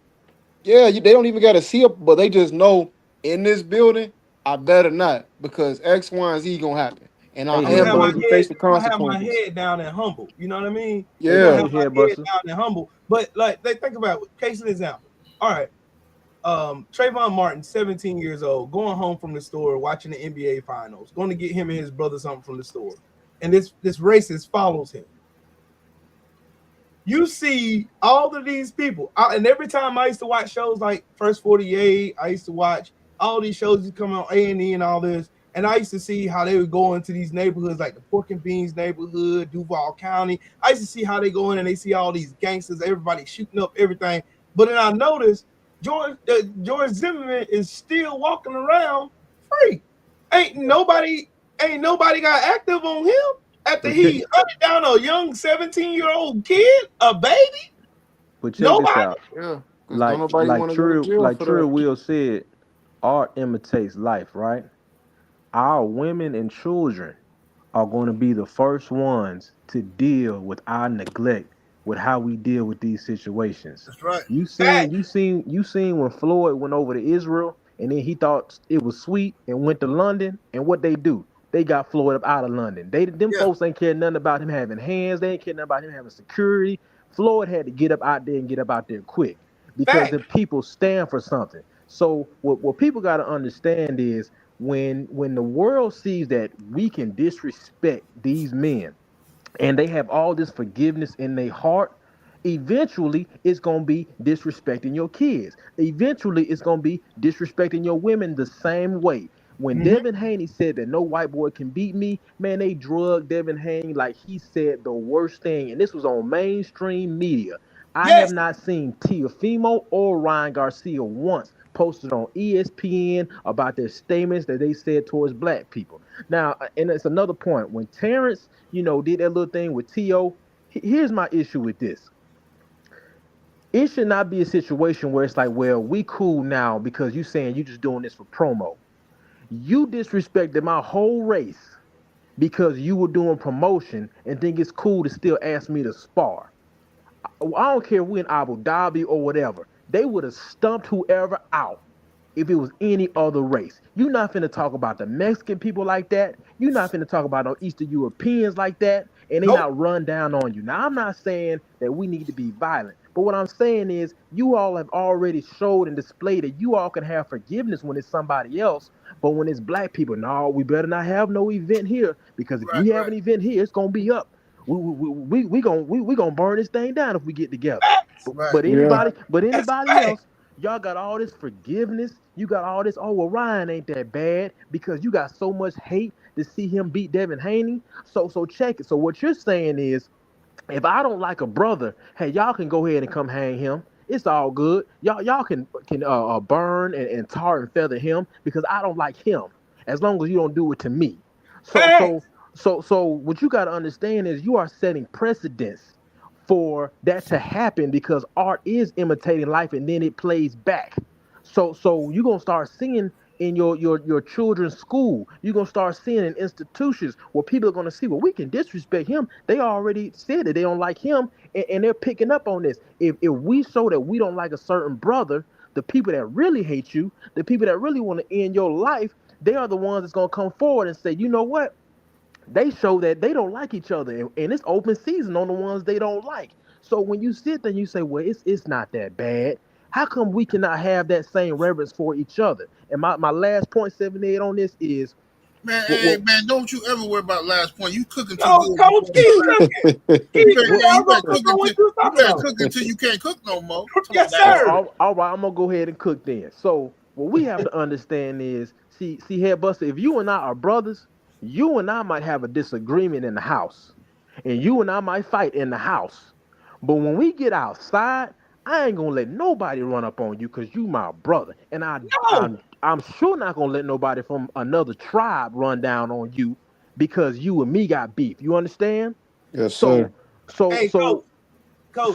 Yeah, they don't even got to see it, but they just know in this building, I better not, because X, Y, and Z gonna happen, and I am going to face the consequences. I have my head down and humble. You know what I mean? Yeah, I have my head down and humble. But like, they think about it. Case in example. All right, Trayvon Martin, 17 years old, going home from the store, watching the NBA Finals, going to get him and his brother something from the store, and this racist follows him. You see all of these people, and every time I used to watch shows like First 48, I used to watch all these shows that come on A&E and all this, and I used to see how they would go into these neighborhoods like the Pork and Beans neighborhood, Duval County. I used to see how they go in and they see all these gangsters, everybody shooting up everything. But then I noticed George Zimmerman is still walking around free. Ain't nobody got active on him. After he hunted down a young 17-year-old kid, a baby. But check this out. Yeah. Like Trill Will said, art imitates life, right? Our women and children are going to be the first ones to deal with our neglect, with how we deal with these situations. That's right. You seen when Floyd went over to Israel and then he thought it was sweet and went to London, and what they do? They got Floyd up out of London. Folks ain't care nothing about him having hands. They ain't care nothing about him having security. Floyd had to get up out there and get up out there quick because the people stand for something. So what people got to understand is when the world sees that we can disrespect these men and they have all this forgiveness in their heart, eventually it's going to be disrespecting your kids. Eventually it's going to be disrespecting your women the same way. When Devin Haney said that no white boy can beat me, man, they drugged Devin Haney like he said the worst thing. And this was on mainstream media. I have not seen Teofimo or Ryan Garcia once posted on ESPN about their statements that they said towards black people. Now, and it's another point. When Terrence, did that little thing with T.O., here's my issue with this. It should not be a situation where it's like, well, we cool now because you saying you just doing this for promo. You disrespected my whole race because you were doing promotion and think it's cool to still ask me to spar. I don't care if we're in Abu Dhabi or whatever. They would have stumped whoever out if it was any other race. You're not finna talk about the Mexican people like that. You're not finna talk about no Eastern Europeans like that, and they not run down on you. Now, I'm not saying that we need to be violent, but what I'm saying is you all have already showed and displayed that you all can have forgiveness when it's somebody else, but when it's black people, no, we better not have no event here, because if you have an event here, it's gonna be up. We gonna burn this thing down if we get together. But anybody else, y'all got all this forgiveness. You got all this. Oh well, Ryan ain't that bad because you got so much hate to see him beat Devin Haney. So check it. So what you're saying is, if I don't like a brother, hey, y'all can go ahead and come hang him. It's all good. Y'all can burn and tar and feather him because I don't like him. As long as you don't do it to me. So what you got to understand is you are setting precedence for that to happen because art is imitating life and then it plays back. So you're going to start seeing in your children's school. You're going to start seeing in institutions where people are going to see, well, we can disrespect him. They already said that they don't like him, and they're picking up on this. If we show that we don't like a certain brother, the people that really hate you, the people that really want to end your life, they are the ones that's going to come forward and say, you know what? They show that they don't like each other, and it's open season on the ones they don't like. So when you sit there and you say, well, it's not that bad, how come we cannot have that same reverence for each other? And my last point, 78 on this is, man, don't you ever worry about last point. You cooking too good. Coach, you better cook until you can't cook no more. Yes, sir. All right, I'm gonna go ahead and cook then. So what we have to understand is, see, Head Buster, if you and I are brothers, you and I might have a disagreement in the house, and you and I might fight in the house. But when we get outside, I ain't gonna let nobody run up on you because you my brother, and I'm sure not gonna let nobody from another tribe run down on you because you and me got beef. You understand? Yes, sir. Coach, so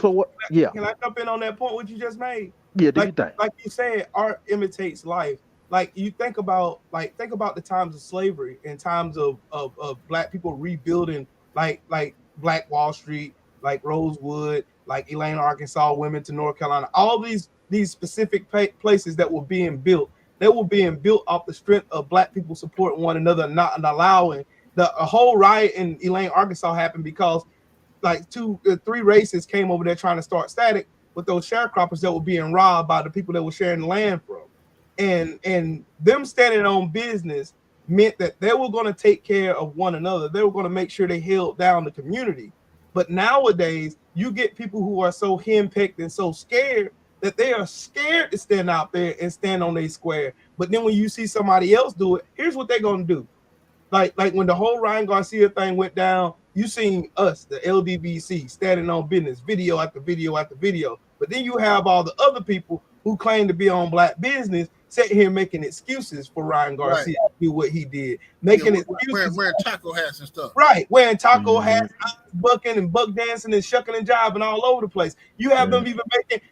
what? Yeah. Can I jump in on that point? What you just made? Yeah. Do you think? Like you said, art imitates life. like you think about the times of slavery and times of black people rebuilding like Black Wall Street, like Rosewood, like Elaine, Arkansas, Wilmington, North Carolina, all these specific places that were being built. They were being built off the strength of black people supporting one another, not allowing a whole riot in Elaine, Arkansas happened because like 3 races came over there trying to start static with those sharecroppers that were being robbed by the people that were sharing the land from. And them standing on business meant that they were going to take care of one another. They were going to make sure they held down the community. But nowadays, you get people who are so henpecked and so scared that they are scared to stand out there and stand on their square. But then when you see somebody else do it, here's what they're going to do. Like when the whole Ryan Garcia thing went down, you seen us, the LDBC, standing on business, video after video after video. But then you have all the other people who claim to be on black business sitting here making excuses for Ryan Garcia to do what he did. Making excuses. Wearing taco hats and stuff. Right. Wearing taco hats, bucking and buck dancing and shucking and jiving all over the place. You have them even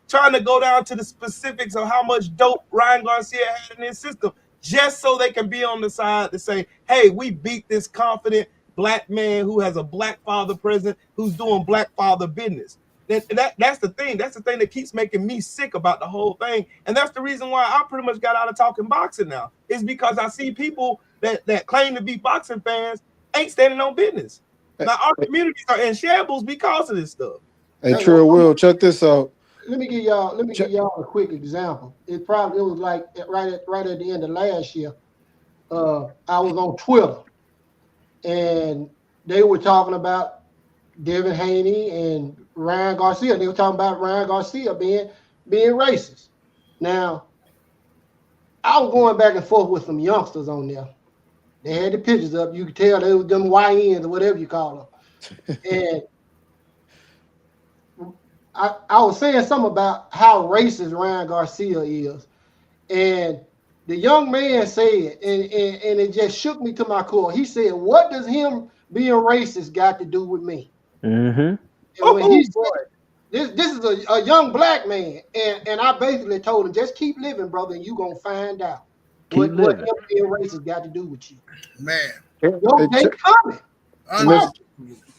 trying to go down to the specifics of how much dope Ryan Garcia had in his system just so they can be on the side to say, hey, we beat this confident black man who has a black father president who's doing black father business. That's the thing. That's the thing that keeps making me sick about the whole thing. And that's the reason why I pretty much got out of talking boxing now. Is because I see people that claim to be boxing fans ain't standing on business. Now our communities are in shambles because of this stuff. Hey, Trill Will, check this out. Let me give y'all a quick example. It was like right at the end of last year. I was on Twitter and they were talking about Devin Haney and Ryan Garcia. They were talking about Ryan Garcia being racist. Now, I was going back and forth with some youngsters on there. They had the pictures up. You could tell they were them YNs or whatever you call them. And I was saying something about how racist Ryan Garcia is. And the young man said, and it just shook me to my core. He said, what does him being racist got to do with me? Mm-hmm. And when he said, this is a young black man, and I basically told him, just keep living, brother, and you're going to find out what him being racist got to do with you. Man. They coming.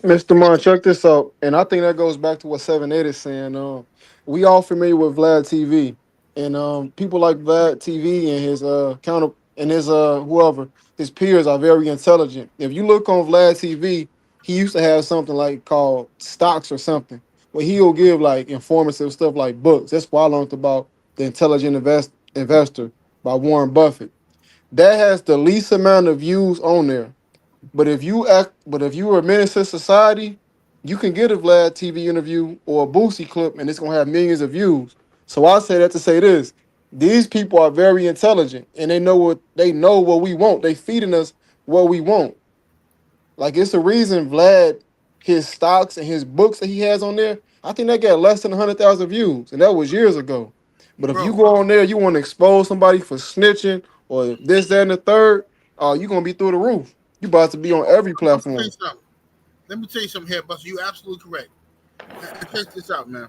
Mr. Mon, check this out. And I think that goes back to what 7-8 is saying. We all familiar with Vlad TV. And people like Vlad TV and his counter and his whoever, his peers are very intelligent. If you look on Vlad TV, he used to have something like called stocks or something, where he'll give like informative stuff like books. That's why I learned about The Intelligent Investor by Warren Buffett. That has the least amount of views on there. But if you are a menace to society, you can get a Vlad TV interview or a Boosie clip, and it's gonna have millions of views. So I say that to say this: these people are very intelligent, and they know what we want. They feeding us what we want. Like it's a reason Vlad, his stocks and his books that he has on there, I think they got less than 100,000 views, and that was years ago. But if you go on there, you want to expose somebody for snitching or this, that, and the third, you're gonna be through the roof. You about to be on every platform. Let me tell you something here, Buster. You're absolutely correct. Check this out, man.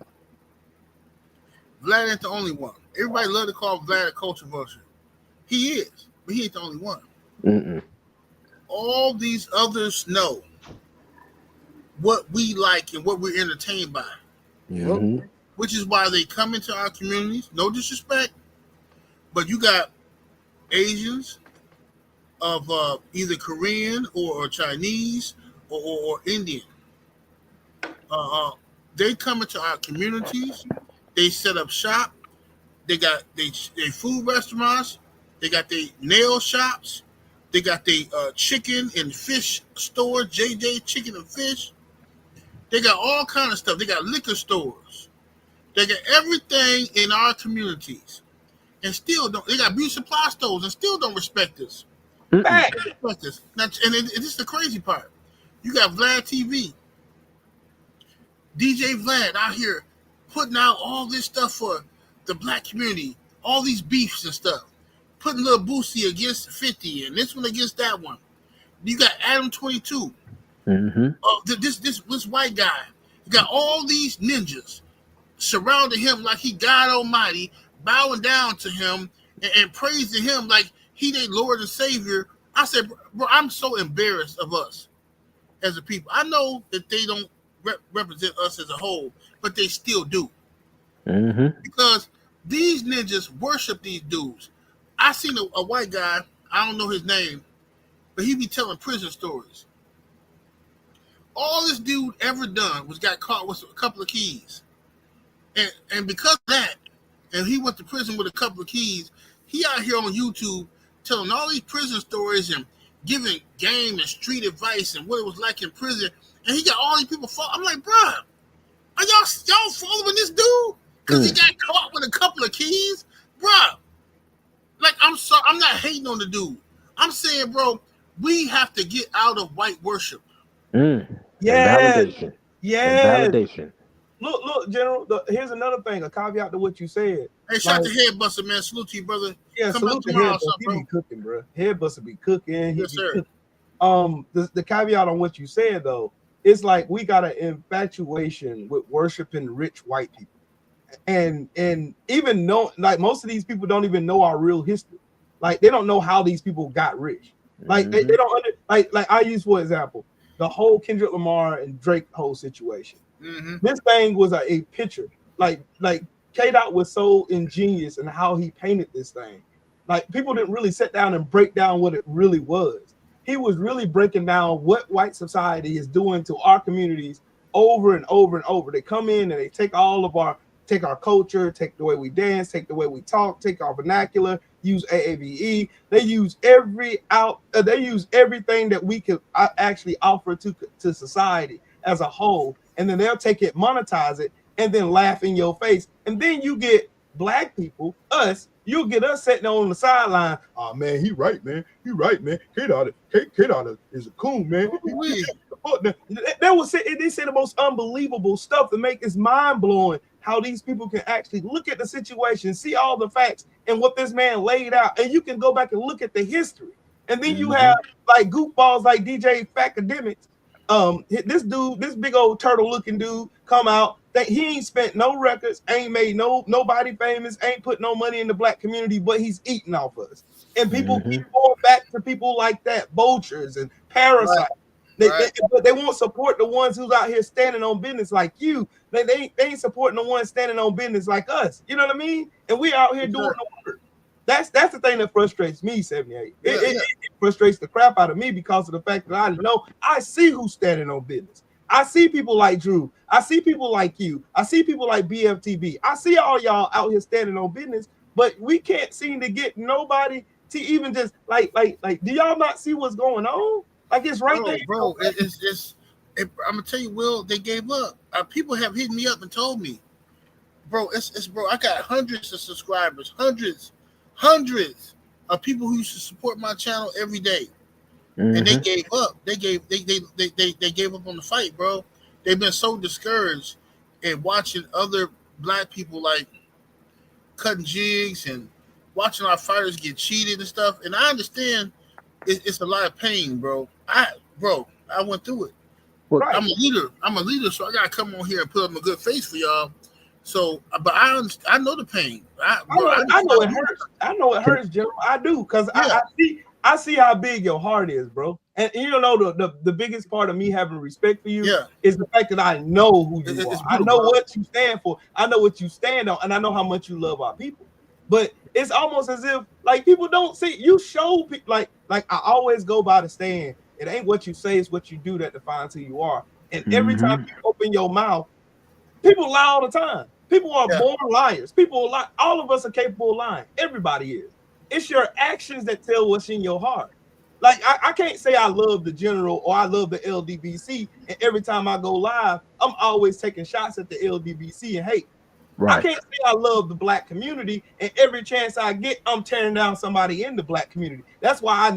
Vlad ain't the only one. Everybody love to call Vlad a controversial. He is, but he ain't the only one. Mm-mm. All these others know what we like and what we're entertained by. Mm-hmm. Which is why they come into our communities. No disrespect, but you got Asians of either Korean or Chinese or Indian. They come into our communities. They set up shop. They got they food restaurants. They got their nail shops. They got their chicken and fish store, JJ Chicken and Fish. They got all kind of stuff. They got liquor stores. They got everything in our communities, and still don't. They got beauty supply stores and still don't respect us. Respect us. Now, and this is the crazy part. You got Vlad TV, DJ Vlad out here putting out all this stuff for the black community, all these beefs and stuff. Putting little Boosie against 50 and this one against that one. You got Adam 22. Mm-hmm. This white guy. You got all these ninjas surrounding him like he God Almighty, bowing down to him and praising him like he their Lord and Savior. I said, bro, I'm so embarrassed of us as a people. I know that they don't represent us as a whole, but they still do. Because these ninjas worship these dudes. I seen a white guy, I don't know his name, but he be telling prison stories. All this dude ever done was got caught with a couple of keys. And because of that, and he went to prison with a couple of keys, he out here on YouTube telling all these prison stories and giving game and street advice and what it was like in prison. And he got all these people follow. I'm like, bro, are y'all following this dude? Because he got caught with a couple of keys? Bro, like, I'm sorry, I'm not hating on the dude. I'm saying, bro, we have to get out of white worship. Validation. Yeah. Validation. Look, General, here's another thing, a caveat to what you said. Hey, shout out to Headbuster, man. Salute to you, brother. Yeah, come salute to Headbuster. He be cooking, bro. Headbuster be cooking. Yes, sir. The caveat on what you said, though, it's like we got an infatuation with worshiping rich white people. And even know, like, most of these people don't even know our real history. Like, they don't know how these people got rich. Like, they don't like I use, for example, the whole Kendrick Lamar and Drake whole situation. This thing was a picture. Like K-Dot was so ingenious in how he painted this thing. Like, people didn't really sit down and break down what it really was. He was really breaking down what white society is doing to our communities over and over and over. They come in and they take our culture, take the way we dance, take the way we talk, take our vernacular, use AAVE. They use everything that we could actually offer to society as a whole, and then they'll take it, monetize it, and then laugh in your face. And then you get black people, us, you'll get us sitting on the sideline. Oh man, he right, man. K-Dot is a coon, man. They say the most unbelievable stuff to make it's mind-blowing how these people can actually look at the situation, see all the facts and what this man laid out, and you can go back and look at the history. And then you have like goofballs like DJ Facademics. This dude, this big old turtle-looking dude, come out that he ain't spent no records, ain't made nobody famous, ain't put no money in the black community, but he's eating off us. And people keep going back to people like that, vultures and parasites. But they won't support the ones who's out here standing on business like you. They ain't supporting the ones standing on business like us. You know what I mean? And we out here doing the work. That's the thing that frustrates me, 78. It frustrates the crap out of me because of the fact that I know I see who's standing on business. I see people like Drew. I see people like you. I see people like BFTB. I see all y'all out here standing on business, but we can't seem to get nobody to even just like do y'all not see what's going on? Like, it's right there. Bro, I'm gonna tell you, Will, they gave up. People have hit me up and told me, bro, bro, I got hundreds of subscribers, hundreds of people who used to support my channel every day. And they gave up. They gave up on the fight, bro. They've been so discouraged in watching other black people like cutting jigs and watching our fighters get cheated and stuff. And I understand it's a lot of pain, bro. I went through it. Well, I'm a leader, so I gotta come on here and put up a good face for y'all. So, but I know the pain. I know it hurts. I know it hurts, General. I do, because I see how big your heart is, bro. And you know the biggest part of me having respect for you is the fact that I know who you are. I know what you stand for. I know what you stand on, and I know how much you love our people. But it's almost as if like people don't see you show people like I always go by the stand. It ain't what you say, it's what you do that defines who you are. And every time you open your mouth, people lie all the time. People are born liars. People lie. All of us are capable of lying. Everybody is. It's your actions that tell what's in your heart. Like, I can't say I love the General or I love the LDBC, and every time I go live, I'm always taking shots at the LDBC and hate. Right. I can't say I love the black community, and every chance I get, I'm tearing down somebody in the black community. That's why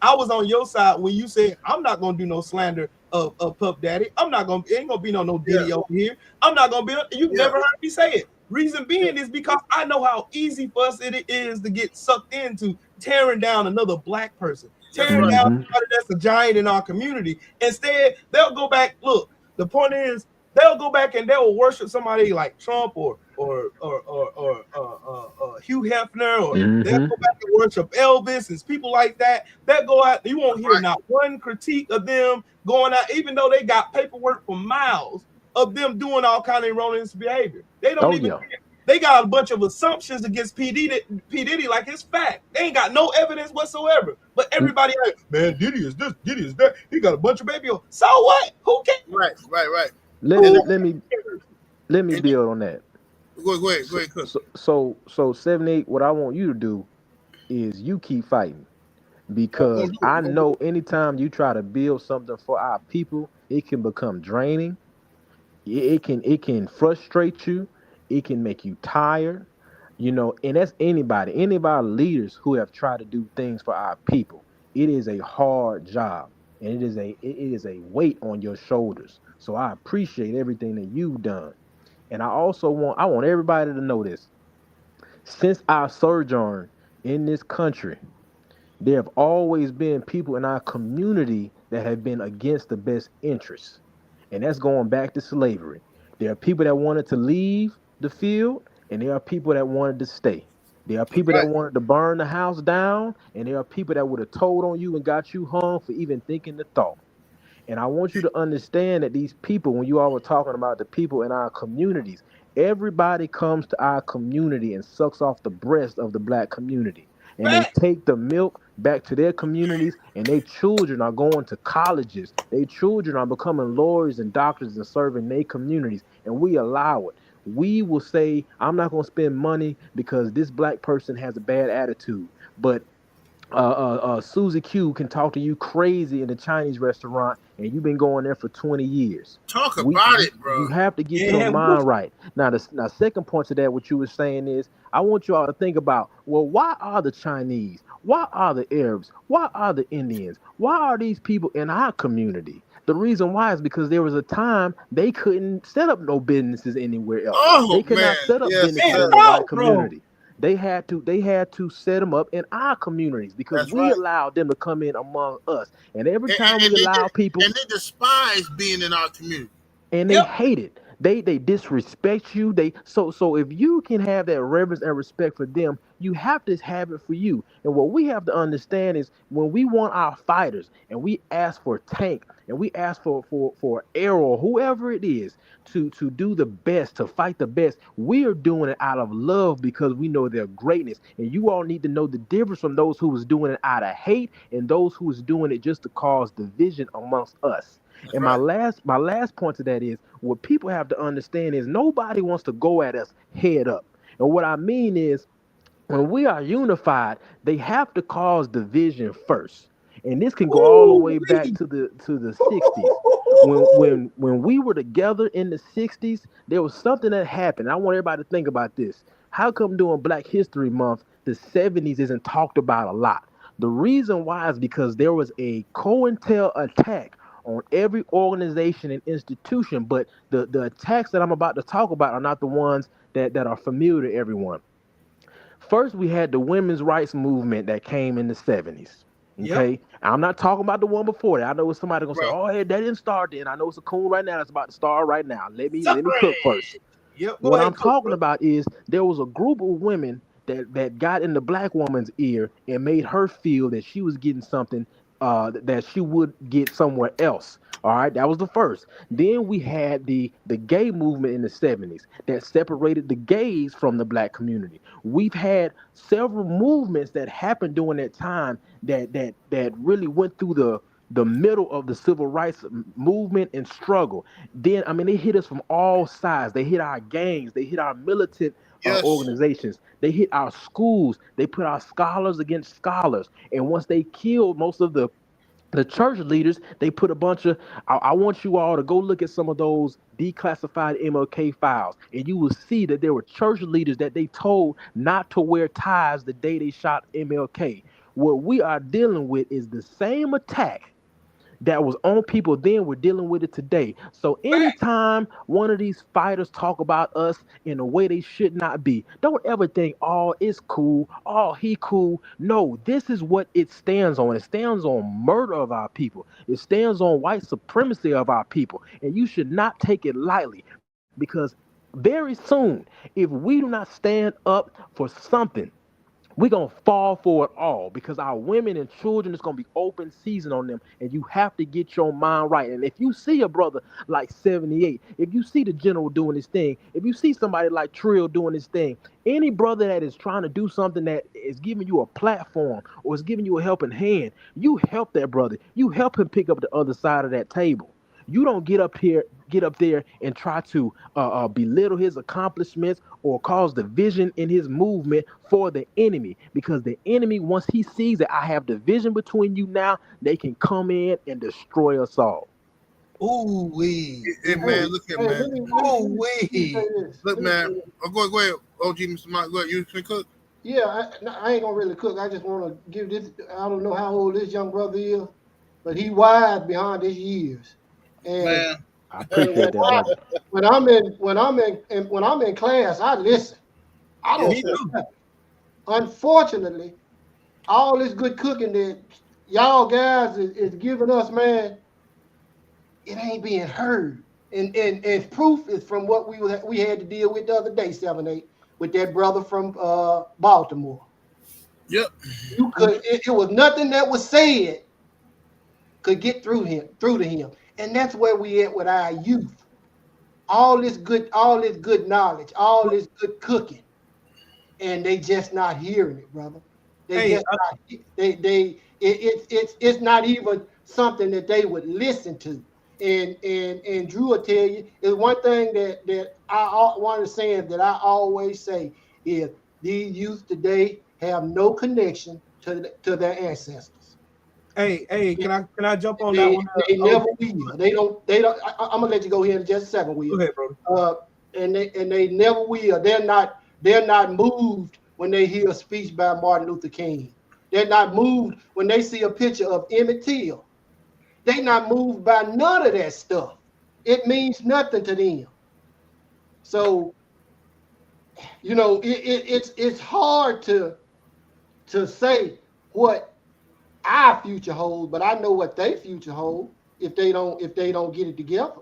I was on your side when you said, I'm not going to do no slander of Puff Daddy. It ain't going to be no Diddy over here. I'm not going to be, you've never heard me say it. Reason being is because I know how easy for us it is to get sucked into tearing down another black person, tearing down somebody that's a giant in our community. Instead, they'll go back. Look, the point is, they'll go back and they'll worship somebody like Trump or Hugh Hefner, or they'll go back and worship Elvis and people like that. That go out, you won't hear not one critique of them going out, even though they got paperwork for miles of them doing all kind of erroneous behavior. They don't even. They got a bunch of assumptions against P. Diddy like it's fact. They ain't got no evidence whatsoever. But everybody like, man, Diddy is this, Diddy is that. He got a bunch of baby. So what? Who cares? Right. Let me build on that. Go ahead, Chris. So 7-8, what I want you to do is you keep fighting. Because I know anytime you try to build something for our people, it can become draining. It can frustrate you. It can make you tired, and that's anybody leaders who have tried to do things for our people. It is a hard job, and it is a weight on your shoulders. So I appreciate everything that you've done. And I want everybody to know this. Since our sojourn in this country, there have always been people in our community that have been against the best interests. And that's going back to slavery. There are people that wanted to leave the field, and there are people that wanted to stay. There are people that wanted to burn the house down, and there are people that would have told on you and got you hung for even thinking the thought. And I want you to understand that these people, when you all were talking about the people in our communities, everybody comes to our community and sucks off the breast of the black community. And they take the milk back to their communities, and their children are going to colleges. Their children are becoming lawyers and doctors and serving their communities, and we allow it. We will say, I'm not going to spend money because this black person has a bad attitude. But Susie Q can talk to you crazy in the Chinese restaurant, and you've been going there for 20 years. Talk about it, bro. You have to get your mind right. Now, second point to that, what you were saying is, I want you all to think about, well, why are the Chinese? Why are the Arabs? Why are the Indians? Why are these people in our community? The reason why is because there was a time they couldn't set up no businesses anywhere else. They could not set up businesses in the white community. They had to set them up in our communities because we allowed them to come in among us. And every time we allow people, and they despise being in our community, and they hate it. They disrespect you. So if you can have that reverence and respect for them, you have to have it for you. And what we have to understand is when we want our fighters and we ask for Tank and we ask for Arrow, whoever it is, to do the best, to fight the best, we are doing it out of love because we know their greatness. And you all need to know the difference from those who was doing it out of hate and those who was doing it just to cause division amongst us. And my last point to that is what people have to understand is nobody wants to go at us head up. And what I mean is when we are unified, they have to cause division first. And this can go all the way back to the 60s. When we were together in the 60s, there was something that happened. I want everybody to think about this. How come during Black History Month, the 70s isn't talked about a lot? The reason why is because there was a COINTEL attack on every organization and institution, but the attacks that I'm about to talk about are not the ones that are familiar to everyone. First, we had the women's rights movement that came in the 70s. Okay, yep. I'm not talking about the one before that. I know somebody gonna say, "Oh, hey, that didn't start then." I know it's a coon right now that's about to start right now. Let me cook first. Yep. What I'm talking about is there was a group of women that got in the black woman's ear and made her feel that she was getting something that she would get somewhere else. All right, that was the first. Then we had the gay movement in the 70s that separated the gays from the black community. We've had several movements that happened during that time that really went through the middle of the civil rights movement and struggle. Then, I mean, they hit us from all sides. They hit our gangs. They hit our militant organizations. They hit our schools. They put our scholars against scholars. And once they killed most of the church leaders, they put a bunch of, I want you all to go look at some of those declassified MLK files, and you will see that there were church leaders that they told not to wear ties the day they shot MLK. What we are dealing with is the same attack that was on people then, we're dealing with it today. So anytime one of these fighters talk about us in a way they should not be, don't ever think, oh, it's cool, oh, he cool. No, this is what it stands on. It stands on murder of our people. It stands on white supremacy of our people. And you should not take it lightly, because very soon, if we do not stand up for something, we're going to fall for it all, because our women and children is going to be open season on them, and you have to get your mind right. And if you see a brother like 78, if you see the general doing his thing, if you see somebody like Trill doing his thing, any brother that is trying to do something that is giving you a platform or is giving you a helping hand, you help that brother. You help him pick up the other side of that table. You don't get up there and try to belittle his accomplishments or cause division in his movement for the enemy, because the enemy, once he sees that I have division between you now, they can come in and destroy us all. Ooh wee, hey, man, look at man. Ooh wee, look man. Oh, go ahead, OG Mr. Mike. Go ahead. You can cook? Yeah, I ain't gonna really cook. I just want to give this. I don't know how old this young brother is, but he wise behind his years. And man, I appreciate that. When I'm in class, I listen. I don't say nothing. Unfortunately, all this good cooking that y'all guys is giving us, man, it ain't being heard. And proof is from what we had to deal with the other day, 7-8, with that brother from Baltimore. Yep. It was nothing that was said could get through to him. And that's where we at with our youth. All this good knowledge, all this good cooking, and they just not hearing it, brother. It's not even something that they would listen to. And Drew will tell you, is one thing that one of the sayings that I always say is these youth today have no connection to their ancestors. Hey, can I jump on that one? They never will. They don't. I'm gonna let you go here in just a second, Will. Go ahead, bro. And they never will. They're not moved when they hear a speech by Martin Luther King. They're not moved when they see a picture of Emmett Till. They're not moved by none of that stuff. It means nothing to them. So, it's hard to say what our future holds, but I know what their future holds if they don't get it together.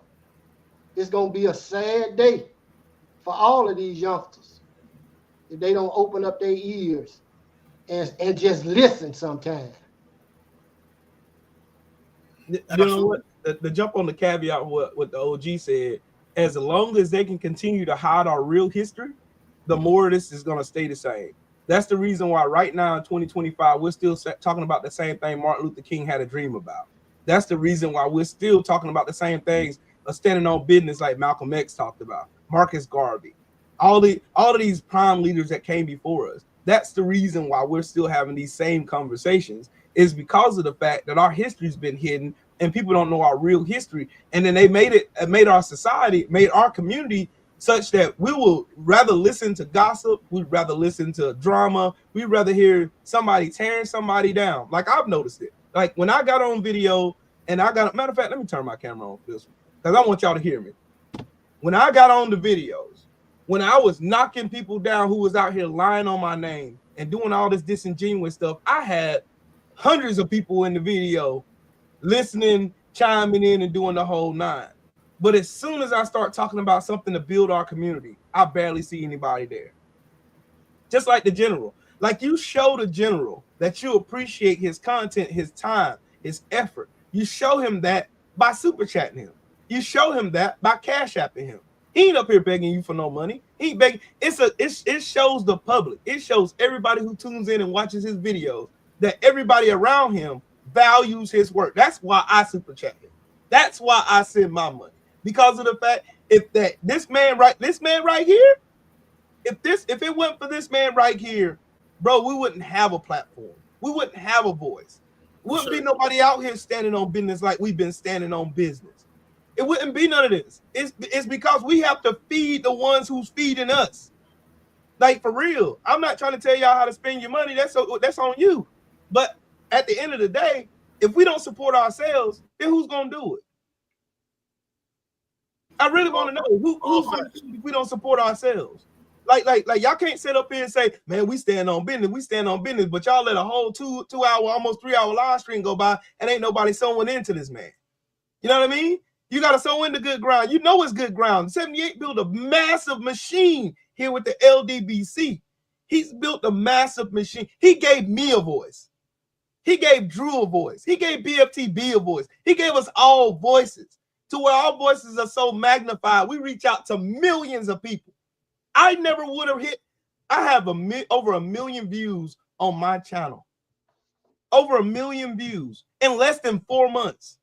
It's gonna be a sad day for all of these youngsters if they don't open up their ears and just listen sometime. You know what? The jump on the caveat what the OG said, as long as they can continue to hide our real history, the more this is gonna stay the same. That's the reason why right now in 2025, we're still talking about the same thing Martin Luther King had a dream about. That's the reason why we're still talking about the same things, standing on business like Malcolm X talked about, Marcus Garvey, all of these prime leaders that came before us. That's the reason why we're still having these same conversations, is because of the fact that our history's been hidden and people don't know our real history. And then they made our society, made our community such that we will rather listen to gossip, we'd rather listen to drama, we'd rather hear somebody tearing somebody down. Like I've noticed it. Like when I got on video and matter of fact, let me turn my camera on for this one, because I want y'all to hear me. When I got on the videos, when I was knocking people down who was out here lying on my name and doing all this disingenuous stuff, I had hundreds of people in the video listening, chiming in, and doing the whole nine. But as soon as I start talking about something to build our community, I barely see anybody there. Just like the general. Like you show the general that you appreciate his content, his time, his effort. You show him that by super chatting him. You show him that by cash apping him. He ain't up here begging you for no money. He ain't begging. It shows the public. It shows everybody who tunes in and watches his videos that everybody around him values his work. That's why I super chat him. That's why I send my money. Because of the fact this man right here, if it wasn't for this man right here, bro, we wouldn't have a platform. We wouldn't have a voice. Wouldn't be nobody out here standing on business like we've been standing on business. It wouldn't be none of this. It's because we have to feed the ones who's feeding us. Like for real. I'm not trying to tell y'all how to spend your money. That's on you. But at the end of the day, if we don't support ourselves, then who's gonna do it? I really want to know who's gonna do it if we don't support ourselves. Like y'all can't sit up here and say, man, we stand on business, but y'all let a whole 2 hour, almost 3 hour live stream go by and ain't nobody sewing into this man. You know what I mean? You got to sew into good ground. You know it's good ground. 78 built a massive machine here with the LDBC. He's built a massive machine. He gave me a voice. He gave Drew a voice. He gave BFTB a voice. He gave us all voices to where our voices are so magnified. We reach out to millions of people. I never would have hit. I have over 1 million views on my channel. Over 1 million views in less than 4 months.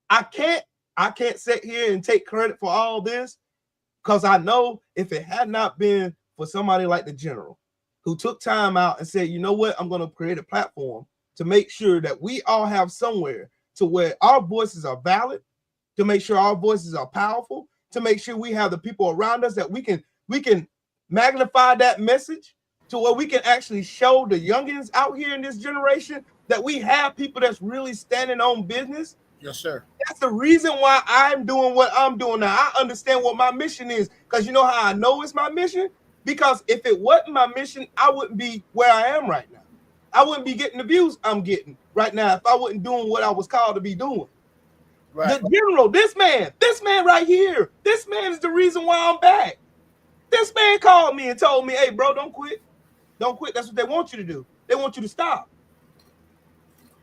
I can't sit here and take credit for all this, because I know if it had not been for somebody like the General who took time out and said, you know what, I'm going to create a platform to make sure that we all have somewhere to where our voices are valid, to make sure our voices are powerful, to make sure we have the people around us that we can magnify that message to where we can actually show the youngins out here in this generation that we have people that's really standing on business. Yes, sir. That's the reason why I'm doing what I'm doing now. I understand what my mission is, because you know how I know it's my mission? Because if it wasn't my mission, I wouldn't be where I am right now. I wouldn't be getting the views I'm getting right now if I wasn't doing what I was called to be doing. Right. The General, this man right here, this man is the reason why I'm back. This man called me and told me, hey, bro, don't quit. Don't quit. That's what they want you to do. They want you to stop.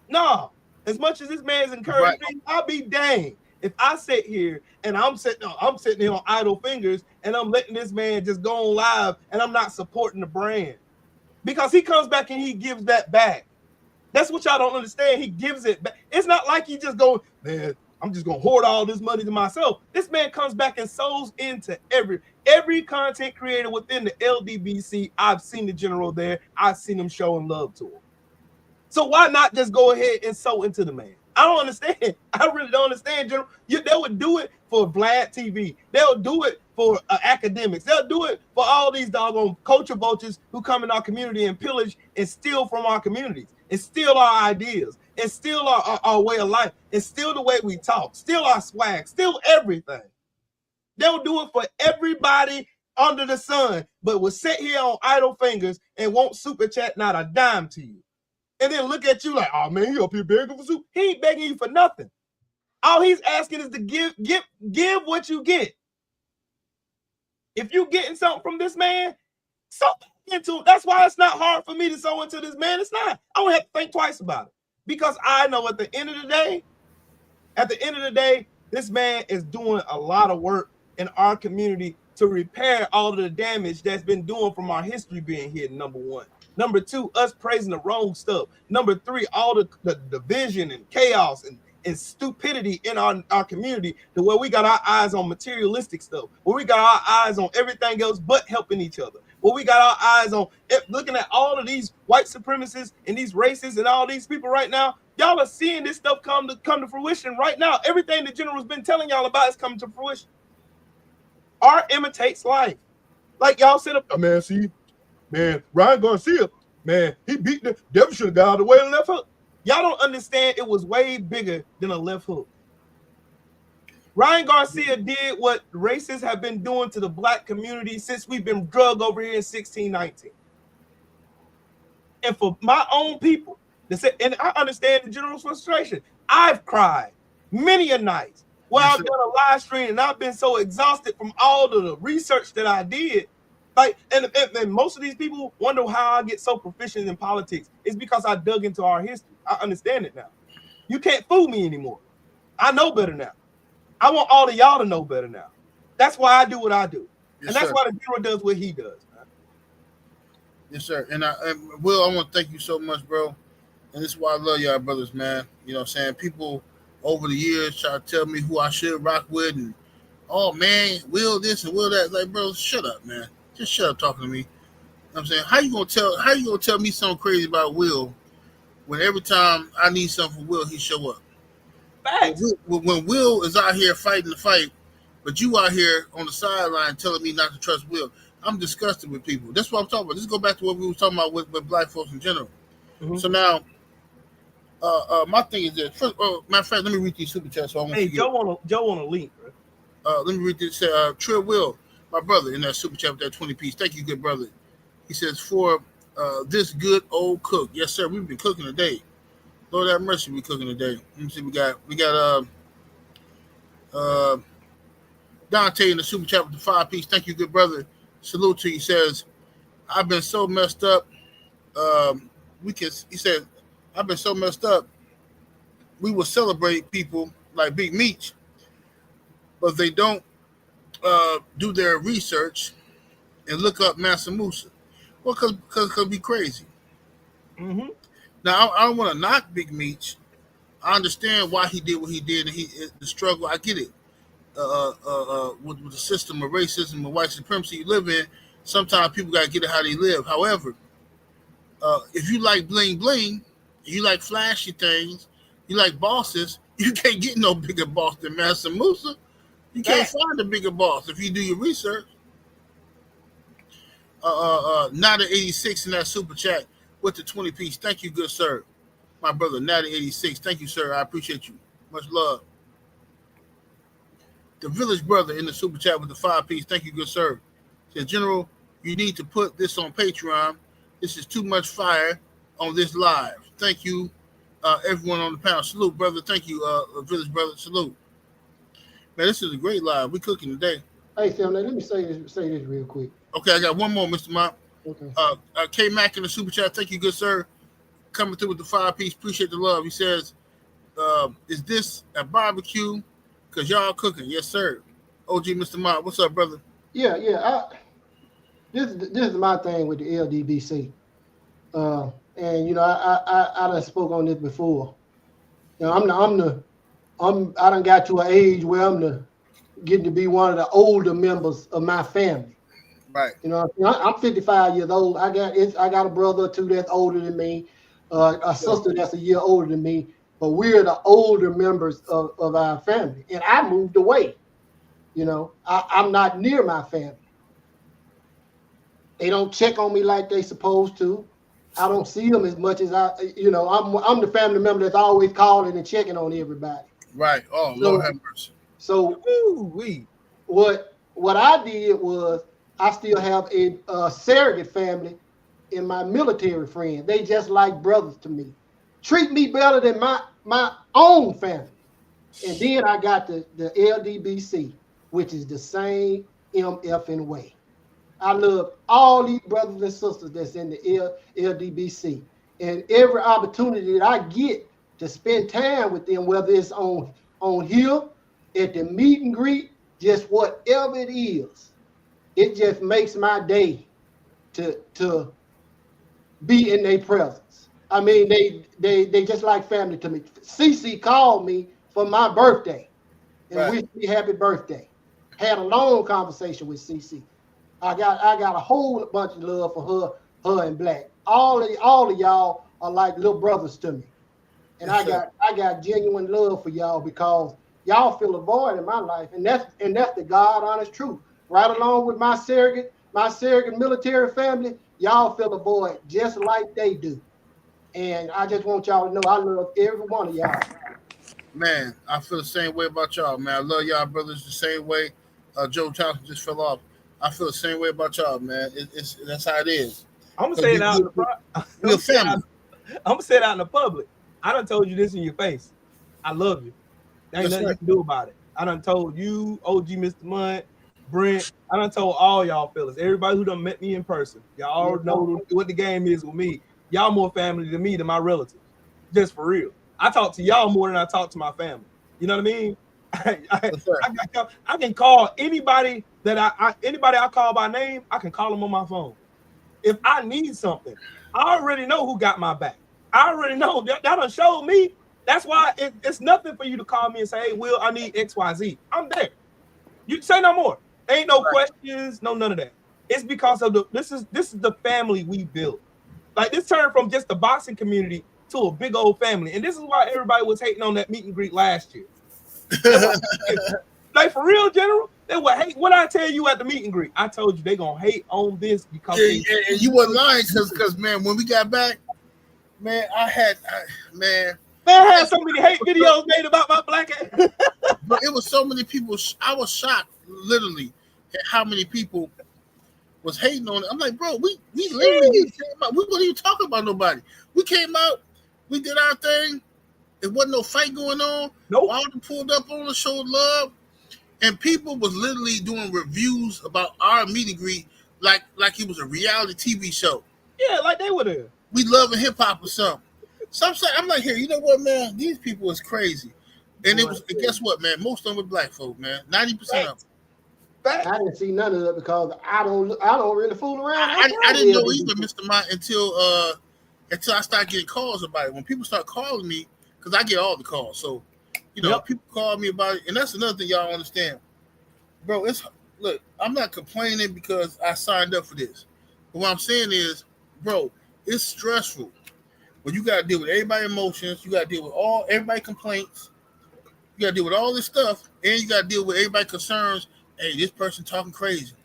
No. As much as this man's encouraging me, I'll be dang if I sit here and I'm sitting here on idle fingers and I'm letting this man just go on live and I'm not supporting the brand. Because he comes back and he gives that back. That's what y'all don't understand. He gives it back. It's not like he just goes, man, I'm just gonna hoard all this money to myself. This man comes back and sows into every content creator within the LDBC. I've seen the General there. I've seen him showing love to him. So why not just go ahead and sow into the man? I don't understand. I really don't understand, General. They would do it for Vlad TV. They'll do it for academics. They'll do it for all these doggone culture vultures who come in our community and pillage and steal from our communities and steal our ideas and steal our way of life and steal the way we talk, steal our swag, steal everything. They'll do it for everybody under the sun, but will sit here on idle fingers and won't super chat not a dime to you. And then look at you like, oh man, you up here begging for soup. He ain't begging you for nothing. All he's asking is to give what you get. If you getting something from this man, sow into it. That's why it's not hard for me to sow into this man. It's not. I don't have to think twice about it. Because I know at the end of the day, this man is doing a lot of work in our community to repair all of the damage that's been doing from our history being hidden, number one. Number two, us praising the wrong stuff. Number three, all the division and chaos and stupidity in our community, to where we got our eyes on materialistic stuff, where we got our eyes on everything else but helping each other, where we got our eyes on looking at all of these white supremacists and these racists and all these people right now. Y'all are seeing this stuff come to fruition right now. Everything the General's been telling y'all about is coming to fruition. Art imitates life. Like y'all said up, man, see, man, Ryan Garcia, man, he beat the devil, should have got out of the way of the left hook. Y'all don't understand, it was way bigger than a left hook. Ryan Garcia did what racists have been doing to the black community since we've been drugged over here in 1619. And for my own people, and I understand the General's frustration. I've cried many a night where I've done a live stream and I've been so exhausted from all of the research that I did. Like, and most of these people wonder how I get so proficient in politics. It's because I dug into our history. I understand it now. You can't fool me anymore. I know better now. I want all of y'all to know better now. That's why I do what I do. Yes, and that's why the General does what he does, man. Yes, sir. And Will, I want to thank you so much, bro. And this is why I love y'all brothers, man. You know what I'm saying? People over the years try to tell me who I should rock with, and oh man, Will this and Will that. Like, bro, shut up, man. Just shut up talking to me. You know what I'm saying? How you gonna tell me something crazy about Will when every time I need something from Will, he show up? When Will is out here fighting the fight, but you out here on the sideline telling me not to trust Will, I'm disgusted with people. That's what I'm talking about. Let's go back to what we were talking about with black folks in general. Mm-hmm. So now, My thing is this. First, matter of fact, let me read these super chats. So I won't forget. Joe want a link, bro. Let me read this. Trill Will, my brother, in that super chat with that 20 piece. Thank you, good brother. He says, for this good old cook. Yes, sir. We've been cooking today. Lord have mercy, we cooking today. Let me see. We got Dante in the super chat with the 5 piece. Thank you, good brother. Salute to you. He says, I've been so messed up. He said, I've been so messed up. We will celebrate people like Big Meech, but they don't do their research and look up Mansa Musa. Well, because we crazy. Mm-hmm. Now, I don't want to knock Big Meech. I understand why he did what he did, and the struggle. I get it. With the system of racism and white supremacy you live in, sometimes people got to get it how they live. However, if you like bling bling, you like flashy things, you like bosses, you can't get no bigger boss than Mansa Musa. You can't find a bigger boss if you do your research. Nada 86 in that super chat with the 20 piece. Thank you, good sir. My brother, Nada 86. Thank you, sir. I appreciate you. Much love. The village brother in the super chat with the 5 piece. Thank you, good sir. Says, General, you need to put this on Patreon. This is too much fire on this live. Thank you, everyone on the panel. Salute, brother. Thank you, village brother. Salute. Man, this is a great live. We cooking today. Hey, Sam, let me say this real quick. Okay, I got one more, Mr. Mott. Okay. K Mac in the super chat. Thank you, good sir. Coming through with the 5 piece. Appreciate the love. He says, is this a barbecue? Because y'all cooking. Yes, sir. OG Mr. Mott. What's up, brother? Yeah. This is my thing with the LDBC. And you know, I done spoke on this before. You know, I done got to an age where I'm getting to be one of the older members of my family. Right. You know, I'm 55 years old. I got a brother or two that's older than me, a sister that's a year older than me. But we're the older members of our family, and I moved away. You know, I'm not near my family. They don't check on me like they supposed to. I don't see them as much as I'm the family member that's always calling and checking on everybody. Right. Oh, Lord have mercy. So what I did was I still have a surrogate family in my military friends. They just like brothers to me. Treat me better than my own family. And then I got the LDBC, which is the same MFing way. I love all these brothers and sisters that's in the LDBC. And every opportunity that I get to spend time with them, whether it's on here, at the meet and greet, just whatever it is, it just makes my day to be in their presence. I mean, they just like family to me. Cece called me for my birthday and wished me happy birthday. Had a long conversation with Cece. I got a whole bunch of love for her and Black. All of y'all are like little brothers to me. And yes, I got genuine love for y'all because y'all fill a void in my life. And that's the God honest truth. Right along with my surrogate military family, y'all fill a void just like they do. And I just want y'all to know I love every one of y'all. Man, I feel the same way about y'all, man. I love y'all brothers the same way. Joe Johnson just fell off. I feel the same way about y'all, man. That's how it is. I'm gonna say it out. We're family. I'm gonna say it out in the public. I done told you this in your face. I love you. There ain't nothing you can do about it. I done told you, OG Mr. Mudd, Brent. I done told all y'all fellas, everybody who done met me in person. Y'all all know what the game is with me. Y'all more family to me than my relatives. Just for real. I talk to y'all more than I talk to my family. You know what I mean? I can call anybody that anybody I call by name, I can call them on my phone. If I need something, I already know who got my back. I already know that done showed me. That's why it's nothing for you to call me and say, hey, Will, I need XYZ. I'm there. You say no more. Ain't no questions, no none of that. It's because of this is the family we built. Like this turned from just the boxing community to a big old family. And this is why everybody was hating on that meet and greet last year. Like for real, General, they would hate. What I tell you at the meet and greet, I told you they gonna hate on this because and you weren't lying because man, when we got back, man, Man, I had so many hate videos made about my black ass. But it was so many people. I was shocked, literally, at how many people was hating on it. I'm like, bro, we literally came out. We weren't even talking about nobody. We came out, we did our thing. There wasn't no fight going on. Nope. Wilder pulled up on us, showed love, and people was literally doing reviews about our meet and greet like it was a reality TV show. Yeah, like they would have. We loving hip hop or something. So I'm like, here, you know what, man? These people is crazy. And it was, and guess what, man? Most of them were black folk, man. 90% of them. I didn't see none of that because I don't really fool around. I didn't know either, Mr. Mott, until I started getting calls about it. When people start calling me, because I get all the calls, so people call me about it, and that's another thing y'all understand, bro. Look, I'm not complaining because I signed up for this, but what I'm saying is, bro, it's stressful. When you got to deal with everybody's emotions, you got to deal with everybody complaints, you got to deal with all this stuff, and you got to deal with everybody concerns. Hey, this person talking crazy.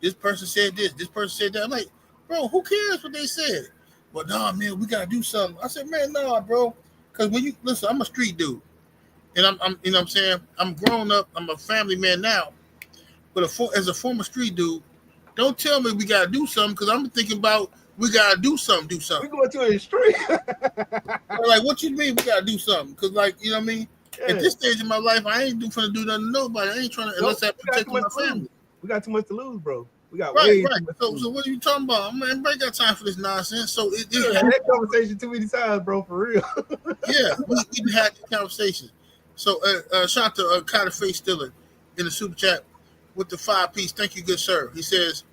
This person said this. This person said that. I'm like, bro, who cares what they said? Well, nah, man, we got to do something. I said, man, nah, bro. Because when you listen, I'm a street dude. And I'm you know what I'm saying? I'm grown up. I'm a family man now. But as a former street dude, don't tell me we got to do something because I'm thinking about we got to do something. We going to the street. Like, what you mean we got to do something? Because, like, you know what I mean? Yeah. At this stage in my life, I ain't trying to do nothing to nobody. I ain't trying to, unless I protect my family. We got too much to lose, bro. We got right. So what are you talking about? Man, everybody got time for this nonsense. So that conversation too many times, bro, for real. Yeah, we had the conversation. So shout out to Carter Face Stiller in the super chat with the 5-piece. Thank you, good sir. He says,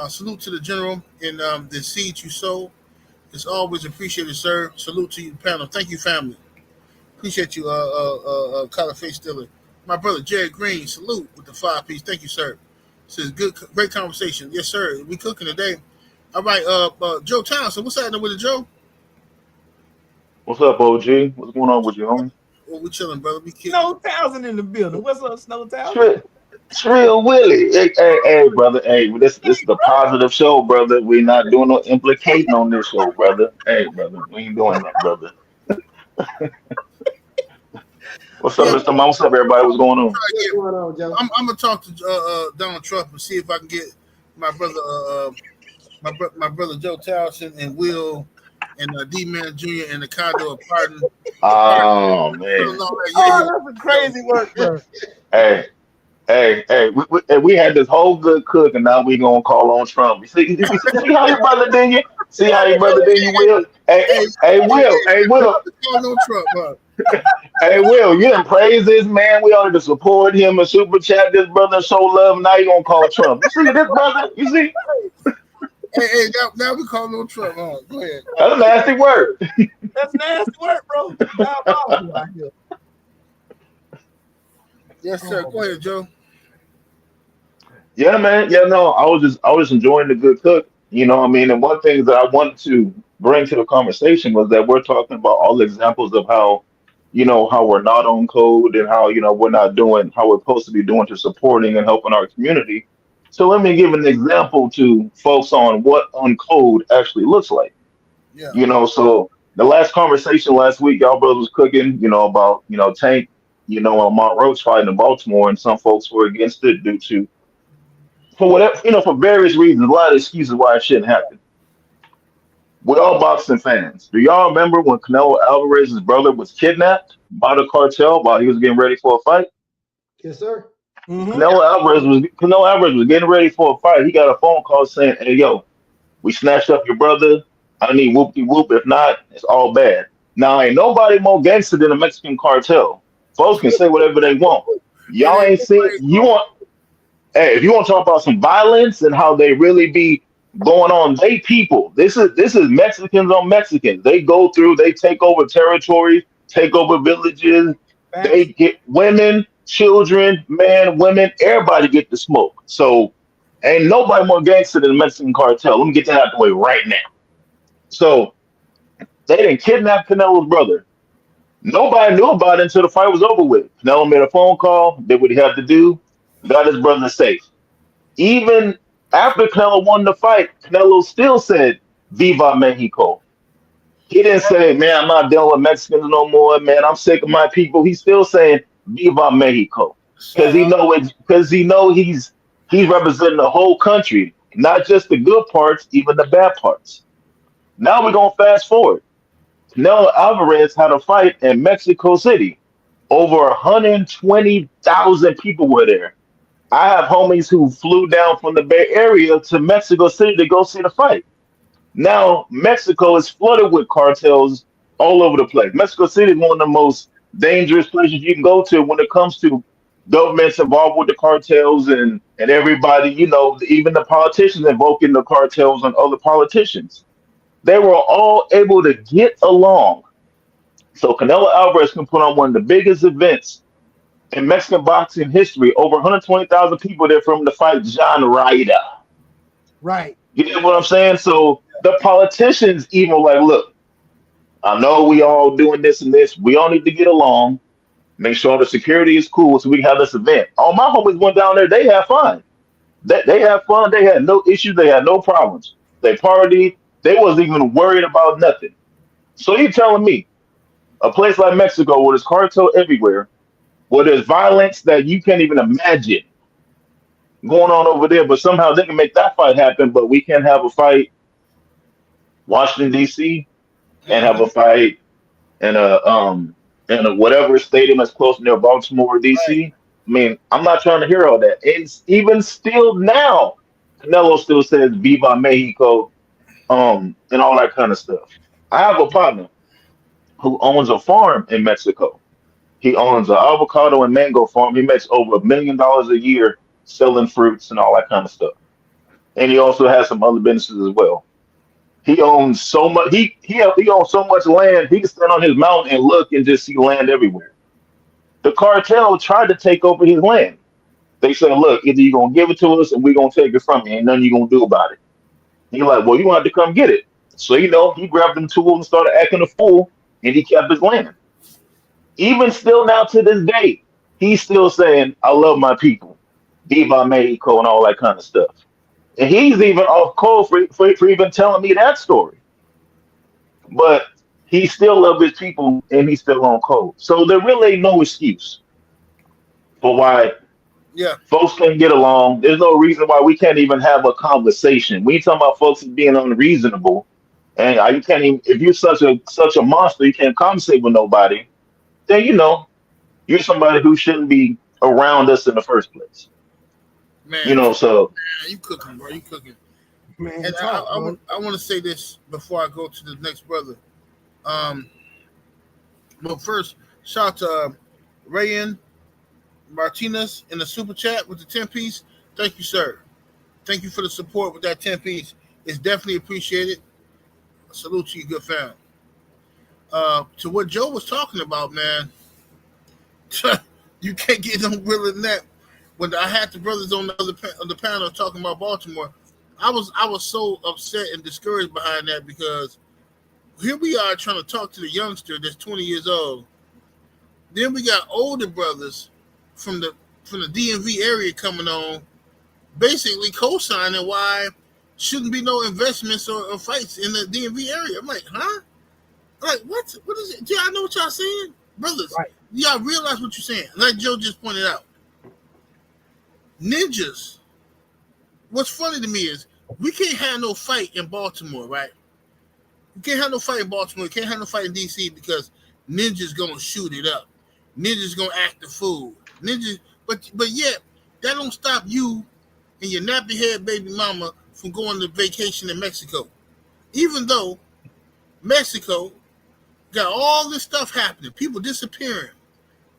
salute to the general in the seed you sow. It's always appreciated, sir. Salute to you, panel. Thank you, family. Appreciate you, Carter Face Stiller. My brother Jared Green, salute with the 5-piece. Thank you, sir. Says great conversation. Yes, sir. We cooking today. All right, Joe Townsend. What's happening with it, Joe? What's up, OG? What's going on with you, homie? Well, we chilling, brother. We Snow Townsend in the building. What's up, Snow Townsend? Trill Willie. Hey, brother. Hey, this is the positive show, brother. We're not doing no implicating on this show, brother. Hey, brother. We ain't doing that, brother. What's up, Mr. Mom? What's up, everybody? What's going on? I'm gonna talk to Donald Trump and see if I can get my brother, my brother Joe Townsend and Will and D-Man Jr. and the condo of pardon. Oh man! That's a crazy work, bro. Hey, we had this whole good cook, and now we gonna call on Trump. You see how your brother did you? See how your brother did you, Will? Hey, Will. Call on Trump, bro. Hey, Will, you didn't praise this man. We ought to support him and super chat this brother and show love. Now you gonna call Trump. You see this brother? You see? Hey, now we call on Trump. Go ahead. That's a nasty word. That's nasty work, bro. Yes, sir. Go ahead, Joe. Yeah, man. Yeah, no, I was just enjoying the good cook. You know what I mean? And one thing that I wanted to bring to the conversation was that we're talking about all the examples of how, how we're not on code and how, we're not doing how we're supposed to be doing to supporting and helping our community. So let me give an example to folks on what on code actually looks like. Yeah. So the last conversation last week, y'all brothers was cooking, about, Tank, Mont Roach fighting in Baltimore, and some folks were against it due to, for whatever, for various reasons, a lot of excuses why it shouldn't happen. We're all boxing fans. Do y'all remember when Canelo Alvarez's brother was kidnapped by the cartel while he was getting ready for a fight? Yes, sir. Mm-hmm. Canelo Alvarez was getting ready for a fight. He got a phone call saying, "Hey, yo, we snatched up your brother. I need whoop-de-whoop. If not, it's all bad." Now, ain't nobody more gangster than the Mexican cartel. Folks can say whatever they want. Y'all ain't seen. If you want to talk about some violence and how they really be going on, they people. This is Mexicans on Mexicans. They go through. They take over territories, take over villages. They get women, children, men, women. Everybody get the smoke. So ain't nobody more gangster than the Mexican cartel. Let me get that out the way right now. So they didn't kidnap Canelo's brother. Nobody knew about it until the fight was over with. Canelo made a phone call, did what he had to do, got his brother safe. Even after Canelo won the fight, Canelo still said, "Viva Mexico." He didn't say, man, I'm not dealing with Mexicans no more. Man, I'm sick of my people. He's still saying Viva Mexico. Because he know he's representing the whole country, not just the good parts, even the bad parts. Now we're gonna fast forward. Canelo Alvarez had a fight in Mexico City. Over 120,000 people were there. I have homies who flew down from the Bay Area to Mexico City to go see the fight. Now Mexico is flooded with cartels all over the place. Mexico City is one of the most dangerous places you can go to when it comes to governments involved with the cartels and everybody, even the politicians invoking the cartels and other politicians. They were all able to get along. So Canelo Alvarez can put on one of the biggest events in Mexican boxing history. Over 120,000 people there from the fight John Ryder. Right. You get what I'm saying? So the politicians even like, look, I know we all doing this and this. We all need to get along. Make sure the security is cool so we can have this event. All my homies went down there. They had fun. They had fun. They had no issues. They had no problems. They partied. They wasn't even worried about nothing. So you telling me a place like Mexico where there's cartel everywhere, where there's violence that you can't even imagine going on over there, but somehow they can make that fight happen, but we can't have a fight Washington D.C. and have a fight in a whatever stadium that's close near Baltimore or D.C. Right. I mean, I'm not trying to hear all that. It's even still now, Canelo still says "Viva Mexico," and all that kind of stuff. I have a partner who owns a farm in Mexico. He owns an avocado and mango farm. He makes over $1 million a year selling fruits and all that kind of stuff. And he also has some other businesses as well. He owns so much. He owns so much land. He can stand on his mountain and look and just see land everywhere. The cartel tried to take over his land. They said, "Look, either you're gonna give it to us, and we're gonna take it from you. Ain't nothing you're gonna do about it." And you're like, "Well, you gonna have to come get it." So he grabbed them tools and started acting a fool, and he kept his land. Even still now to this day, he's still saying, "I love my people, Viva Mexico," and all that kind of stuff. And he's even off cold for even telling me that story. But he still loves his people, and he's still on cold. So there really ain't no excuse for why folks can't get along. There's no reason why we can't even have a conversation. We talking about folks being unreasonable, and you can't even. If you're such a monster, you can't conversate with nobody. Then you're somebody who shouldn't be around us in the first place. Man, so man, you cooking, bro. You cooking. Man, and I want to say this before I go to the next brother. But first, shout out to Rayan Martinez in the super chat with the 10-piece. Thank you, sir. Thank you for the support with that 10-piece. It's definitely appreciated. Salute to you, good fam. To what Joe was talking about, man, you can't get no realer than that. When I had the brothers on the panel talking about Baltimore, I was so upset and discouraged behind that, because here we are trying to talk to the youngster that's 20 years old. Then we got older brothers from the DMV area coming on, basically co-signing why shouldn't be no investments or fights in the DMV area. I'm like, huh? Like, what is it? Do y'all know what y'all saying? Brothers, right. Y'all realize what you're saying. Like Joe just pointed out. Ninjas. What's funny to me is we can't have no fight in Baltimore, right? We can't have no fight in Baltimore. We can't have no fight in DC because Ninja's gonna shoot it up. Ninja's gonna act the fool. Ninja, but yet that don't stop you and your nappy head baby mama from going to vacation in Mexico. Even though Mexico got all this stuff happening, people disappearing,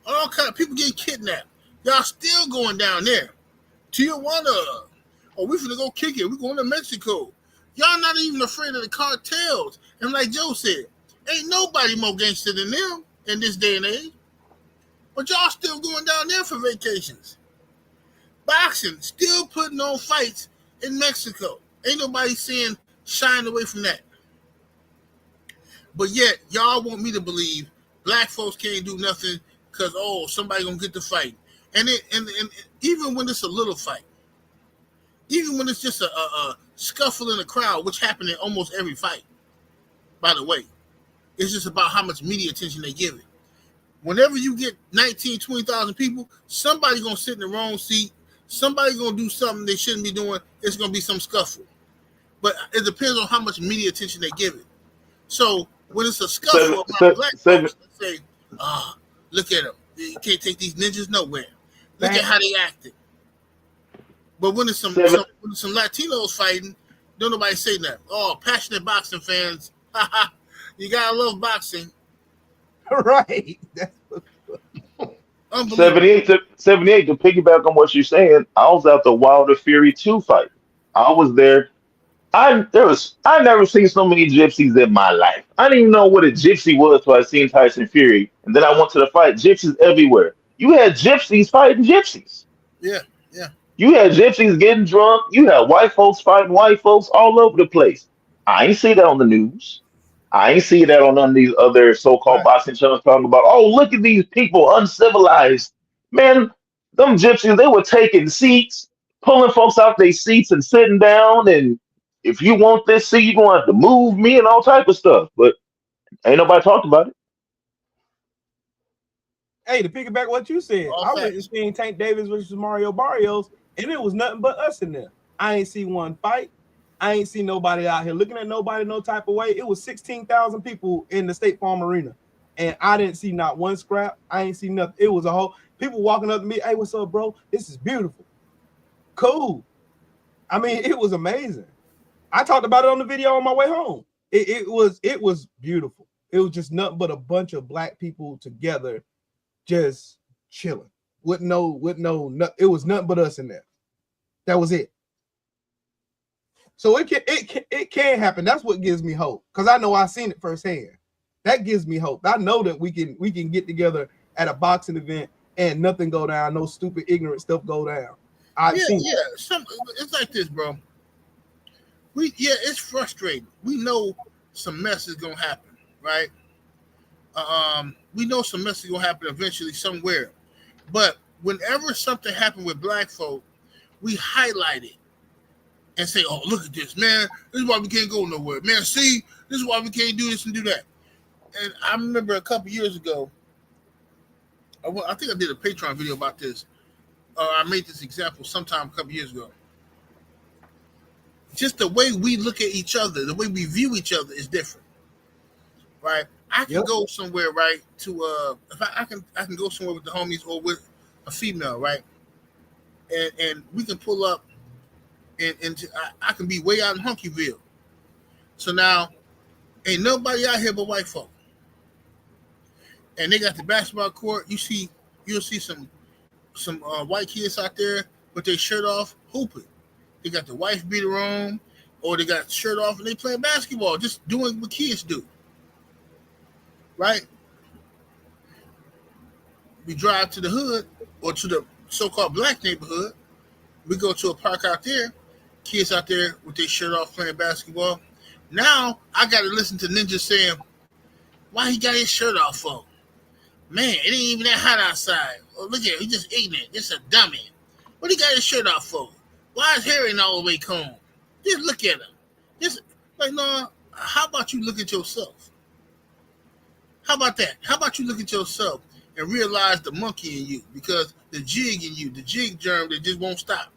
all kind of people getting kidnapped. Y'all still going down there. Tijuana. Oh, we finna go kick it. We're going to Mexico. Y'all not even afraid of the cartels. And like Joe said, ain't nobody more gangster than them in this day and age. But y'all still going down there for vacations. Boxing, still putting on fights in Mexico. Ain't nobody saying shying away from that. But yet, y'all want me to believe black folks can't do nothing because, somebody gonna get the fight. And even when it's a little fight, even when it's just a scuffle in the crowd, which happened in almost every fight, by the way. It's just about how much media attention they give it. Whenever you get 19, 20,000 people, somebody's going to sit in the wrong seat. Somebody's going to do something they shouldn't be doing. It's going to be some scuffle. But it depends on how much media attention they give it. So when it's a scuffle about black folks, they say, look at them. You can't take these ninjas nowhere. Look at how they acted. But when it's some Latinos fighting, don't nobody say that. Oh, passionate boxing fans. You got to love boxing. Right. 78 to piggyback on what you're saying, I was at the Wilder Fury 2 fight. I was there. I never seen so many gypsies in my life. I didn't even know what a gypsy was until I seen Tyson Fury. And then I went to the fight. Gypsies everywhere. You had gypsies fighting gypsies. Yeah. You had gypsies getting drunk. You had white folks fighting white folks all over the place. I ain't see that on the news. I ain't see that on none of these other so-called boxing channels talking about, oh, look at these people, uncivilized. Man, them gypsies, they were taking seats, pulling folks out their seats and sitting down. And if you want this seat, you're going to have to move me and all type of stuff. But ain't nobody talked about it. Hey, to piggyback what you said, I went and seen Tank Davis versus Mario Barrios, and it was nothing but us in there. I ain't see one fight. I ain't see nobody out here looking at nobody no type of way. It was 16,000 people in the State Farm Arena, and I didn't see not one scrap. I ain't see nothing. It was a whole people walking up to me. Hey, what's up, bro? This is beautiful. Cool. I mean, it was amazing. I talked about it on the video on my way home. It was beautiful. It was just nothing but a bunch of black people together, just chilling. It was nothing but us in there. That was it. So it can happen. That's what gives me hope, because I know I've seen it firsthand. That gives me hope. I know that we can get together at a boxing event and nothing go down, no stupid ignorant stuff go down. It's like this, bro. It's frustrating. We know some mess is gonna happen, right? We know some mess is gonna happen eventually somewhere, but whenever something happened with black folk, we highlight it and say, oh, look at this, man. This is why we can't go nowhere. Man, see, this is why we can't do this and do that. And I remember a couple years ago, I think I did a Patreon video about this. I made this example sometime a couple years ago. Just the way we look at each other, the way we view each other is different, right? I can go somewhere, right, to if I can go somewhere with the homies or with a female, right? And we can pull up and I can be way out in Hunkyville. So now ain't nobody out here but white folk. And they got the basketball court. You'll see some white kids out there with their shirt off hooping. They got the wife beater on, or they got shirt off and they playing basketball, just doing what kids do. Right? We drive to the hood or to the so-called black neighborhood. We go to a park out there, kids out there with their shirt off playing basketball. Now I got to listen to ninjas saying, why he got his shirt off for? Man, it ain't even that hot outside. Oh, look at him, he's just ignorant. Just a dummy. What he got his shirt off for? Why his hair ain't all the way combed? Just look at him. Just like, no, how about you look at yourself? How about that? How about you look at yourself and realize the monkey in you, because the jig in you, the jig germ that just won't stop.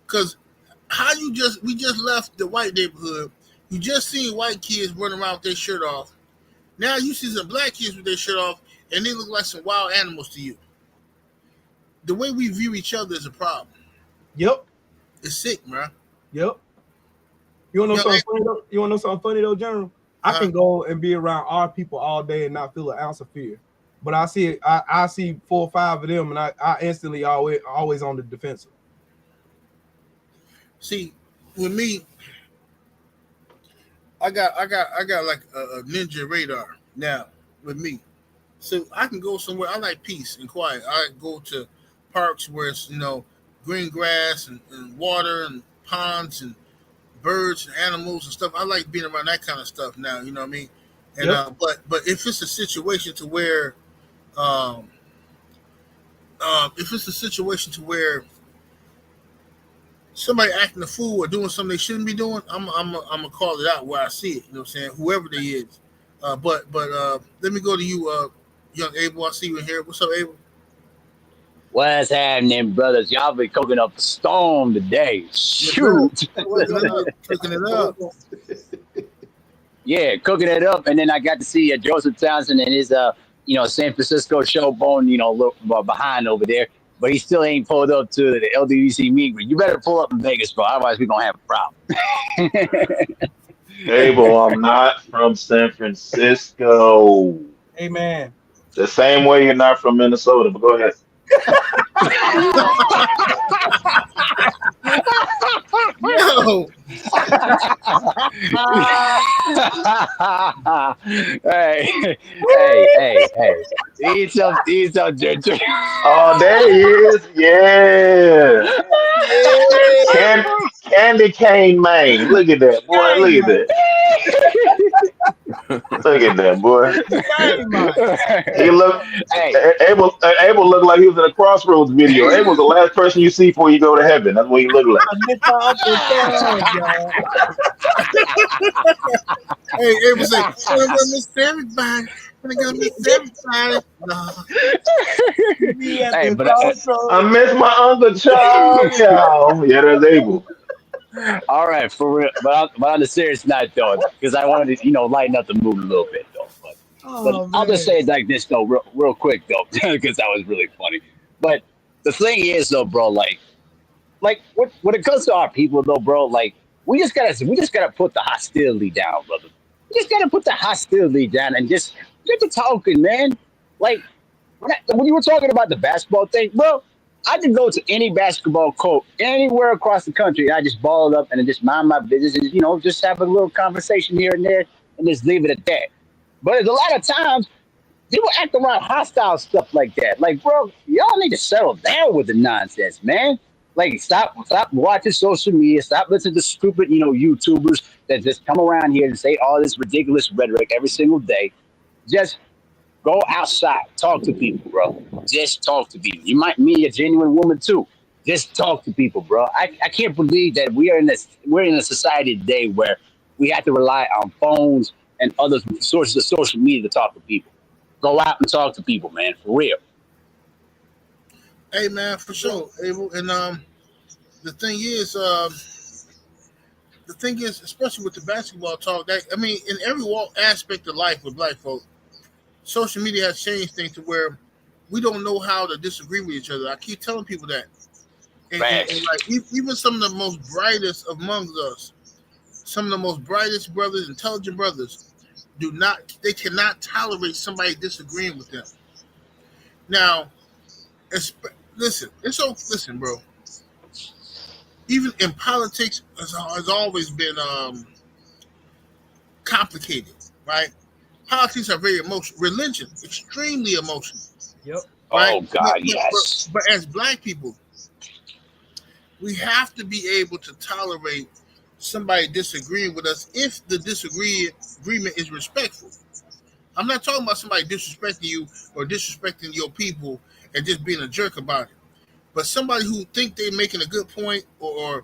Because we just left the white neighborhood. You just seen white kids running around with their shirt off. Now you see some black kids with their shirt off, and they look like some wild animals to you. The way we view each other is a problem. Yep. It's sick, man. Yep. You wanna know something funny though? You wanna know something funny though, General? I can go and be around our people all day and not feel an ounce of fear. But I see 4 or 5 of them, and I instantly always on the defensive. See, with me, I got like a ninja radar now with me. So I can go somewhere. I like peace and quiet. I go to parks where it's, green grass and water and ponds and birds and animals and stuff. I like being around that kind of stuff now, you know what I mean? And Yep. But if it's a situation to where somebody acting a fool or doing something they shouldn't be doing, I'm gonna call it out where I see it. You know what I'm saying? Whoever they is, But let me go to you, young Abel. I see you in here. What's up, Abel? What's happening, brothers? Y'all been cooking up a storm today. Shoot. Cooking it up. Yeah, cooking it up. And then I got to see Joseph Townsend and his San Francisco show bone, a little behind over there. But he still ain't pulled up to the LDBC meet. But you better pull up in Vegas, bro. Otherwise, we're going to have a problem. Abel, I'm not from San Francisco. Amen. The same way you're not from Minnesota, but go ahead. No. hey. Eat some ginger. Oh, there he is. Yeah. Candy cane man. Look at that, boy. Look at that. Look at that, boy. He look. Abel looked like he was in a Crossroads video. Abel's the last person you see before you go to heaven. That's what he looked like. Hey, Abel said, "I'm gonna miss everybody. I'm gonna miss everybody." No. Hey, but I miss my Uncle Charles. Yeah, that's Abel. All right, for real. But on the serious note, though, because I wanted to, lighten up the mood a little bit, though. But I'll just say it like this, though, real quick, though, because that was really funny. But the thing is, though, bro, like when it comes to our people, though, bro, like we just gotta put the hostility down, brother. We just gotta put the hostility down and just get to talking, man. Like when you were talking about the basketball thing, bro. I could go to any basketball court anywhere across the country. And I just ball it up and just mind my business and, just have a little conversation here and there and just leave it at that. But there's a lot of times people act around hostile stuff like that. Like, bro, y'all need to settle down with the nonsense, man. Like, stop watching social media. Stop listening to stupid, YouTubers that just come around here and say all this ridiculous rhetoric every single day. Just go outside, talk to people, bro. Just talk to people. You might meet a genuine woman too. Just talk to people, bro. I can't believe that we're in a society today where we have to rely on phones and other sources of social media to talk to people. Go out and talk to people, man, for real. Hey, man, for sure, Abel. And the thing is, especially with the basketball talk, in every aspect of life with black folk, social media has changed things to where we don't know how to disagree with each other. I keep telling people that. And like even some of the most brightest among us, some of the most brightest brothers, intelligent brothers, they cannot tolerate somebody disagreeing with them. Now, listen, bro. Even in politics, has always been complicated, right? Politics are very emotional. Religion, extremely emotional. Yep. Right? Oh God, yes. But as black people, we have to be able to tolerate somebody disagreeing with us if the disagreement is respectful. I'm not talking about somebody disrespecting you or disrespecting your people and just being a jerk about it. But somebody who think they're making a good point or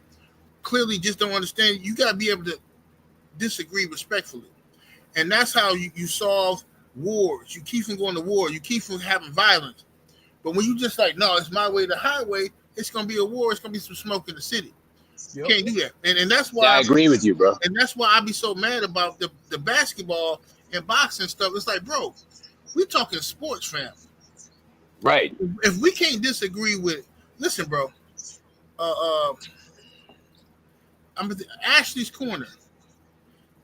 clearly just don't understand, you got to be able to disagree respectfully. And that's how you solve wars. You keep from going to war. You keep from having violence. But when you just like, no, it's my way, the highway, it's going to be a war. It's going to be some smoke in the city. Yep. You can't do that. And that's why I agree with you, bro. And that's why I be so mad about the basketball and boxing stuff. It's like, bro, we talking sports, fam. Right. If we can't disagree with, listen, bro, I'm at Ashley's Corner.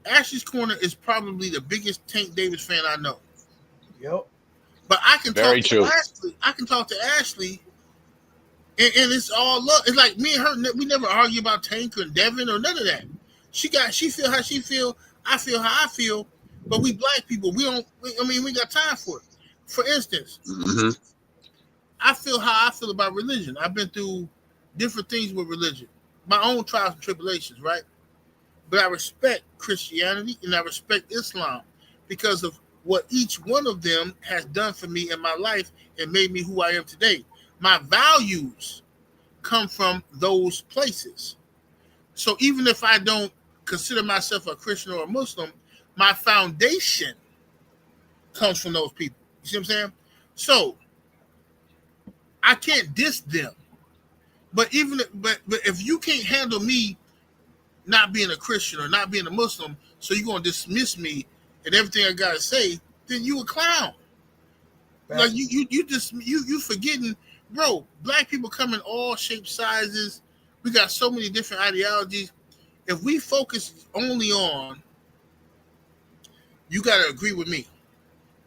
Ashley's Corner is probably the biggest Tank Davis fan I know. Yep. But I can Very talk true. to Ashley. I can talk to Ashley, and it's all love. It's like me and her. We never argue about Tank or Devin or none of that. She feel how she feel. I feel how I feel. But we black people, we got time for it. For instance, I feel how I feel about religion. I've been through different things with religion, my own trials and tribulations, right? But I respect Christianity and I respect Islam because of what each one of them has done for me in my life and made me who I am today. My values come from those places. So even if I don't consider myself a Christian or a Muslim, my foundation comes from those people. You see what I'm saying? So I can't diss them. But if you can't handle me not being a Christian or not being a Muslim, so you're gonna dismiss me and everything I gotta say, then you a clown. Like you forgetting, bro. Black people come in all shapes, sizes. We got so many different ideologies. If we focus only on, you gotta agree with me,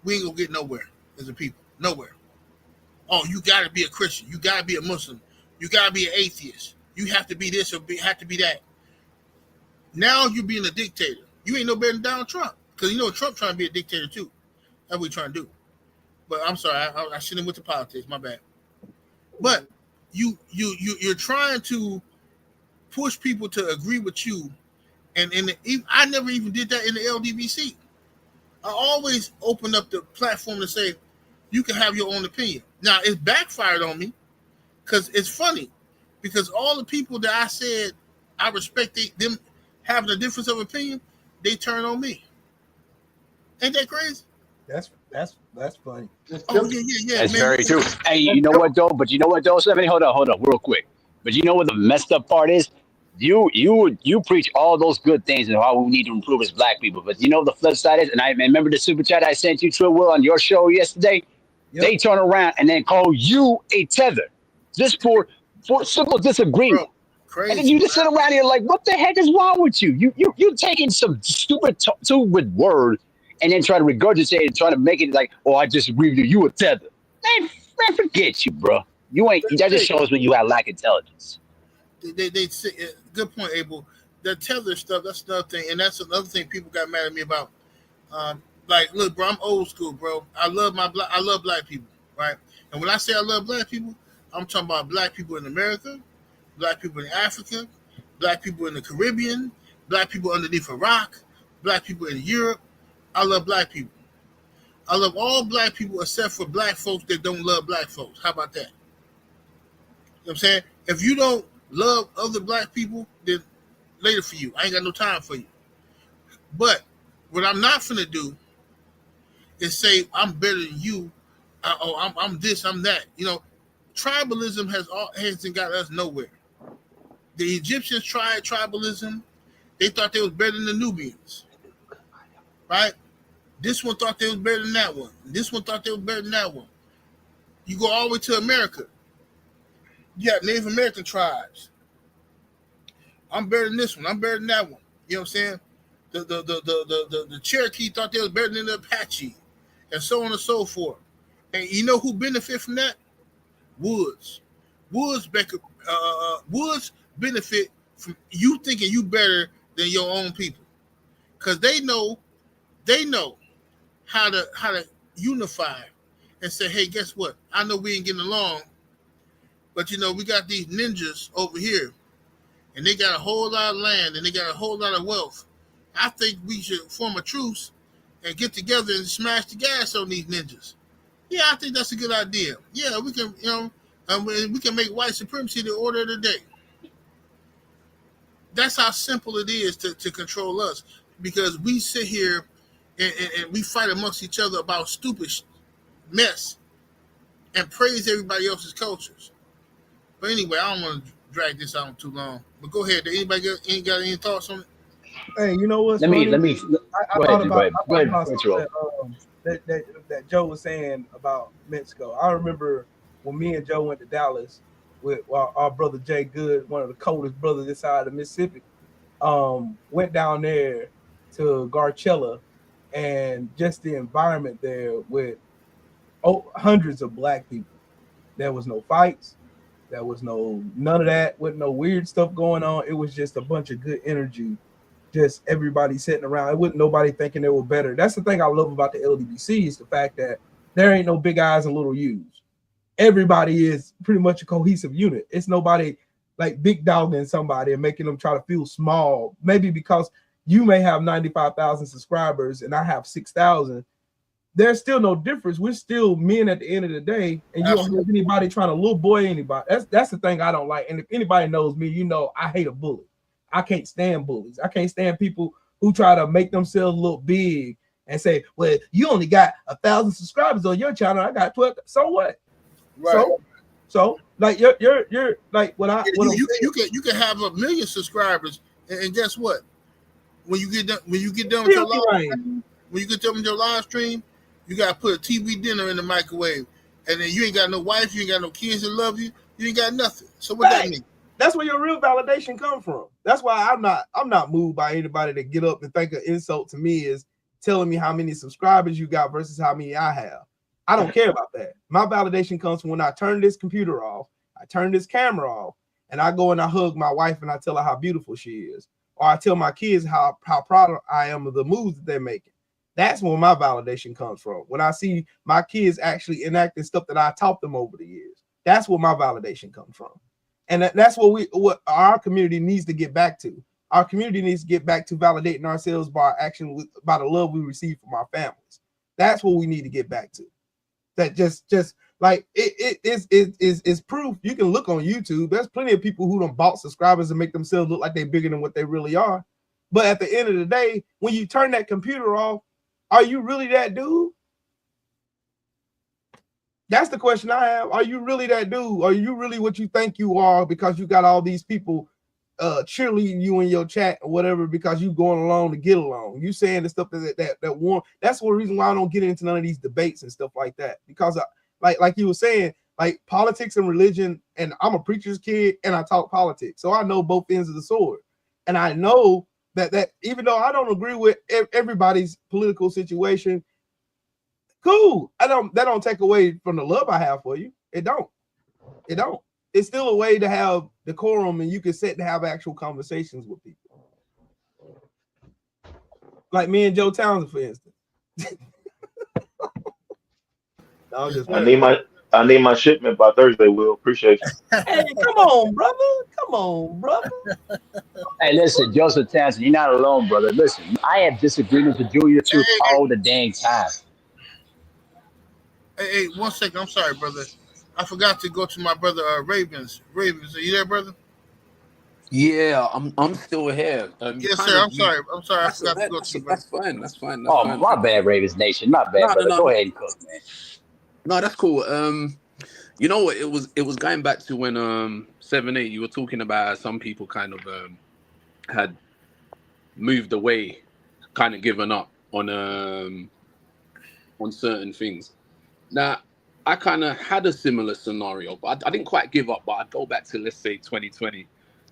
we ain't gonna get nowhere as a people. Nowhere. Oh, you gotta be a Christian. You gotta be a Muslim. You gotta be an atheist. You have to be this or have to be that. Now you're being a dictator. You ain't no better than Donald Trump, because you know Trump trying to be a dictator too. That's what he's trying to do. But I'm sorry, I shouldn't have went to politics. My bad. But you're trying to push people to agree with you, and I never even did that in the LDBC. I always open up the platform to say you can have your own opinion. Now it's backfired on me because it's funny, because all the people that I said I respect them having a difference of opinion, they turn on me. Ain't that crazy? That's funny. Oh yeah. That's man. very true. Hey, you know what though? But you know what though, Stephanie? Hold on, real quick. But you know what the messed up part is? You preach all those good things and how we need to improve as black people. But you know the flip side is, and I remember the super chat I sent you, True Will, on your show yesterday. Yep. They turn around and then call you a tether, just for simple disagreement. Bro, crazy, and then you just sit around here like, what the heck is wrong with you? You're taking some stupid stupid word and then try to regurgitate it and try to make it like, oh, I just agree with you. You a tether. Man, forget you, bro. You ain't. That just shows when you have lack of intelligence. They say, good point, Abel. The tether stuff, that's another thing, and that's another thing people got mad at me about. Like, look, bro, I'm old school, bro. I love black people, right? And when I say I love black people, I'm talking about black people in America, black people in Africa, black people in the Caribbean, black people underneath a rock, black people in Europe. I love black people. I love all black people except for black folks that don't love black folks. How about that? You know what I'm saying? If you don't love other black people, then later for you. I ain't got no time for you. But what I'm not finna do is say I'm better than you. I'm this, I'm that. You know, tribalism hasn't got us nowhere. The Egyptians tried tribalism. They thought they was better than the Nubians. Right? This one thought they was better than that one. This one thought they was better than that one. You go all the way to America. You got Native American tribes. I'm better than this one. I'm better than that one. You know what I'm saying? The Cherokee thought they was better than the Apache, and so on and so forth. And you know who benefit from that? Woods. Woods benefit from you thinking you better than your own people, because they know how to unify and say, hey, guess what? I know we ain't getting along, but you know we got these ninjas over here, and they got a whole lot of land and they got a whole lot of wealth. I think we should form a truce and get together and smash the gas on these ninjas. Yeah, I think that's a good idea. Yeah, we can, we can make white supremacy the order of the day. That's how simple it is to control us, because we sit here and we fight amongst each other about stupid mess and praise everybody else's cultures. But anyway, I don't want to drag this out too long. But go ahead. Did anybody got any thoughts on it? Hey, you know what's funny? I thought about that Joe was saying about Mexico. I remember when me and Joe went to Dallas with our brother Jay Good, one of the coldest brothers this side of Mississippi. Went down there to Garchella, and just the environment there with hundreds of black people. There was no fights. There was none of that. With no weird stuff going on. It was just a bunch of good energy. Just everybody sitting around. It wasn't nobody thinking they were better. That's the thing I love about the LDBC, is the fact that there ain't no big eyes and little U's. Everybody is pretty much a cohesive unit. It's nobody like big dogging somebody and making them try to feel small. Maybe because you may have 95,000 subscribers and I have 6,000. There's still no difference. We're still men at the end of the day, and you don't have anybody trying to little boy anybody. That's the thing I don't like. And if anybody knows me, you know I hate a bully. I can't stand bullies. I can't stand people who try to make themselves look big and say, well, you only got 1,000 subscribers on your channel. I got 12. So what? Right. So like you're like what I you can have 1 million subscribers, and guess what? When you get done with your live stream, you gotta put a TV dinner in the microwave, and then you ain't got no wife, you ain't got no kids that love you, you ain't got nothing. So what that mean? That's where your real validation comes from. That's why I'm not moved by anybody that get up and think an insult to me is telling me how many subscribers you got versus how many I have. I don't care about that. My validation comes from when I turn this computer off, I turn this camera off, and I go and I hug my wife and I tell her how beautiful she is. Or I tell my kids how proud I am of the moves that they're making. That's where my validation comes from. When I see my kids actually enacting stuff that I taught them over the years, that's where my validation comes from. And that's what our community needs to get back to. Our community needs to get back to validating ourselves by our action, by the love we receive from our families. That's what we need to get back to. That just like it is proof. You can look on YouTube. There's plenty of people who don't bought subscribers and make themselves look like they're bigger than what they really are. But at the end of the day, when you turn that computer off, are you really that dude? That's the question I have. Are you really that dude? Are you really what you think you are because you got all these people cheerleading you in your chat or whatever because you going along to get along? You saying the stuff that one. That's one reason why I don't get into none of these debates and stuff like that. Because like you were saying, like politics and religion, and I'm a preacher's kid and I talk politics. So I know both ends of the sword. And I know that even though I don't agree with everybody's political situation, cool. That don't take away from the love I have for you. It don't. It's still a way to have decorum, and you can sit and have actual conversations with people. Like me and Joe Townsend, for instance. I need my shipment by Thursday, Will. Appreciate you. Hey, come on, brother. Hey, listen, Joseph Townsend, you're not alone, brother. Listen, I have disagreements with Julia too all the dang time. Hey, 1 second. I'm sorry, brother. I forgot to go to my brother Ravens. Ravens, are you there, brother? Yeah, I'm still here. Yes, sir. I'm sorry. I forgot to go to you. That's fine. My bad, Ravens Nation. My bad, brother. Go ahead and cook, man. No, that's cool. You know what? It was going back to when 7-8. You were talking about some people kind of had moved away, kind of given up on certain things. Now, I kind of had a similar scenario, but I didn't quite give up. But I'd go back to, let's say, 2020,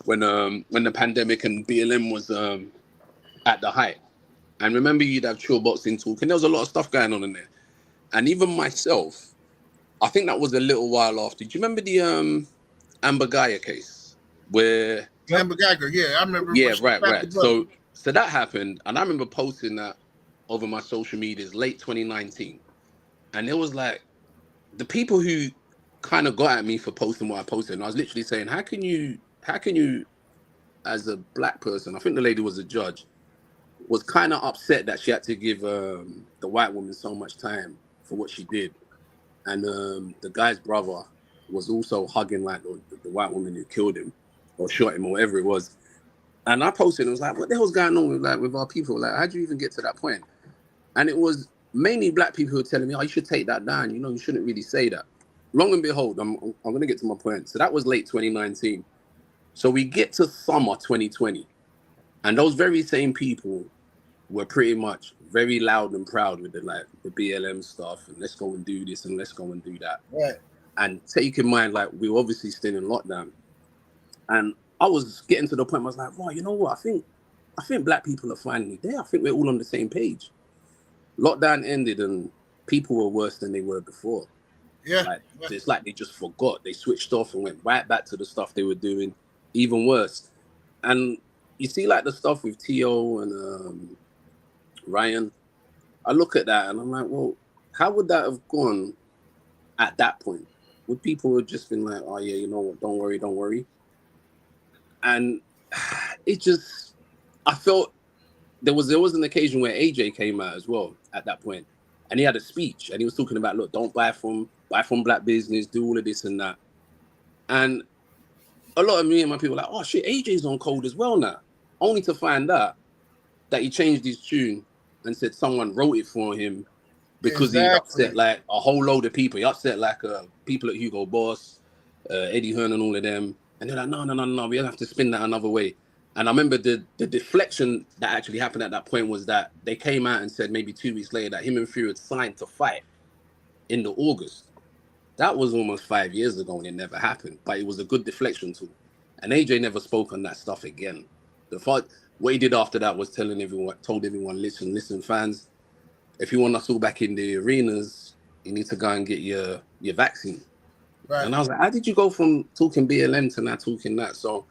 when the pandemic and BLM was at the height. And remember, you'd have Chill Boxing Talk, and there was a lot of stuff going on in there. And even myself, I think that was a little while after. Do you remember the Amber Gaia case? Where Amber Geiger, yeah, I remember. Yeah, right. So that happened, and I remember posting that over my social medias late 2019. And it was like, the people who kind of got at me for posting what I posted, and I was literally saying, how can you, as a black person, I think the lady was a judge, was kind of upset that she had to give the white woman so much time for what she did. And the guy's brother was also hugging like the white woman who killed him or shot him or whatever it was. And I posted and was like, what the hell's going on with our people? Like, how'd you even get to that point? And it was mainly black people who were telling me, oh, you should take that down. You know, you shouldn't really say that. Long and behold, I'm going to get to my point. So that was late 2019. So we get to summer 2020. And those very same people were pretty much very loud and proud with the BLM stuff. And let's go and do this and let's go and do that. Right. And take in mind, like, we were obviously still in lockdown. And I was getting to the point where I was like, wow, you know what? I think black people are finally there. I think we're all on the same page. Lockdown ended and people were worse than they were before. Yeah. Like, it's like they just forgot. They switched off and went right back to the stuff they were doing, even worse. And you see, like, the stuff with T.O. and Ryan, I look at that and I'm like, well, how would that have gone at that point? Would people have just been like, oh yeah, you know what, don't worry. And it just, I felt there was an occasion where AJ came out as well at that point, and he had a speech and he was talking about, look, don't buy from black business, do all of this and that. And a lot of me and my people were like, oh shit, AJ's on cold as well now, only to find out that he changed his tune and said someone wrote it for him because he upset like a whole load of people. He upset like people at Hugo Boss, Eddie Hearn and all of them. And they're like, no, we have to spin that another way. And I remember the deflection that actually happened at that point was that they came out and said maybe 2 weeks later that him and Fury had signed to fight in the August. That was almost 5 years ago and it never happened. But it was a good deflection tool. And AJ never spoke on that stuff again. What he did after that was told everyone, listen, fans, if you want us all back in the arenas, you need to go and get your vaccine. Right. And I was like, how did you go from talking BLM to now talking that? So,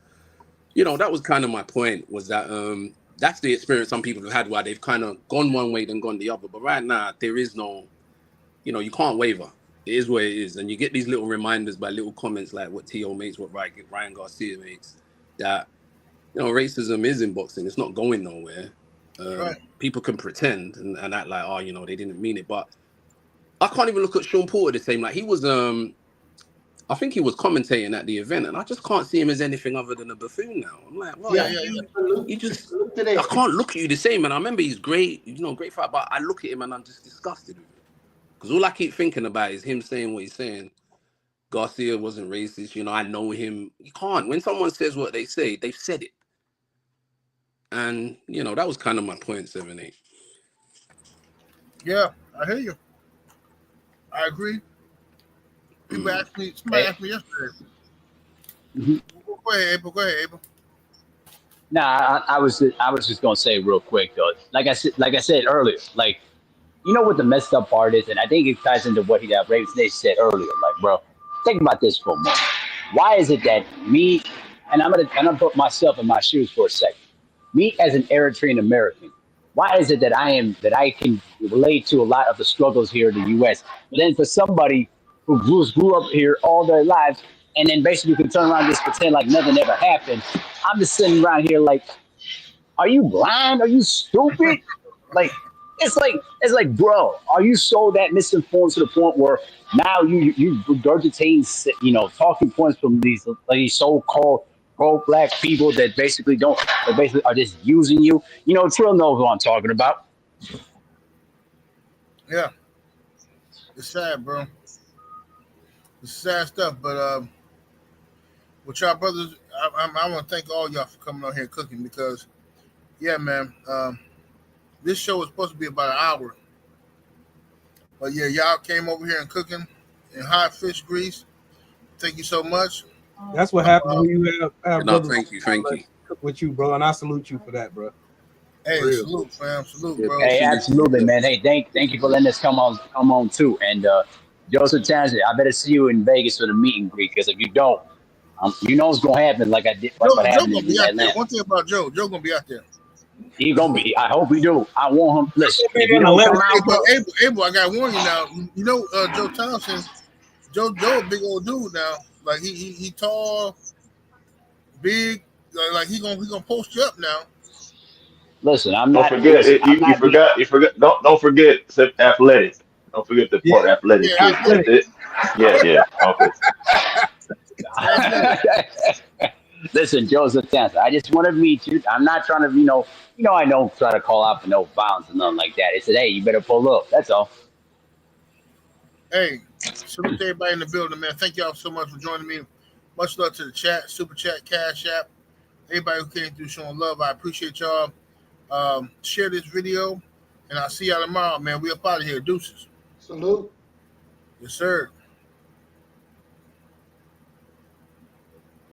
that was kind of my point, was that that's the experience some people have had where they've kind of gone one way then gone the other. But right now, there is no, you can't waver. It is what it is. And you get these little reminders by little comments like what T.O. makes, what Ryan Garcia makes, that, racism is in boxing. It's not going nowhere. Right. People can pretend and act like, they didn't mean it. But I can't even look at Sean Porter the same. Like, he was, I think he was commentating at the event, and I just can't see him as anything other than a buffoon now. I'm like, well, you just, I can't look at you the same. And I remember he's great, great fight, but I look at him and I'm just disgusted with him. Because all I keep thinking about is him saying what he's saying. Garcia wasn't racist, I know him. You can't. When someone says what they say, they've said it. And, that was kind of my point, 7-8. Yeah, I hear you. I agree. Somebody asked me yesterday. Mm-hmm. Go ahead, Abel. Nah, I was just gonna say real quick though. Like I said earlier, like, what the messed up part is, and I think it ties into what Ravens said earlier. Like, bro, think about this for a moment. Why is it that me, and I'm gonna put myself in my shoes for a second. Me as an Eritrean American, why is it that I can relate to a lot of the struggles here in the U.S. But then for somebody who grew up here all their lives and then basically can turn around and just pretend like nothing ever happened, I'm just sitting around here like, are you blind? Are you stupid? Like, it's like, bro, are you so that misinformed to the point where now you regurgitate, talking points from these so-called pro-black people that basically are just using you. Trill knows what I'm talking about. Yeah. It's sad, bro. It's sad stuff, but with y'all brothers, I want to thank all y'all for coming on here and cooking because, yeah, man, this show was supposed to be about an hour. But, yeah, y'all came over here and cooking in hot fish grease. Thank you so much. That's what happens when you have brothers. Thank you. With you, bro, and I salute you for that, bro. Hey, salute, fam. Salute, bro. Hey, absolutely, man. Hey, thank you for letting us come on too. And Joseph Townsend, I better see you in Vegas for the meet and greet, because if you don't, what's gonna happen. Like I did. Joe gonna be out there. One thing about Joe gonna be out there. He gonna be. I hope he do. I want him. Listen, Abel, I gotta warn you now. Joe Townsend. Joe, a big old dude now. Like he tall, big. Like he gonna post you up now. Listen, I'm don't not. Forget, you forgot. Don't forget athletic. Don't forget the part athletic. Yeah, athletic. Yeah. Okay. Listen, Joseph Townsend, I just want to meet you. I'm not trying to, I don't try to call out for no violence or nothing like that. I said, hey, you better pull up. That's all. Hey, salute to everybody in the building, man. Thank y'all so much for joining me. Much love to the chat, Super Chat, Cash App. Everybody who came through showing love, I appreciate y'all. Share this video, and I'll see y'all tomorrow, man. We up out of here. Deuces. Salute. Yes, sir.